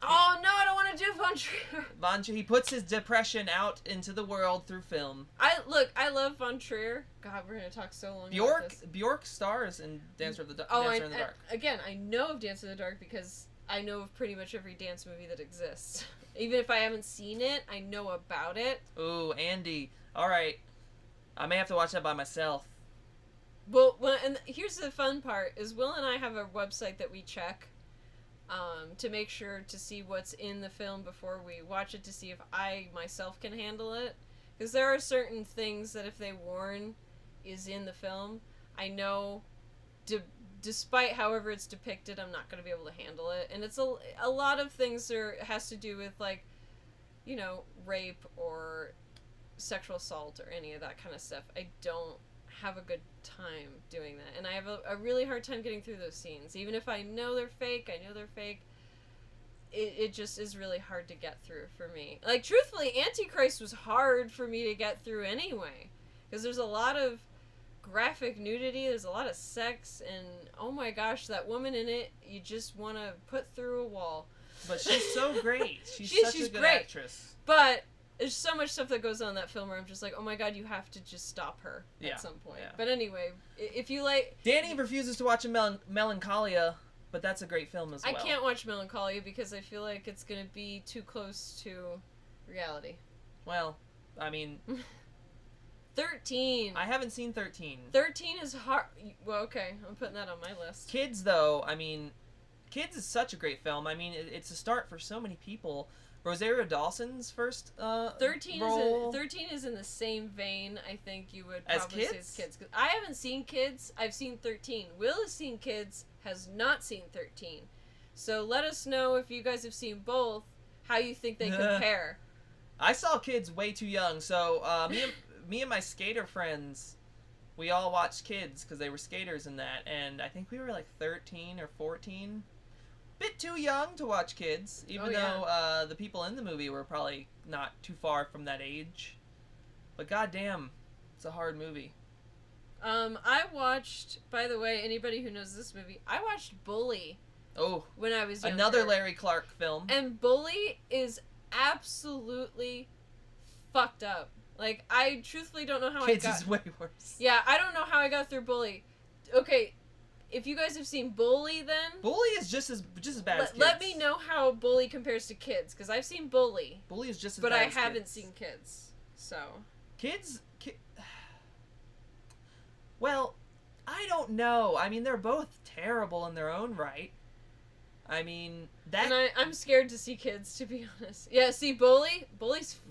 Oh no, I don't want to do Von Trier. Von Trier, he puts his depression out into the world through film. I love Von Trier. God, we're gonna talk so long about this. Bjork stars in Dancer in the Dark. Again, I know of Dancer in the Dark because I know of pretty much every dance movie that exists. Even if I haven't seen it, I know about it. Ooh, Andy. All right, I may have to watch that by myself. Well, and here's the fun part: is Will and I have a website that we check. To make sure to see what's in the film before we watch it, to see if I myself can handle it. Because there are certain things that if they warn is in the film, I know, despite however it's depicted, I'm not going to be able to handle it. And it's a lot of things has to do with, like, you know, rape or sexual assault or any of that kind of stuff. I don't have a good time doing that, and I have a really hard time getting through those scenes. Even if I know they're fake, it just is really hard to get through for me. Like, truthfully, Antichrist was hard for me to get through anyway, because there's a lot of graphic nudity, there's a lot of sex, and oh my gosh, that woman in it, you just want to put through a wall. But she's so great. She's such a good great. actress. But there's so much stuff that goes on in that film where I'm just like, oh my god, you have to just stop her at some point. Yeah. But anyway, if you like... Danny refuses to watch Melancholia, but that's a great film as well. I can't watch Melancholia because I feel like it's going to be too close to reality. Well, I mean... 13. I haven't seen 13. 13 is hard. Well, okay, I'm putting that on my list. Kids, though, I mean... Kids is such a great film. I mean, it's a start for so many people. Rosario Dawson's first 13 role. 13 is in the same vein, I think you would As probably Kids? say as Kids. I haven't seen Kids. I've seen 13. Will has seen Kids, has not seen 13. So let us know if you guys have seen both, how you think they compare. I saw Kids way too young, so me and my skater friends, we all watched Kids because they were skaters in that, and I think we were like 13 or 14. Bit too young to watch Kids, even though the people in the movie were probably not too far from that age. But goddamn, it's a hard movie. I watched, by the way, anybody who knows this movie, I watched Bully. Oh, when I was younger. Another Larry Clark film. And Bully is absolutely fucked up. Like, I truthfully don't know how Kids I got... is way worse. Yeah, I don't know how I got through Bully. Okay, if you guys have seen Bully, then... Bully is just as bad as Kids. Let me know how Bully compares to Kids, because I've seen Bully. Bully is just as bad as Kids. But I haven't seen Kids, so... Kids... Well, I don't know. I mean, they're both terrible in their own right. I mean, that... And I'm scared to see Kids, to be honest. Yeah, see, Bully's...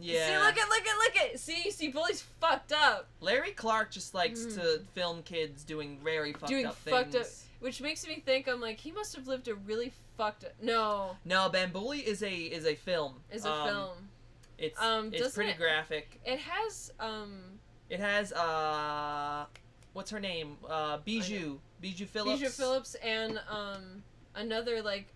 Yeah. See, look at... See, Bully's fucked up. Larry Clark just likes to film kids doing very fucked up things. Which makes me think, I'm like, he must have lived a really fucked up... No, Ben, Bully is a film. It's pretty graphic. It has, It has, what's her name? Bijou Phillips. Bijou Phillips and, another, like,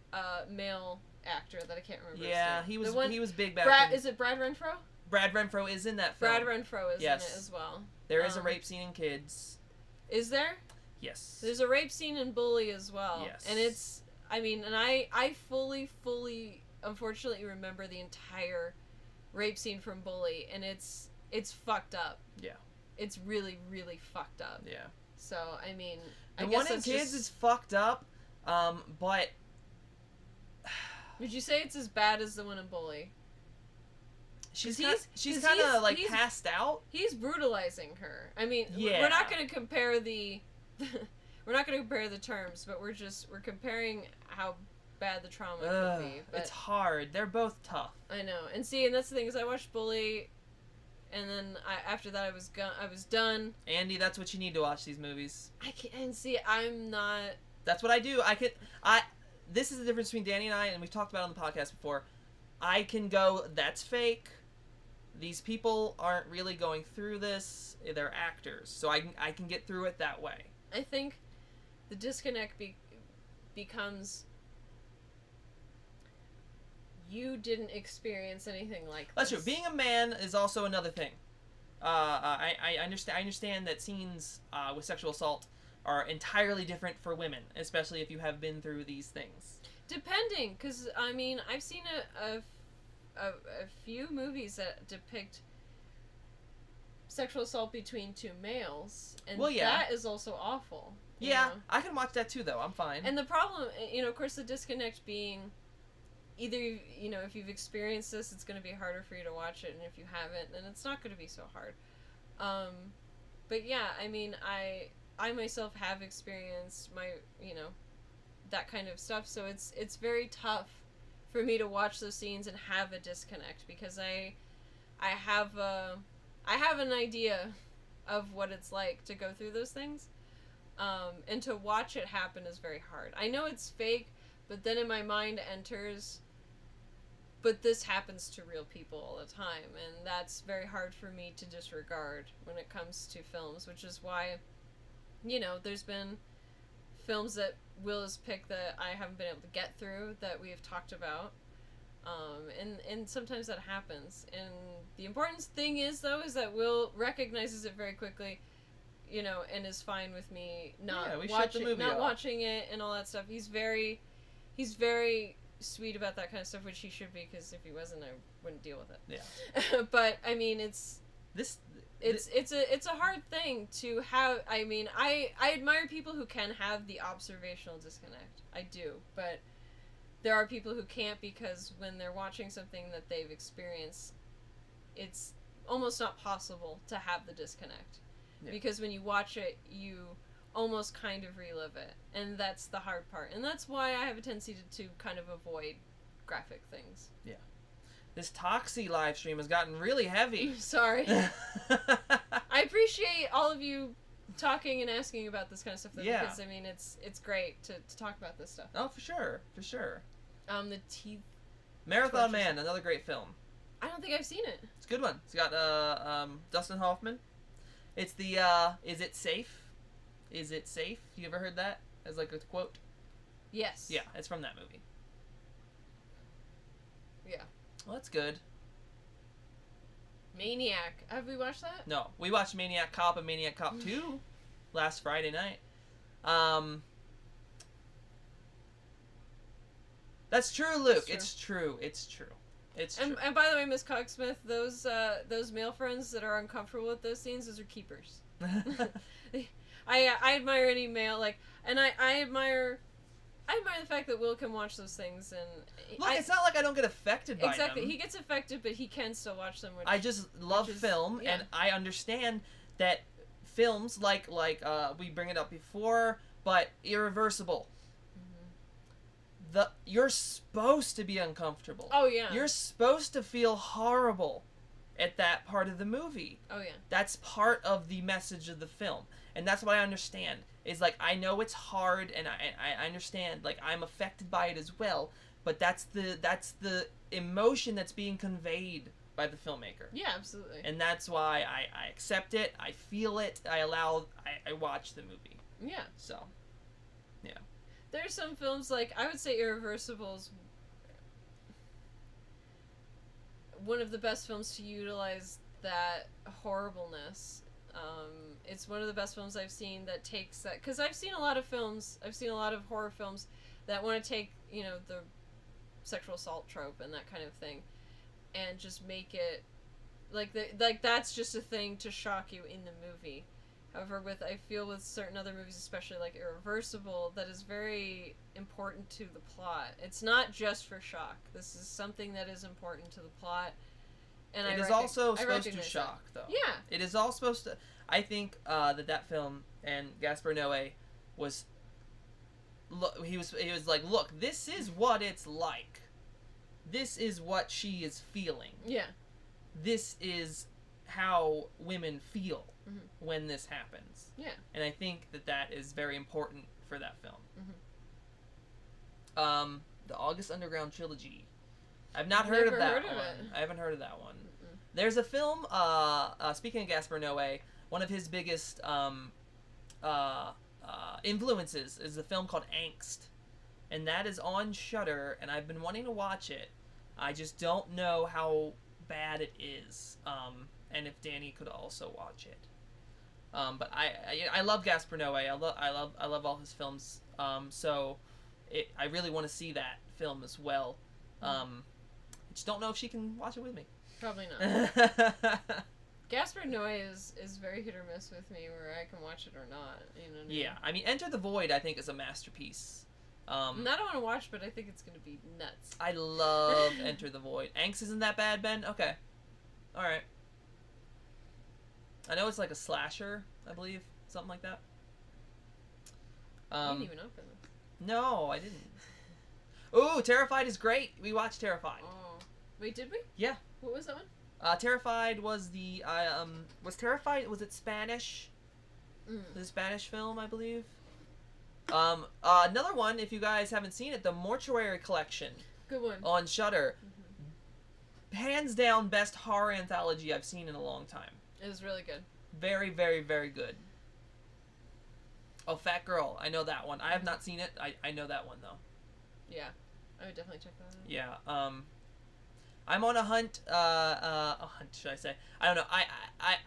male actor that I can't remember Yeah, his name. he was big back then. Is it Brad Renfro? Brad Renfro is in that film. Brad Renfro is in it as well. There is a rape scene in Kids. Is there? Yes. There's a rape scene in Bully as well. Yes. And it's, I mean, and I fully, unfortunately remember the entire rape scene from Bully, and it's fucked up. Yeah. It's really, really fucked up. Yeah. So, I mean, the one in Kids is fucked up, but... Would you say it's as bad as the one in Bully? She's kind of, like, passed out. He's brutalizing her. I mean, yeah. We're not going to compare the... we're not going to compare the terms, but we're comparing how bad the trauma could be. But it's hard. They're both tough. I know. And see, and that's the thing, is I watched Bully... and then after that I was done. Andy, that's what you need to watch these movies. I can't see. I'm not. That's what I do. This is the difference between Danny and I, and we've talked about it on the podcast before. I can go, that's fake. These people aren't really going through this. They're actors. So I can get through it that way. I think the disconnect becomes you didn't experience anything like this. That's true. Being a man is also another thing. I understand that scenes with sexual assault are entirely different for women, especially if you have been through these things. Depending, because, I mean, I've seen a few movies that depict sexual assault between two males, and that is also awful. Yeah, know? I can watch that too, though. I'm fine. And the problem, of course, the disconnect being either, if you've experienced this, it's going to be harder for you to watch it, and if you haven't, then it's not going to be so hard. But yeah, I mean, I myself have experienced that kind of stuff, so it's very tough for me to watch those scenes and have a disconnect, because I have an idea of what it's like to go through those things, and to watch it happen is very hard. I know it's fake, but then in my mind enters, but this happens to real people all the time, and that's very hard for me to disregard when it comes to films, which is why, there's been films that Will has picked that I haven't been able to get through that we have talked about, and sometimes that happens. And the important thing is that Will recognizes it very quickly, and is fine with me not watching it and all that stuff. He's very sweet about that kind of stuff, which he should be, because if he wasn't, I wouldn't deal with it. Yeah. But I mean, it's a hard thing to have. I mean, I admire people who can have the observational disconnect. I do, but there are people who can't, because when they're watching something that they've experienced, it's almost not possible to have the disconnect. Yeah. Because when you watch it, you almost kind of relive it, and that's the hard part, and that's why I have a tendency to kind of avoid graphic things. Yeah. This Toxie live stream has gotten really heavy. Sorry. I appreciate all of you talking and asking about this kind of stuff, though, because I mean it's great to talk about this stuff. Oh, for sure. The teeth. Marathon Man, another great film. I don't think I've seen it. It's a good one. It's got Dustin Hoffman. It's the Is It Safe? Is It Safe? You ever heard that as like a quote? Yes. Yeah, it's from that movie. Yeah. Well, that's good. Maniac. Have we watched that? No. We watched Maniac Cop and Maniac Cop 2 last Friday night. That's true, Luke. It's true. It's true. And by the way, Miss Cogsmith, those male friends that are uncomfortable with those scenes, those are keepers. I admire any male, and I admire the fact that Will can watch those things, and look, it's not like I don't get affected by them. Exactly, he gets affected, but he can still watch them. I just love film, and I understand that films like we bring it up before, but Irreversible. You're supposed to be uncomfortable. Oh yeah. You're supposed to feel horrible at that part of the movie. Oh yeah. That's part of the message of the film. And that's what I understand. Is I know it's hard, and I understand, I'm affected by it as well, but that's the emotion that's being conveyed by the filmmaker. Yeah, absolutely. And that's why I accept it, I feel it, I watch the movie. Yeah. So, yeah. There's some films, I would say Irreversible's one of the best films to utilize that horribleness. It's one of the best films I've seen that takes that, because I've seen a lot of horror films that want to take, the sexual assault trope and that kind of thing, and just make it that's just a thing to shock you in the movie. However, I feel with certain other movies, especially like Irreversible, that is very important to the plot. It's not just for shock. This is something that is important to the plot. And it is also supposed to shock, though. Yeah. It is all supposed to... I think that film, and Gaspar Noé was... He was like, look, this is what it's like. This is what she is feeling. Yeah. This is how women feel Mhm. when this happens. Yeah. And I think that is very important for that film. Mhm. The August Underground trilogy. I've not heard of Never that heard of one. it. I haven't heard of that one. Mm-mm. There's a film, speaking of Gaspar Noé, one of his biggest influences is a film called Angst. And that is on Shudder, and I've been wanting to watch it. I just don't know how bad it is, and if Danny could also watch it. But I love Gaspar Noé. I love all his films. I really want to see that film as well. I just don't know if she can watch it with me. Probably not. Gaspar Noé is very hit or miss with me, where I can watch it or not. You know what I mean? Yeah, I mean, Enter the Void, I think, is a masterpiece. I don't want to watch, but I think it's gonna be nuts. I love Enter the Void. Angst isn't that bad, Ben? Okay. Alright. I know it's like a slasher, I believe. Something like that. I didn't even open this. No, I didn't. Ooh, Terrified is great. We watched Terrified. Oh. Wait, did we? Yeah. What was that one? Terrified was the, was Terrified, was it Spanish? The Spanish film, I believe. Another one, if you guys haven't seen it, the Mortuary Collection Good one. on Shudder. Hands down, best horror anthology I've seen in a long time. It was really good. Very, very, very good. Oh, Fat Girl. I know that one. I have not seen it. I know that one, though. Yeah. I would definitely check that out. Yeah. I'm on a hunt. A hunt, should I say? I don't know.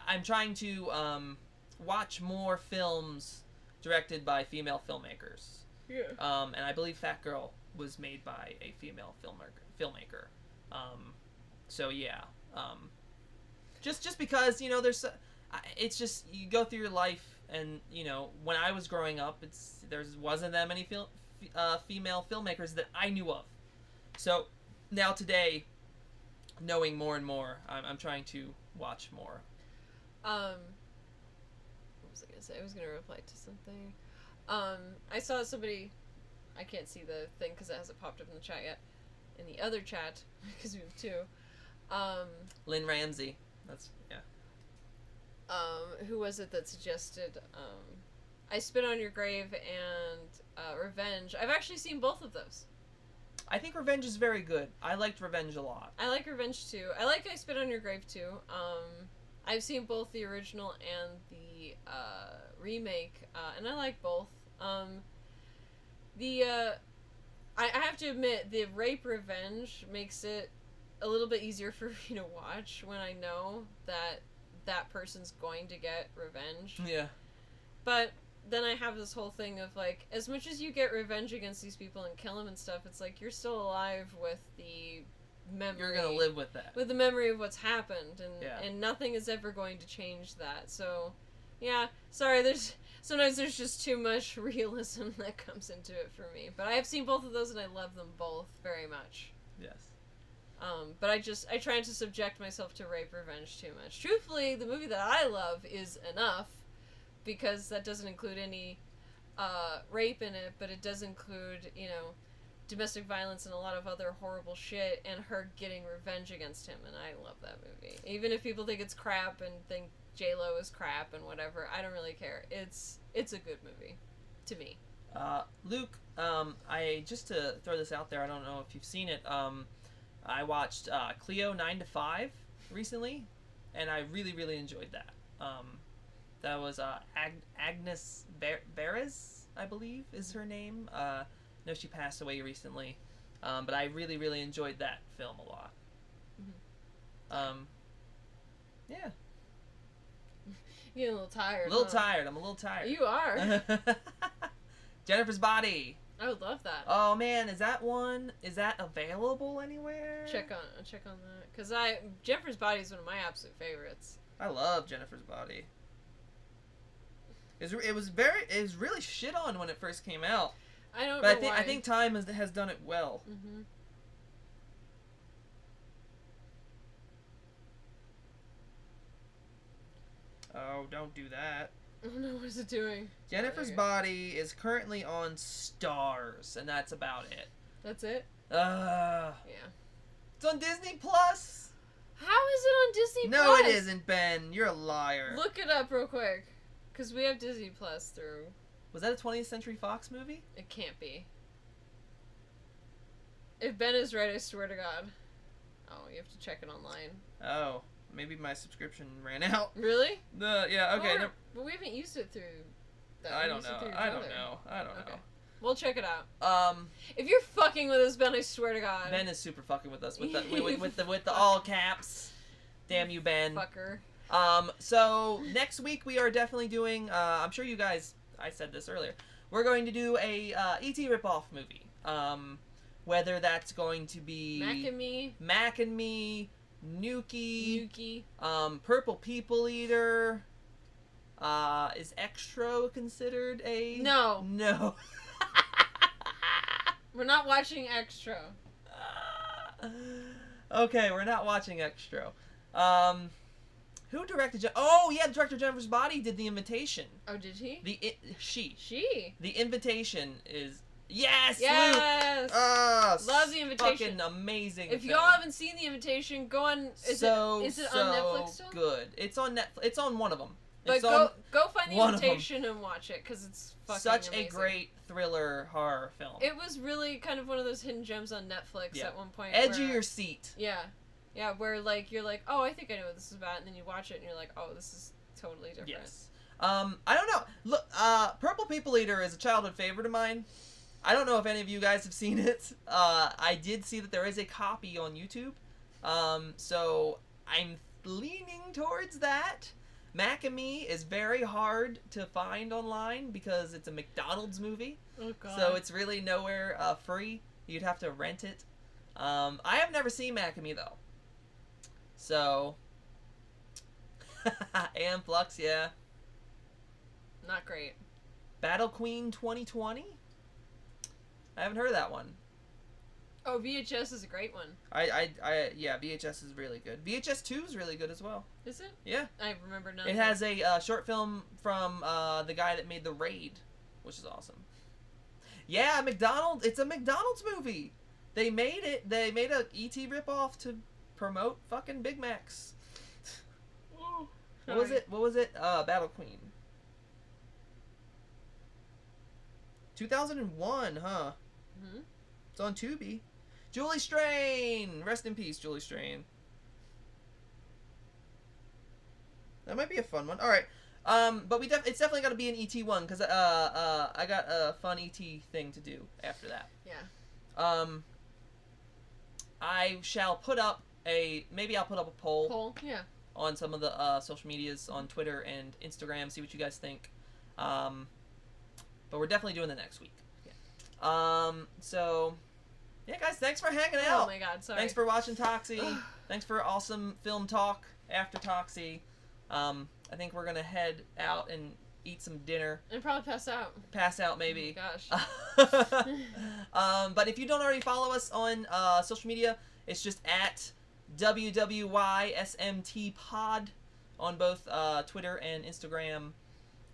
I'm trying to watch more films directed by female filmmakers. Yeah. And I believe Fat Girl was made by a female filmmaker. So yeah. Just because, you know, it's just, you go through your life, and, you know, when I was growing up, there wasn't that many female filmmakers that I knew of. So now today, knowing more and more, I'm trying to watch more. What was I gonna say? I was gonna reply to something. I saw somebody. I can't see the thing because it hasn't popped up in the chat yet. In the other chat, because we have two. Lynn Ramsey. That's, yeah. Who was it that suggested I Spit on Your Grave and Revenge? I've actually seen both of those. I think Revenge is very good. I liked Revenge a lot. I like Revenge too. I like I Spit on Your Grave too. I've seen both the original and the remake, and I like both. I have to admit, the rape revenge makes it a little bit easier for me to watch when I know that person's going to get revenge. Yeah. But then I have this whole thing of, like, as much as you get revenge against these people and kill them and stuff, it's like you're still alive with the memory. You're gonna live with that. With the memory of what's happened, Yeah. and nothing is ever going to change that. So, yeah, sorry, sometimes there's just too much realism that comes into it for me. But I have seen both of those, and I love them both very much. Yes. But I try not to subject myself to rape revenge too much. Truthfully, the movie that I love is Enough, because that doesn't include any rape in it, but it does include, you know, domestic violence and a lot of other horrible shit, and her getting revenge against him, and I love that movie. Even if people think it's crap and think J-Lo is crap and whatever, I don't really care. It's a good movie, to me. Luke, just to throw this out there, I don't know if you've seen it, I watched Cleo 9 to 5 recently, and I really, really enjoyed that. That was Agnes Beres, I believe, is her name. I know she passed away recently, but I really, really enjoyed that film a lot. Mm-hmm. Yeah. You're getting a little tired. A little huh? tired. I'm a little tired. You are. Jennifer's Body. I would love that. Oh man, is that available anywhere? Check on that, because Jennifer's Body is one of my absolute favorites. I love Jennifer's Body. It was really shit on when it first came out. I don't But know why. I think time has done it well. Mm-hmm. Oh, don't do that. I don't know what is it doing. Jennifer's Body is currently on Stars, and that's about it. That's it? Yeah. Yeah. It's on Disney Plus. How is it on Disney No, Plus? it isn't, Ben. You're a liar. Look it up real quick. Because we have Disney Plus through. Was that a 20th Century Fox movie? It can't be. If Ben is right, I swear to God. Oh, you have to check it online. Oh, maybe my subscription ran out. Really? Yeah, okay. Well, but we haven't used it through. I don't know. I don't know. We'll check it out. If you're fucking with us, Ben, I swear to God. Ben is super fucking with us with the all caps. Damn you, Ben. Fucker. So next week we are definitely doing. I'm sure you guys. I said this earlier. We're going to do a E.T. ripoff movie. Whether that's going to be Mac and Me, Nuki, Purple People Eater. Is Extra considered a No. We're not watching Extra. Okay, we're not watching Extra. Who directed? Oh yeah, the director of Jennifer's Body did The Invitation. Oh, did he? She. The Invitation is yes. Yes. Luke. Love The Invitation. Fucking amazing. If film. y'all haven't seen The Invitation, go on. Is it on Netflix still? Good. It's on Netflix. It's on one of them. But go find The Invitation and watch it because it's fucking such amazing. a great thriller horror film. It was really kind of one of those hidden gems on Netflix at one point. Edge of your seat. Yeah, where like you're like, oh, I think I know what this is about, and then you watch it and you're like, oh, this is totally different. Yes. I don't know. Look, Purple People Eater is a childhood favorite of mine. I don't know if any of you guys have seen it. I did see that there is a copy on YouTube. So I'm leaning towards that. Mac and Me is very hard to find online because it's a McDonald's movie. Oh God. So it's really nowhere free. You'd have to rent it. I have never seen Mac and Me though. So AM Flux, yeah. Not great. Battle Queen 2020? I haven't heard of that one. Oh, VHS is a great one. Yeah, VHS is really good. VHS 2 is really good as well. Is it? Yeah. I remember none. It has a short film from the guy that made The Raid, which is awesome. Yeah, McDonald's. It's a McDonald's movie. They made it. They made a E.T. ripoff to promote fucking Big Macs. What was it? What was it? Battle Queen. 2001, huh? Mm-hmm. It's on Tubi. Julie Strain! Rest in peace, Julie Strain. That might be a fun one. Alright. But it's definitely got to be an ET one, because I got a fun ET thing to do after that. Yeah. I shall put up maybe I'll put up a poll. Yeah. On some of the social medias, on Twitter and Instagram, see what you guys think. But we're definitely doing that next week. Yeah. So, yeah, guys, thanks for hanging out. Oh my God, sorry. Thanks for watching Toxie. Thanks for awesome film talk after Toxie. I think we're gonna head out and eat some dinner. And probably pass out. Pass out, maybe. Oh my gosh. But if you don't already follow us on social media, it's just at WWYSMTPod on both Twitter and Instagram.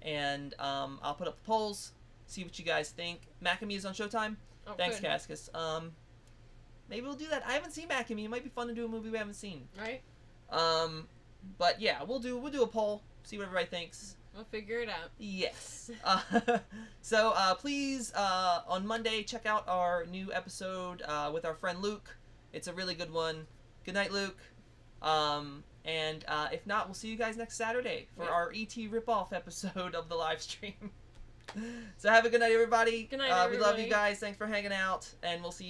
And I'll put up the polls, see what you guys think. Mac and Me is on Showtime. Oh, thanks, good. Cascus. Maybe we'll do that. I haven't seen Mac and Me. It might be fun to do a movie we haven't seen. Right. But yeah, we'll do a poll, see what everybody thinks. We'll figure it out. Yes. So please, on Monday, check out our new episode with our friend Luke. It's a really good one. Good night, Luke. And if not, we'll see you guys next Saturday for our E.T. ripoff episode of the live stream. So have a good night, everybody. Good night, everybody. We love you guys. Thanks for hanging out, and we'll see you